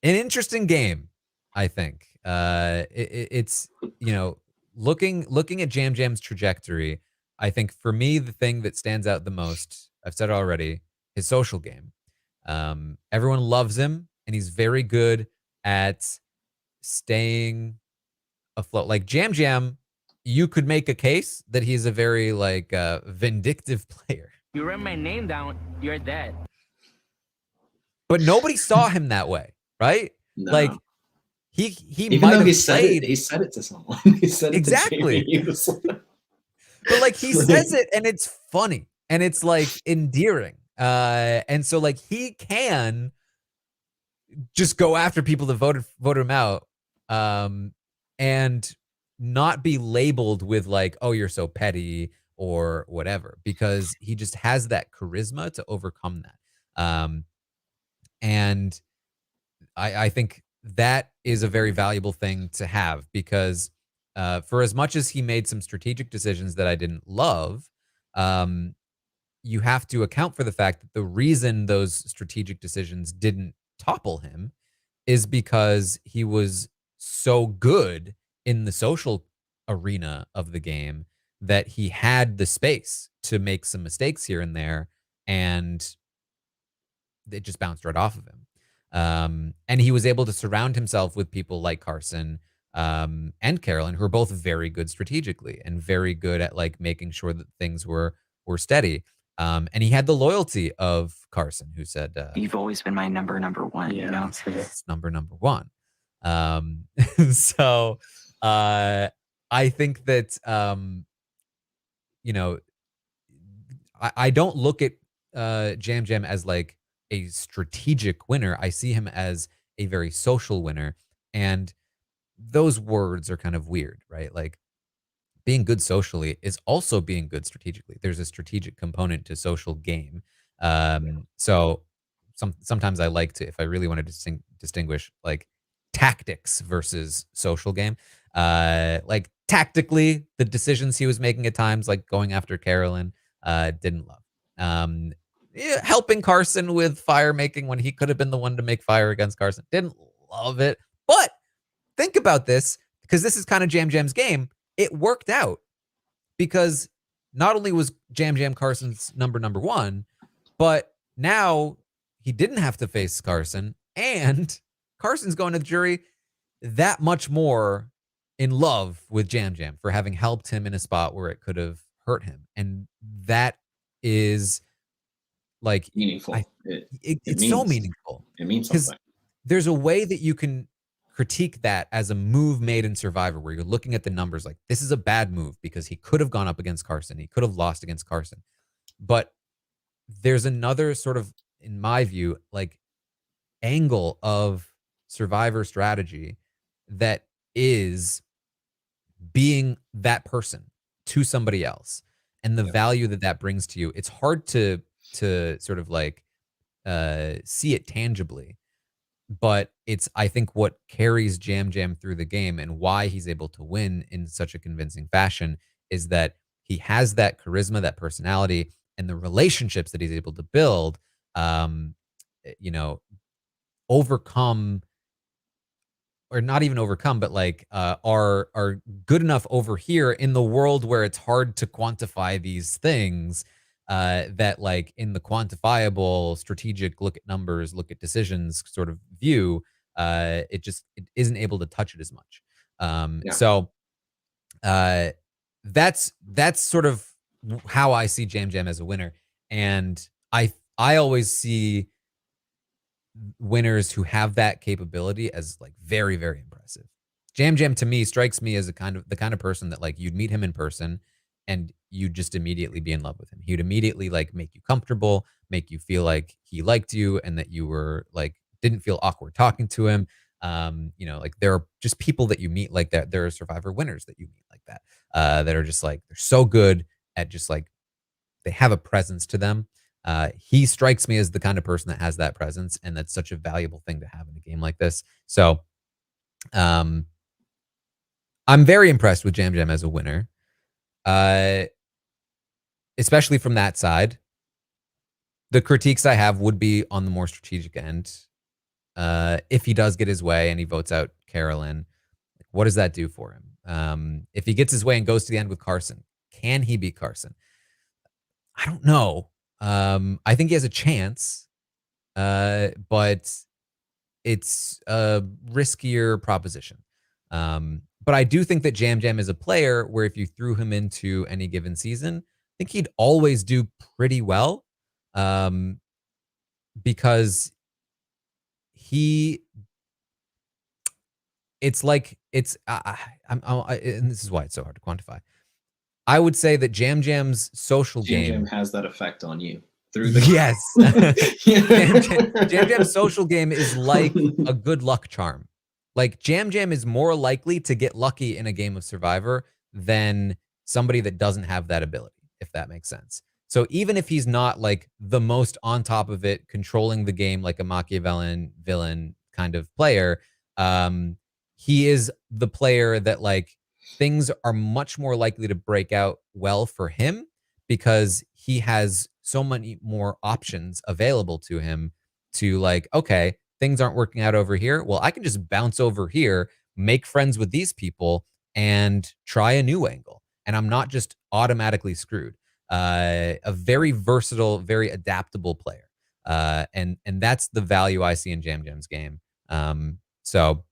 interesting game, I think. It's, you know, looking at Jam Jam's trajectory, I think for me, the thing that stands out the most, I've said it already, his social game. Everyone loves him, and he's very good at staying afloat. Like Jam Jam, you could make a case that he's a very like vindictive player. You write my name down, you're dead. But nobody saw him that way, right? No. Like he even might though have he said played, it, he said it to someone. He said it exactly. to Jamie. He was like, but like he says it and it's funny and it's like endearing. And so like he can just go after people that voted him out, and not be labeled with like, oh, you're so petty or whatever, because he just has that charisma to overcome that. And I think that is a very valuable thing to have, because for as much as he made some strategic decisions that I didn't love, you have to account for the fact that the reason those strategic decisions didn't topple him is because he was so good in the social arena of the game that he had the space to make some mistakes here and there, and it just bounced right off of him. And he was able to surround himself with people like Carson and Carolyn, who are both very good strategically and very good at like making sure that things were steady. And he had the loyalty of Carson, who said, You've always been my number one, you know? It's number one. So I think that, you know, I don't look at Jam Jam as like a strategic winner. I see him as a very social winner. And those words are kind of weird, right? Like being good socially is also being good strategically. There's a strategic component to social game. So sometimes I like to, if I really want to distinguish like tactics versus social game, like tactically, the decisions he was making at times, like going after Carolyn, didn't love. Helping Carson with fire making when he could have been the one to make fire against Carson, didn't love it. But think about this, because this is kind of Jam Jam's game. It worked out because not only was Jam Jam Carson's number one, but now he didn't have to face Carson, and Carson's going to the jury that much more in love with Jam Jam for having helped him in a spot where it could have hurt him. And that is like meaningful. It's so meaningful. It means something. There's a way that you can critique that as a move made in Survivor, where you're looking at the numbers like, this is a bad move because he could have gone up against Carson. He could have lost against Carson. But there's another sort of, in my view, like angle of Survivor strategy that is being that person to somebody else and the value that that brings to you. It's hard to sort of like see it tangibly, but it's, I think, what carries Jam Jam through the game and why he's able to win in such a convincing fashion is that he has that charisma, that personality, and the relationships that he's able to build, um, you know, overcome, or not even overcome, but like are good enough over here in the world where it's hard to quantify these things, that like in the quantifiable strategic look at numbers, look at decisions sort of view, it isn't able to touch it as much. Yeah. So that's sort of how I see Jam Jam as a winner. And I always see winners who have that capability as like very, very impressive. Jam Jam to me strikes me as the kind of person that like you'd meet him in person and you'd just immediately be in love with him. He would immediately like make you comfortable, make you feel like he liked you and that you were like didn't feel awkward talking to him. You know, like there are just people that you meet like that. There are Survivor winners that you meet like that, that are just like they're so good at just like they have a presence to them. He strikes me as the kind of person that has that presence, and that's such a valuable thing to have in a game like this. So, I'm very impressed with Jam Jam as a winner, especially from that side. The critiques I have would be on the more strategic end. If he does get his way and he votes out Carolyn, what does that do for him? If he gets his way and goes to the end with Carson, can he beat Carson? I don't know. I think he has a chance, but it's a riskier proposition. But I do think that Jam Jam is a player where if you threw him into any given season, I think he'd always do pretty well, because it's like it's and this is why it's so hard to quantify. I would say that Jam Jam's social Jam game Jam has that effect on you through the yes. Jam Jam's social game is like a good luck charm. Like Jam Jam is more likely to get lucky in a game of Survivor than somebody that doesn't have that ability, if that makes sense. So even if he's not like the most on top of it, controlling the game like a Machiavellian villain kind of player, he is the player that like things are much more likely to break out well for him because he has so many more options available to him to like, okay, things aren't working out over here. Well, I can just bounce over here, make friends with these people and try a new angle. And I'm not just automatically screwed. A very versatile, very adaptable player. And that's the value I see in Jam Jam's game. So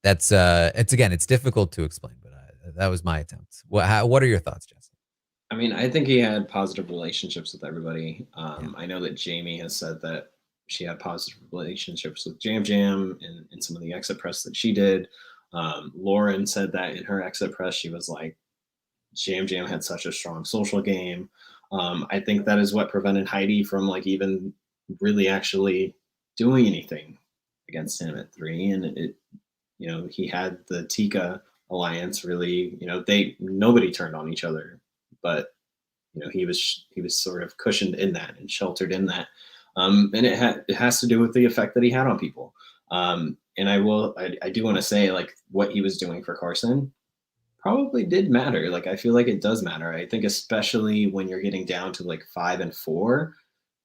that's it's difficult to explain, but that was my attempt. What are your thoughts, Jesse? I mean, I think he had positive relationships with everybody. Yeah. I know that Jamie has said that she had positive relationships with Jam Jam and some of the exit press that she did. Lauren said that in her exit press, she was like, Jam Jam had such a strong social game. I think that is what prevented Heidi from like even really actually doing anything against him at 3. And it, you know, he had the Tika alliance really, you know, nobody turned on each other, but you know, he was sort of cushioned in that and sheltered in that. And it has to do with the effect that he had on people. And I do want to say like what he was doing for Carson probably did matter. Like, I feel like it does matter. I think especially when you're getting down to like 5 and 4,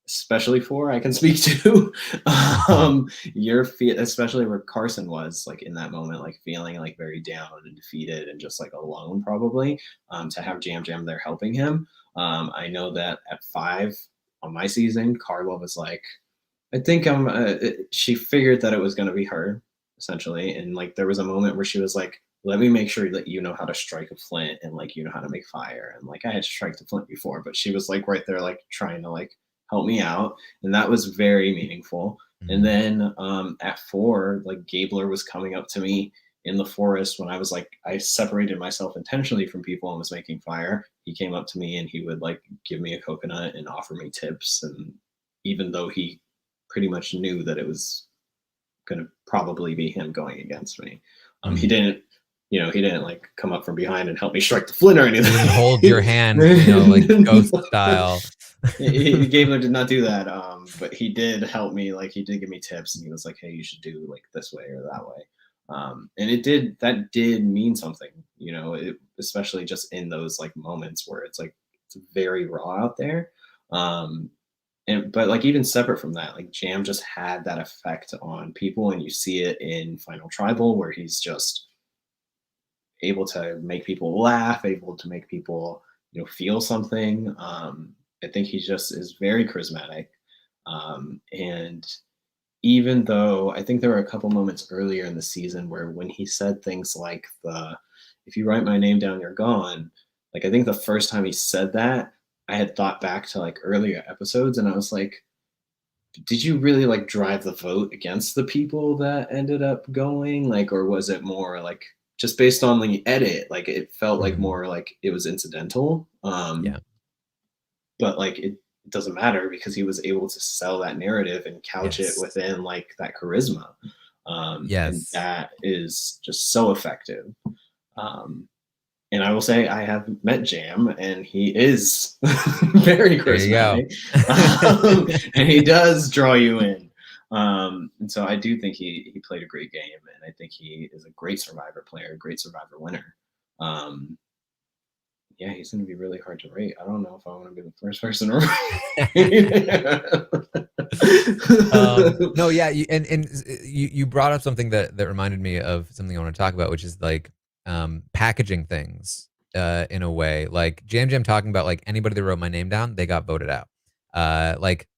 especially 4, I can speak to, especially where Carson was like in that moment, like feeling like very down and defeated and just like alone probably, to have Jam Jam there helping him. I know that at 5 on my season, Carla was like, I think she figured that it was going to be her essentially. And like, there was a moment where she was like, let me make sure that you know how to strike a flint and like, you know how to make fire. And like, I had struck the flint before, but she was like right there, like trying to like help me out. And that was very meaningful. Mm-hmm. And then at 4, like Gabler was coming up to me in the forest when I was like, I separated myself intentionally from people and was making fire. He came up to me and he would like give me a coconut and offer me tips. And even though he pretty much knew that it was going to probably be him going against me, he didn't like come up from behind and help me strike the flint or anything. Hold your hand, you know, like ghost style. Gabler did not do that, but he did help me. Like he did give me tips, and he was like, "Hey, you should do like this way or that way." And that did mean something, you know, especially just in those like moments where it's like it's very raw out there. But like even separate from that, like Jam just had that effect on people, and you see it in Final Tribal where he's just able to make people laugh, able to make people, you know, feel something. I think he just is very charismatic. And even though I think there were a couple moments earlier in the season where when he said things like if you write my name down, you're gone. Like I think the first time he said that, I had thought back to like earlier episodes, and I was like, did you really like drive the vote against the people that ended up going? Like, or was it more like just based on the edit? Like it felt like more like it was incidental. Yeah. But like it doesn't matter because he was able to sell that narrative and couch it within like that charisma. And that is just so effective. And I will say I have met Jam, and he is very charismatic. And he does draw you in. And so I do think he played a great game, and I think he is a great Survivor player, a great Survivor winner. Yeah, he's going to be really hard to rate. I don't know if I want to be the first person to rate. No, yeah, you brought up something that reminded me of something I want to talk about, which is like packaging things in a way. Like Jam talking about like anybody that wrote my name down, they got voted out. Like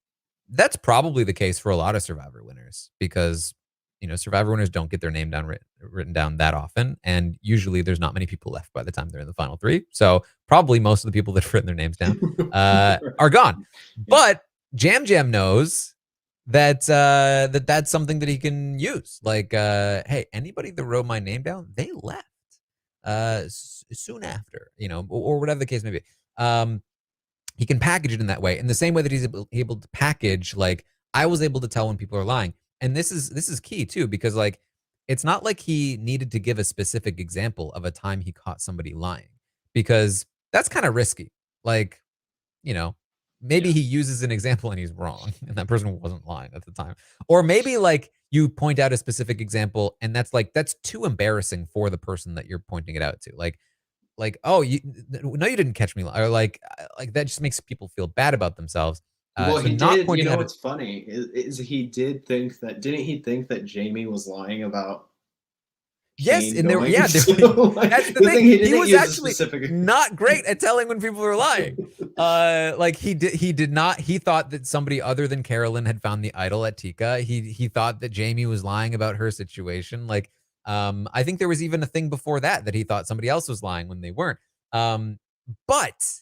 that's probably the case for a lot of Survivor winners, because you know, Survivor winners don't get their name down written down that often, and usually there's not many people left by the time they're in the final three. So probably most of the people that have written their names down are gone. But Jam knows that that's something that he can use. Like, hey, anybody that wrote my name down, they left soon after, you know, or whatever the case may be. He can package it in that way, in the same way that he's able to package, like, I was able to tell when people are lying. And this is key too, because like it's not like he needed to give a specific example of a time he caught somebody lying, because that's kind of risky. Like, you know, maybe he uses an example and he's wrong and that person wasn't lying at the time. Or maybe like you point out a specific example and that's too embarrassing for the person that you're pointing it out to. Like, oh, you didn't catch me, or like that just makes people feel bad about themselves. Well, so he not did. You pointing know out what's funny is he did think that. Didn't he think that Jamie was lying about? Yes, Kane and there, going? yeah, So, like, that's the the thing. he He was use a actually specific- not great at telling when people were lying. Like he did not. He thought that somebody other than Carolyn had found the idol at Tika. He thought that Jamie was lying about her situation. Like, I think there was even a thing before that he thought somebody else was lying when they weren't. But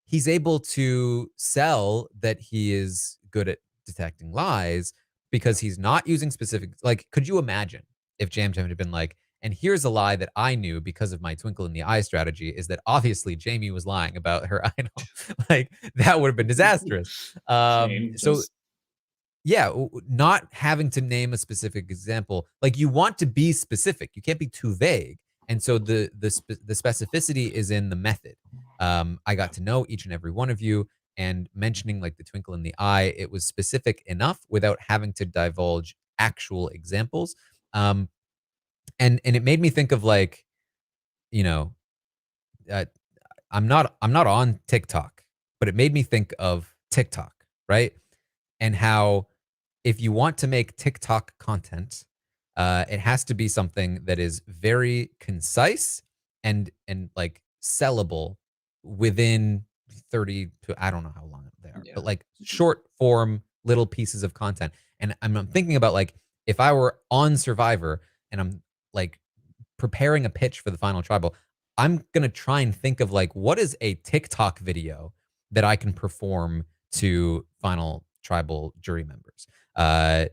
he's able to sell that he is good at detecting lies because he's not using specific. Like, could you imagine if Jam had been like, and here's a lie that I knew because of my twinkle in the eye strategy, is that obviously Jamie was lying about her idol. Like, that would have been disastrous. So yeah, not having to name a specific example. Like, you want to be specific. You can't be too vague. And so the specificity is in the method. I got to know each and every one of you, and mentioning like the twinkle in the eye, it was specific enough without having to divulge actual examples. And it made me think of like, you know, I'm not on TikTok, but it made me think of TikTok, right? And how if you want to make TikTok content, it has to be something that is very concise and like sellable within 30 to, I don't know how long they are, but like short form little pieces of content. And I'm thinking about like, if I were on Survivor and I'm like preparing a pitch for the final tribal, I'm going to try and think of like, what is a TikTok video that I can perform to final tribal jury members?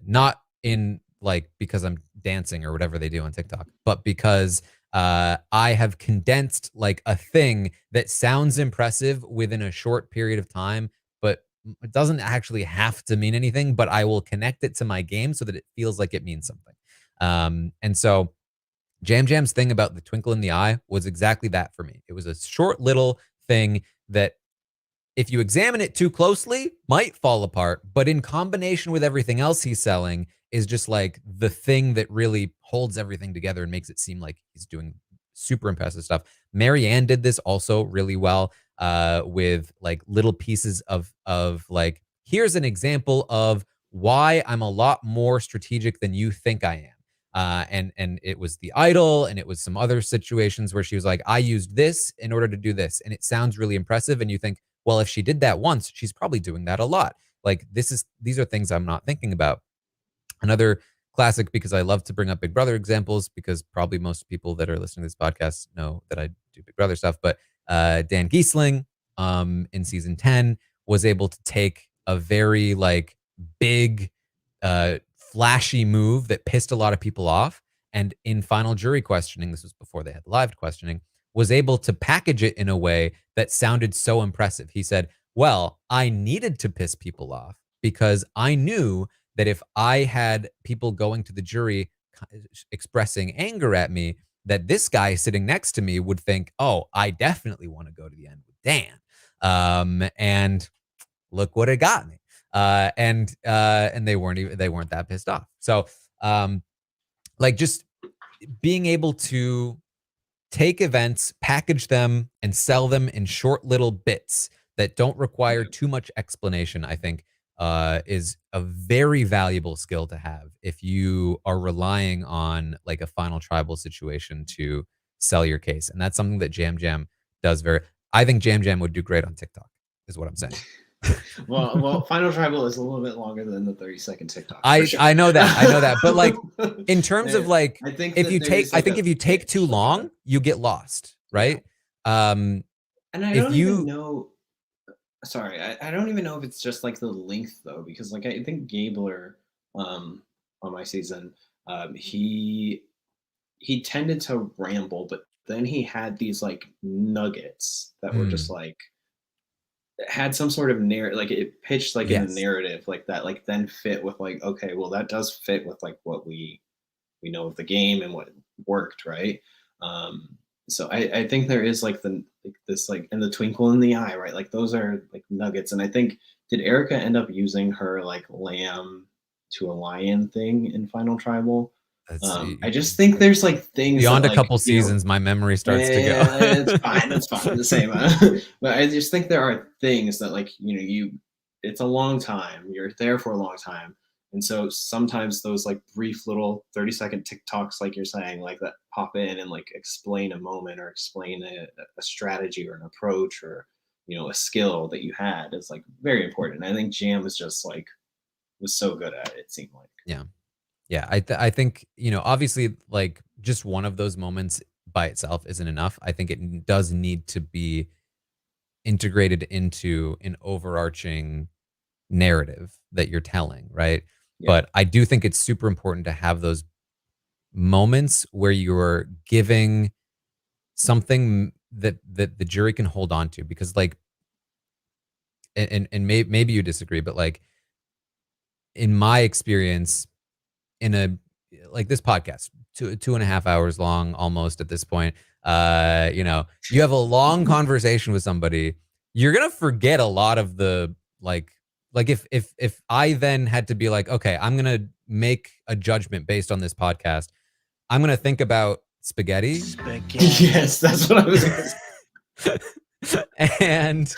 Not in like, because I'm dancing or whatever they do on TikTok, but because I have condensed like a thing that sounds impressive within a short period of time, but it doesn't actually have to mean anything, but I will connect it to my game so that it feels like it means something. And so Jam's thing about the twinkle in the eye was exactly that for me. It was a short little thing that if you examine it too closely, might fall apart, but in combination with everything else he's selling is just like the thing that really holds everything together and makes it seem like he's doing super impressive stuff. Marianne did this also really well with like little pieces of like, here's an example of why I'm a lot more strategic than you think I am. And it was the idol, and it was some other situations where she was like, I used this in order to do this. And it sounds really impressive. And you think, well, if she did that once, she's probably doing that a lot. Like these are things I'm not thinking about. Another classic, because I love to bring up Big Brother examples, because probably most people that are listening to this podcast know that I do Big Brother stuff. But Dan Giesling in season 10 was able to take a very like big, flashy move that pissed a lot of people off. And in final jury questioning, this was before they had live questioning, was able to package it in a way that sounded so impressive. He said, well, I needed to piss people off because I knew that if I had people going to the jury expressing anger at me, that this guy sitting next to me would think, oh, I definitely want to go to the end with Dan. And look what it got me. And they weren't that pissed off. So like just being able to take events, package them, and sell them in short little bits that don't require too much explanation, I think is a very valuable skill to have if you are relying on like a final tribal situation to sell your case. And that's something that Jam Jam does I think Jam Jam would do great on TikTok, is what I'm saying. well, Final Tribal is a little bit longer than the 30-second TikTok. I know that, but like in terms of like, I think if you take too long, you get lost, right? Yeah. And I don't even know. Sorry, I don't even know if it's just like the length though, because like I think Gabler on my season, he tended to ramble, but then he had these like nuggets that were just like had some sort of narrative, like it pitched like in a narrative like that, like then fit with like, okay, well that does fit with like what we know of the game and what worked, right? So I think there is like this like in the twinkle in the eye, right? Like those are like nuggets. And I think, did Erica end up using her like lamb to a lion thing in Final Tribal? I just think there's like things beyond that, a couple seasons, my memory starts to go. It's fine. It's fine. The same. But I just think there are things that like, it's a long time. You're there for a long time. And so sometimes those like brief little 30-second TikToks, like you're saying, like that pop in and like explain a moment or explain a strategy or an approach or, a skill that you had is like very important. And I think Jam was just like, was so good at it, it seemed like. Yeah. Yeah. I think, obviously like just one of those moments by itself isn't enough. I think it does need to be integrated into an overarching narrative that you're telling, right? Yeah. But I do think it's super important to have those moments where you're giving something that the jury can hold on to, because like, and maybe you disagree, but like in my experience, in like this podcast, 2.5 hours long almost at this point, you have a long conversation with somebody, you're gonna forget a lot of the like if I then had to be like, okay, I'm gonna make a judgment based on this podcast, I'm gonna think about spaghetti. Yes, that's what I was gonna say. and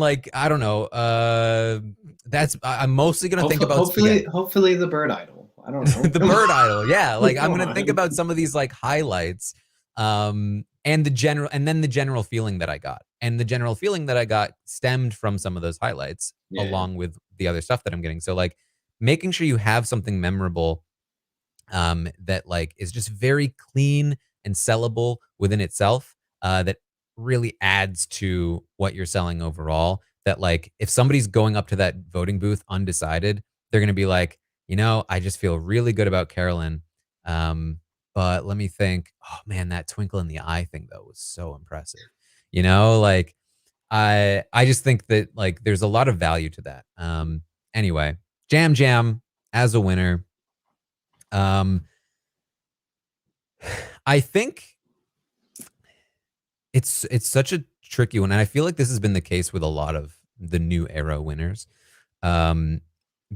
like I don't know, I'm mostly gonna think about hopefully the bird idol. I don't know. The bird idol, yeah. Like I'm gonna think about some of these like highlights, and the general feeling that I got. And the general feeling that I got stemmed from some of those highlights, along with the other stuff that I'm getting. So like making sure you have something memorable that like is just very clean and sellable within itself, that really adds to what you're selling overall. That like if somebody's going up to that voting booth undecided, they're gonna be like, I just feel really good about Carolyn. But let me think. Oh man, that twinkle in the eye thing though was so impressive. Like I just think that like there's a lot of value to that. Anyway, Jam Jam as a winner. I think it's such a tricky one. And I feel like this has been the case with a lot of the new era winners,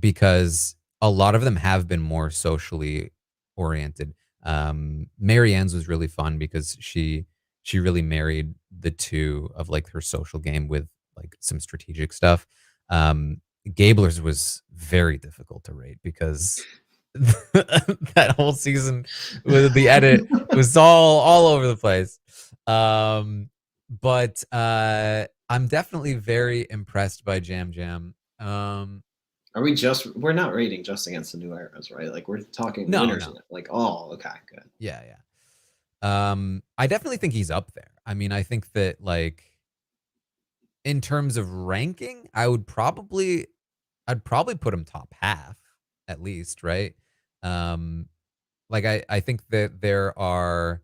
because a lot of them have been more socially oriented. Marianne's was really fun because she really married the two of like her social game with like some strategic stuff. Gabler's was very difficult to rate because that whole season with the edit was all over the place. But I'm definitely very impressed by Jam Jam. We're not rating just against the new eras, right? Like we're talking winners in it. Like, oh, okay, good. Yeah. I definitely think he's up there. I mean, I think that like in terms of ranking, I'd probably put him top half at least, right? Like I think that there are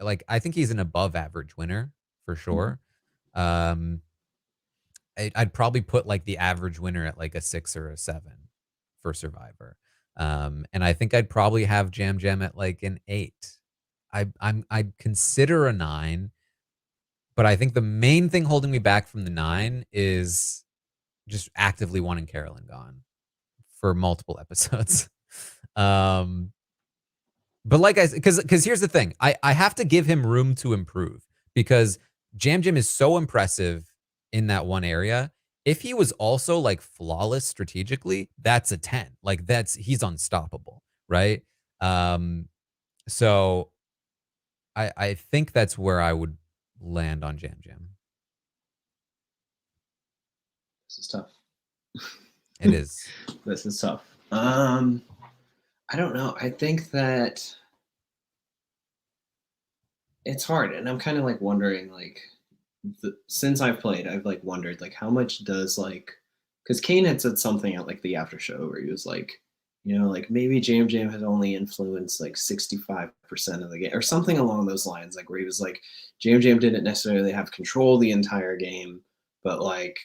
like I think he's an above average winner for sure. I'd probably put like the average winner at like a 6 or a 7 for Survivor. And I think I'd probably have Jam Jam at like an 8. I'd consider a 9, but I think the main thing holding me back from the 9 is just actively wanting Carolyn gone for multiple episodes. But like because here's the thing, I have to give him room to improve because Jam Jam is so impressive in that one area. If he was also like flawless strategically, that's a 10. Like he's unstoppable, right? So I think that's where I would land on Jam Jam. This is tough. It is. This is tough. I don't know. I think that it's hard, and I'm kind of like wondering, like, since I've played, I've like wondered, like, how much does like, because Kane had said something at like the after show where he was like, you know, like maybe Jam Jam has only influenced like 65% of the game or something along those lines, like where he was like, Jam Jam didn't necessarily have control the entire game, but like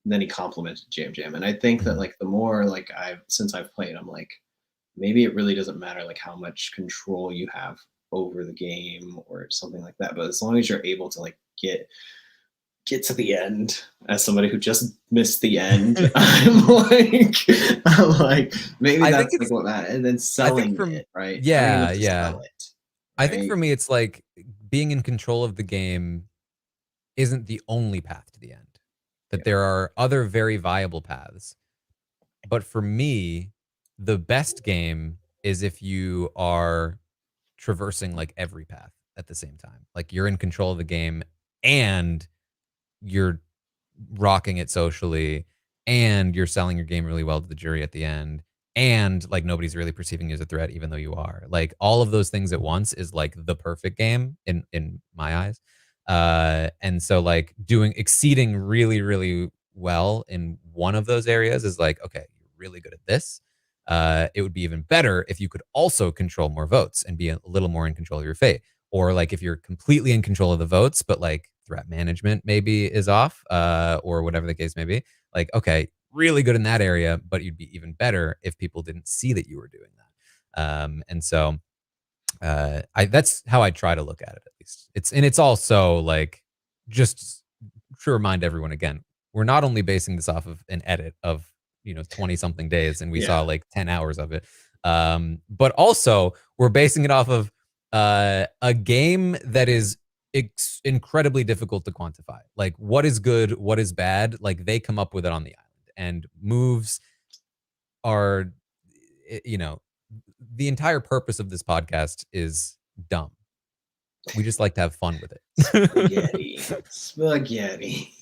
then he complimented Jam Jam, and I think that like the more like since I've played, I'm like, maybe it really doesn't matter like how much control you have over the game or something like that. But as long as you're able to like get to the end, as somebody who just missed the end, I'm like maybe that's like what that, and then selling it, right? Yeah. Sell it, I think for me, it's like being in control of the game isn't the only path to the end. That there are other very viable paths. But for me, the best game is if you are traversing like every path at the same time. Like you're in control of the game and you're rocking it socially and you're selling your game really well to the jury at the end. And like nobody's really perceiving you as a threat, even though you are. Like all of those things at once is like the perfect game in my eyes. And so like exceeding really, really well in one of those areas is like, okay, you're really good at this. It would be even better if you could also control more votes and be a little more in control of your fate. Or like if you're completely in control of the votes, but like threat management maybe is off, or whatever the case may be. Like, okay, really good in that area, but you'd be even better if people didn't see that you were doing that. And so that's how I try to look at it, at least. It's also like, just to remind everyone again, we're not only basing this off of an edit of 20 something days and we saw like 10 hours of it, but also we're basing it off of a game that is incredibly difficult to quantify. Like what is good, what is bad, like they come up with it on the island, and moves are, the entire purpose of this podcast is dumb. We just like to have fun with it. Spaghetti.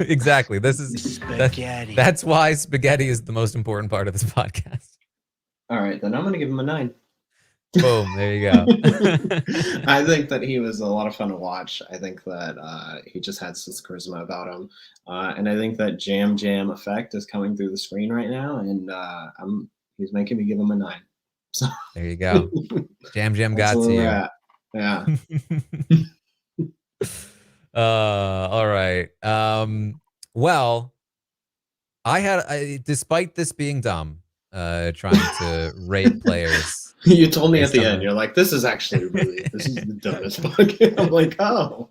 Exactly. Spaghetti. That's why spaghetti is the most important part of this podcast. All right, then I'm going to give him a 9. Boom, there you go. I think that he was a lot of fun to watch. I think that he just had some charisma about him. And I think that Jam Jam effect is coming through the screen right now, and he's making me give him a 9. So there you go. Jam Jam got to you. Yeah. All right. Well, despite this being dumb, trying to rate players. You told me at the end, you're like, this is the dumbest podcast. I'm like, oh.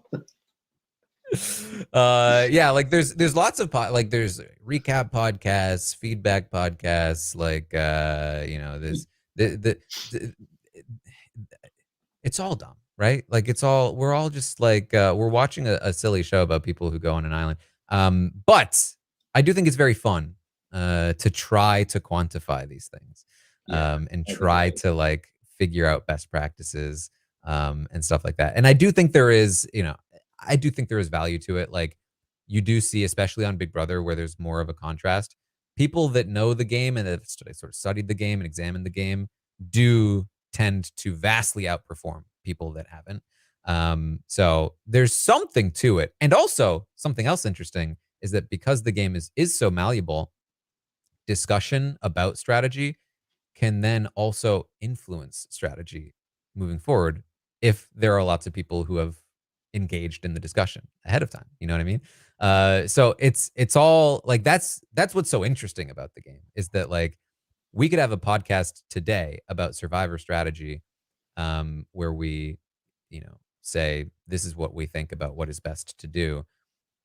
Yeah, like there's lots of like there's recap podcasts, feedback podcasts, like there's the it's all dumb, right? Like we're all just like we're watching a silly show about people who go on an island. But I do think it's very fun to try to quantify these things. Yeah, And I think try it is. to like figure out best practices and stuff like that. And I do think there is, I do think there is value to it. Like you do see, especially on Big Brother, where there's more of a contrast. People that know the game and have sort of studied the game and examined the game do tend to vastly outperform people that haven't. So there's something to it. And also something else interesting is that because the game is so malleable, discussion about strategy can then also influence strategy moving forward if there are lots of people who have engaged in the discussion ahead of time. You know what I mean? So it's all like that's what's so interesting about the game is that like we could have a podcast today about survivor strategy where we, say this is what we think about what is best to do.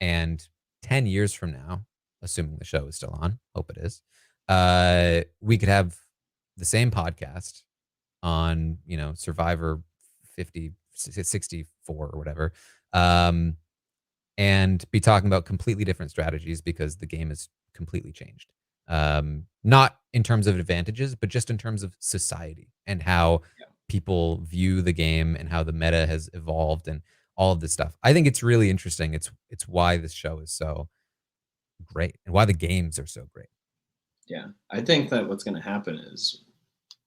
And 10 years from now, assuming the show is still on, hope it is, we could have the same podcast on, Survivor 50, 64 or whatever, and be talking about completely different strategies because the game has completely changed. Not in terms of advantages, but just in terms of society and how people view the game and how the meta has evolved and all of this stuff. I think it's really interesting. It's why this show is so great and why the games are so great. Yeah, I think that what's going to happen is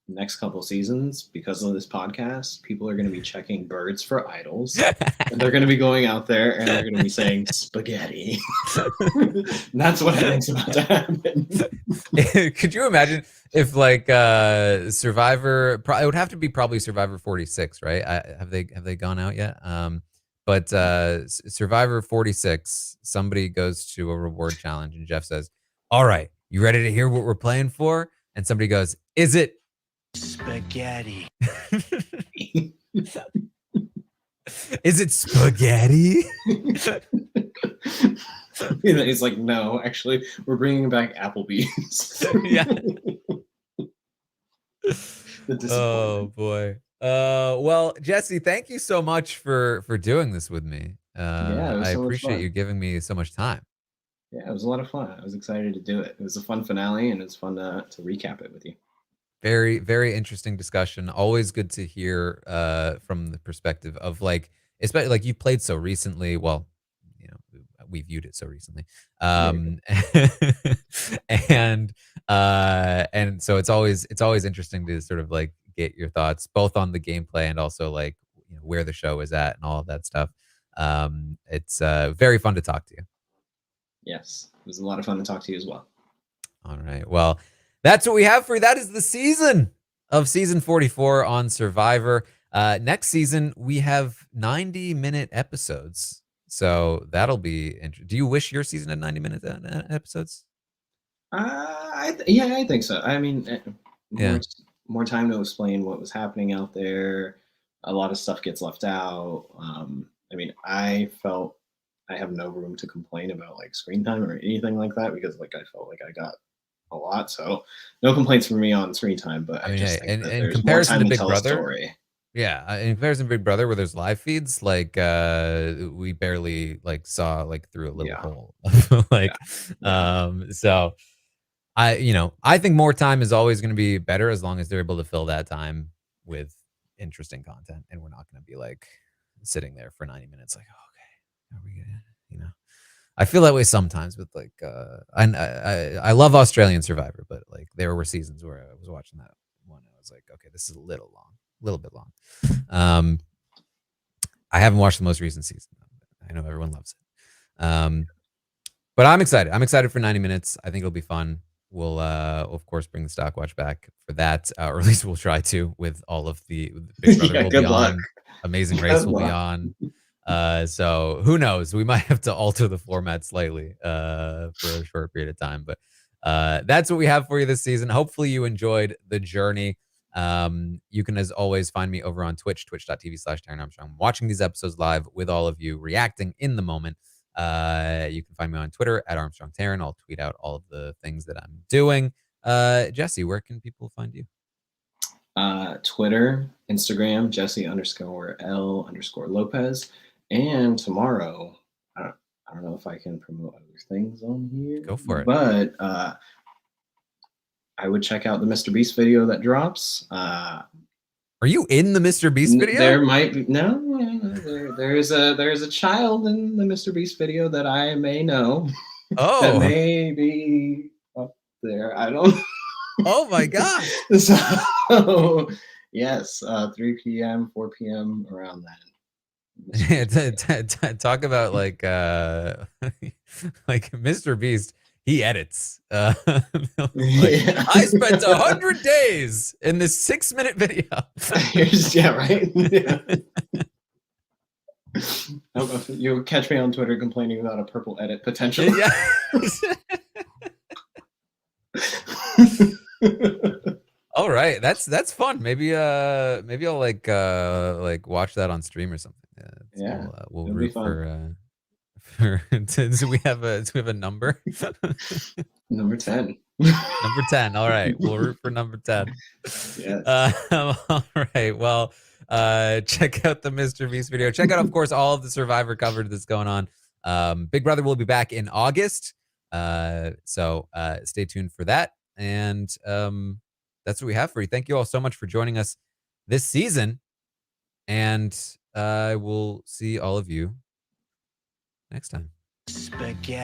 next couple seasons, because of this podcast, people are going to be checking birds for idols, and they're going to be going out there and they're going to be saying spaghetti. That's what I think's about to happen. Could you imagine if like Survivor? It would have to be probably Survivor 46, right? Have they gone out yet? But Survivor 46, somebody goes to a reward challenge and Jeff says, "All right, you ready to hear what we're playing for?" And somebody goes, "Is it spaghetti?" Is it spaghetti? He's like, no, actually, we're bringing back Applebee's. Yeah. The Oh boy. Well, Jesse, thank you so much for doing this with me. Yeah, it was I so much appreciate fun. you giving me so much time. Yeah, it was a lot of fun. I was excited to do it. It was a fun finale, and it's fun to recap it with you. Very, very interesting discussion. Always good to hear from the perspective of like, especially like you played so recently. Well, we viewed it so recently. And so it's always interesting to sort of like get your thoughts both on the gameplay and also like where the show is at and all of that stuff. It's very fun to talk to you. Yes, it was a lot of fun to talk to you as well. All right. Well, that's what we have for you. That is the season of season 44 on Survivor. Next season, we have 90-minute episodes. So that'll be interesting. Do you wish your season had 90-minute episodes? Yeah, I think so. I mean, more time to explain what was happening out there. A lot of stuff gets left out. I mean, I felt I have no room to complain about like screen time or anything like that because like I felt like I got a lot. So no complaints from me on screen time. But I just think that in there's more comparison time to to Big tell Brother, a story. Yeah, in comparison to Big Brother, where there's live feeds, like we barely like saw like through a little hole, like so. I think more time is always going to be better as long as they're able to fill that time with interesting content, and we're not going to be like sitting there for 90 minutes, like, oh, okay, are we gonna, I feel that way sometimes with like I love Australian Survivor, but like there were seasons where I was watching that one and I was like, okay, this is a little bit long. I haven't watched the most recent season. I know everyone loves it. But I'm excited. I'm excited for 90 minutes. I think it'll be fun. We'll of course bring the Stockwatch back for that, or at least we'll try to with all of the Big Brother will be on. Amazing Race will be on. So who knows? We might have to alter the format slightly for a short period of time. But that's what we have for you this season. Hopefully you enjoyed the journey. You can, as always, find me over on Twitch, twitch.tv/Taran Armstrong. I'm watching these episodes live with all of you, reacting in the moment. You can find me on Twitter at Armstrong Taran. I'll tweet out all of the things that I'm doing. Jesse, where can people find you? Twitter, Instagram, Jesse_L_Lopez. And tomorrow, I don't know if I can promote other things on here. Go for it. But I would check out the Mr. Beast video that drops. Are you in the Mr. Beast video? There might be there is a child in the Mr. Beast video that I may know. Oh, that may be up there. I don't. Oh my God. So yes, 3 p.m., 4 p.m. around that. Talk about like Mr. Beast. He edits. Like, Yeah. I spent 100 days in this 6-minute video. Yeah, right. Yeah. You'll catch me on Twitter complaining about a purple edit potential. Yeah. All right, that's fun. Maybe I'll like watch that on stream or something. Yeah, we'll it'll root be fun. for do we have a number? Number 10. Number 10. All right, we'll root for number 10. Yes. All right. Well, check out the Mr. Beast video. Check out, of course, all of the Survivor coverage that's going on. Big Brother will be back in August. So stay tuned for that. And that's what we have for you. Thank you all so much for joining us this season. And I will see all of you next time. Spaghetti.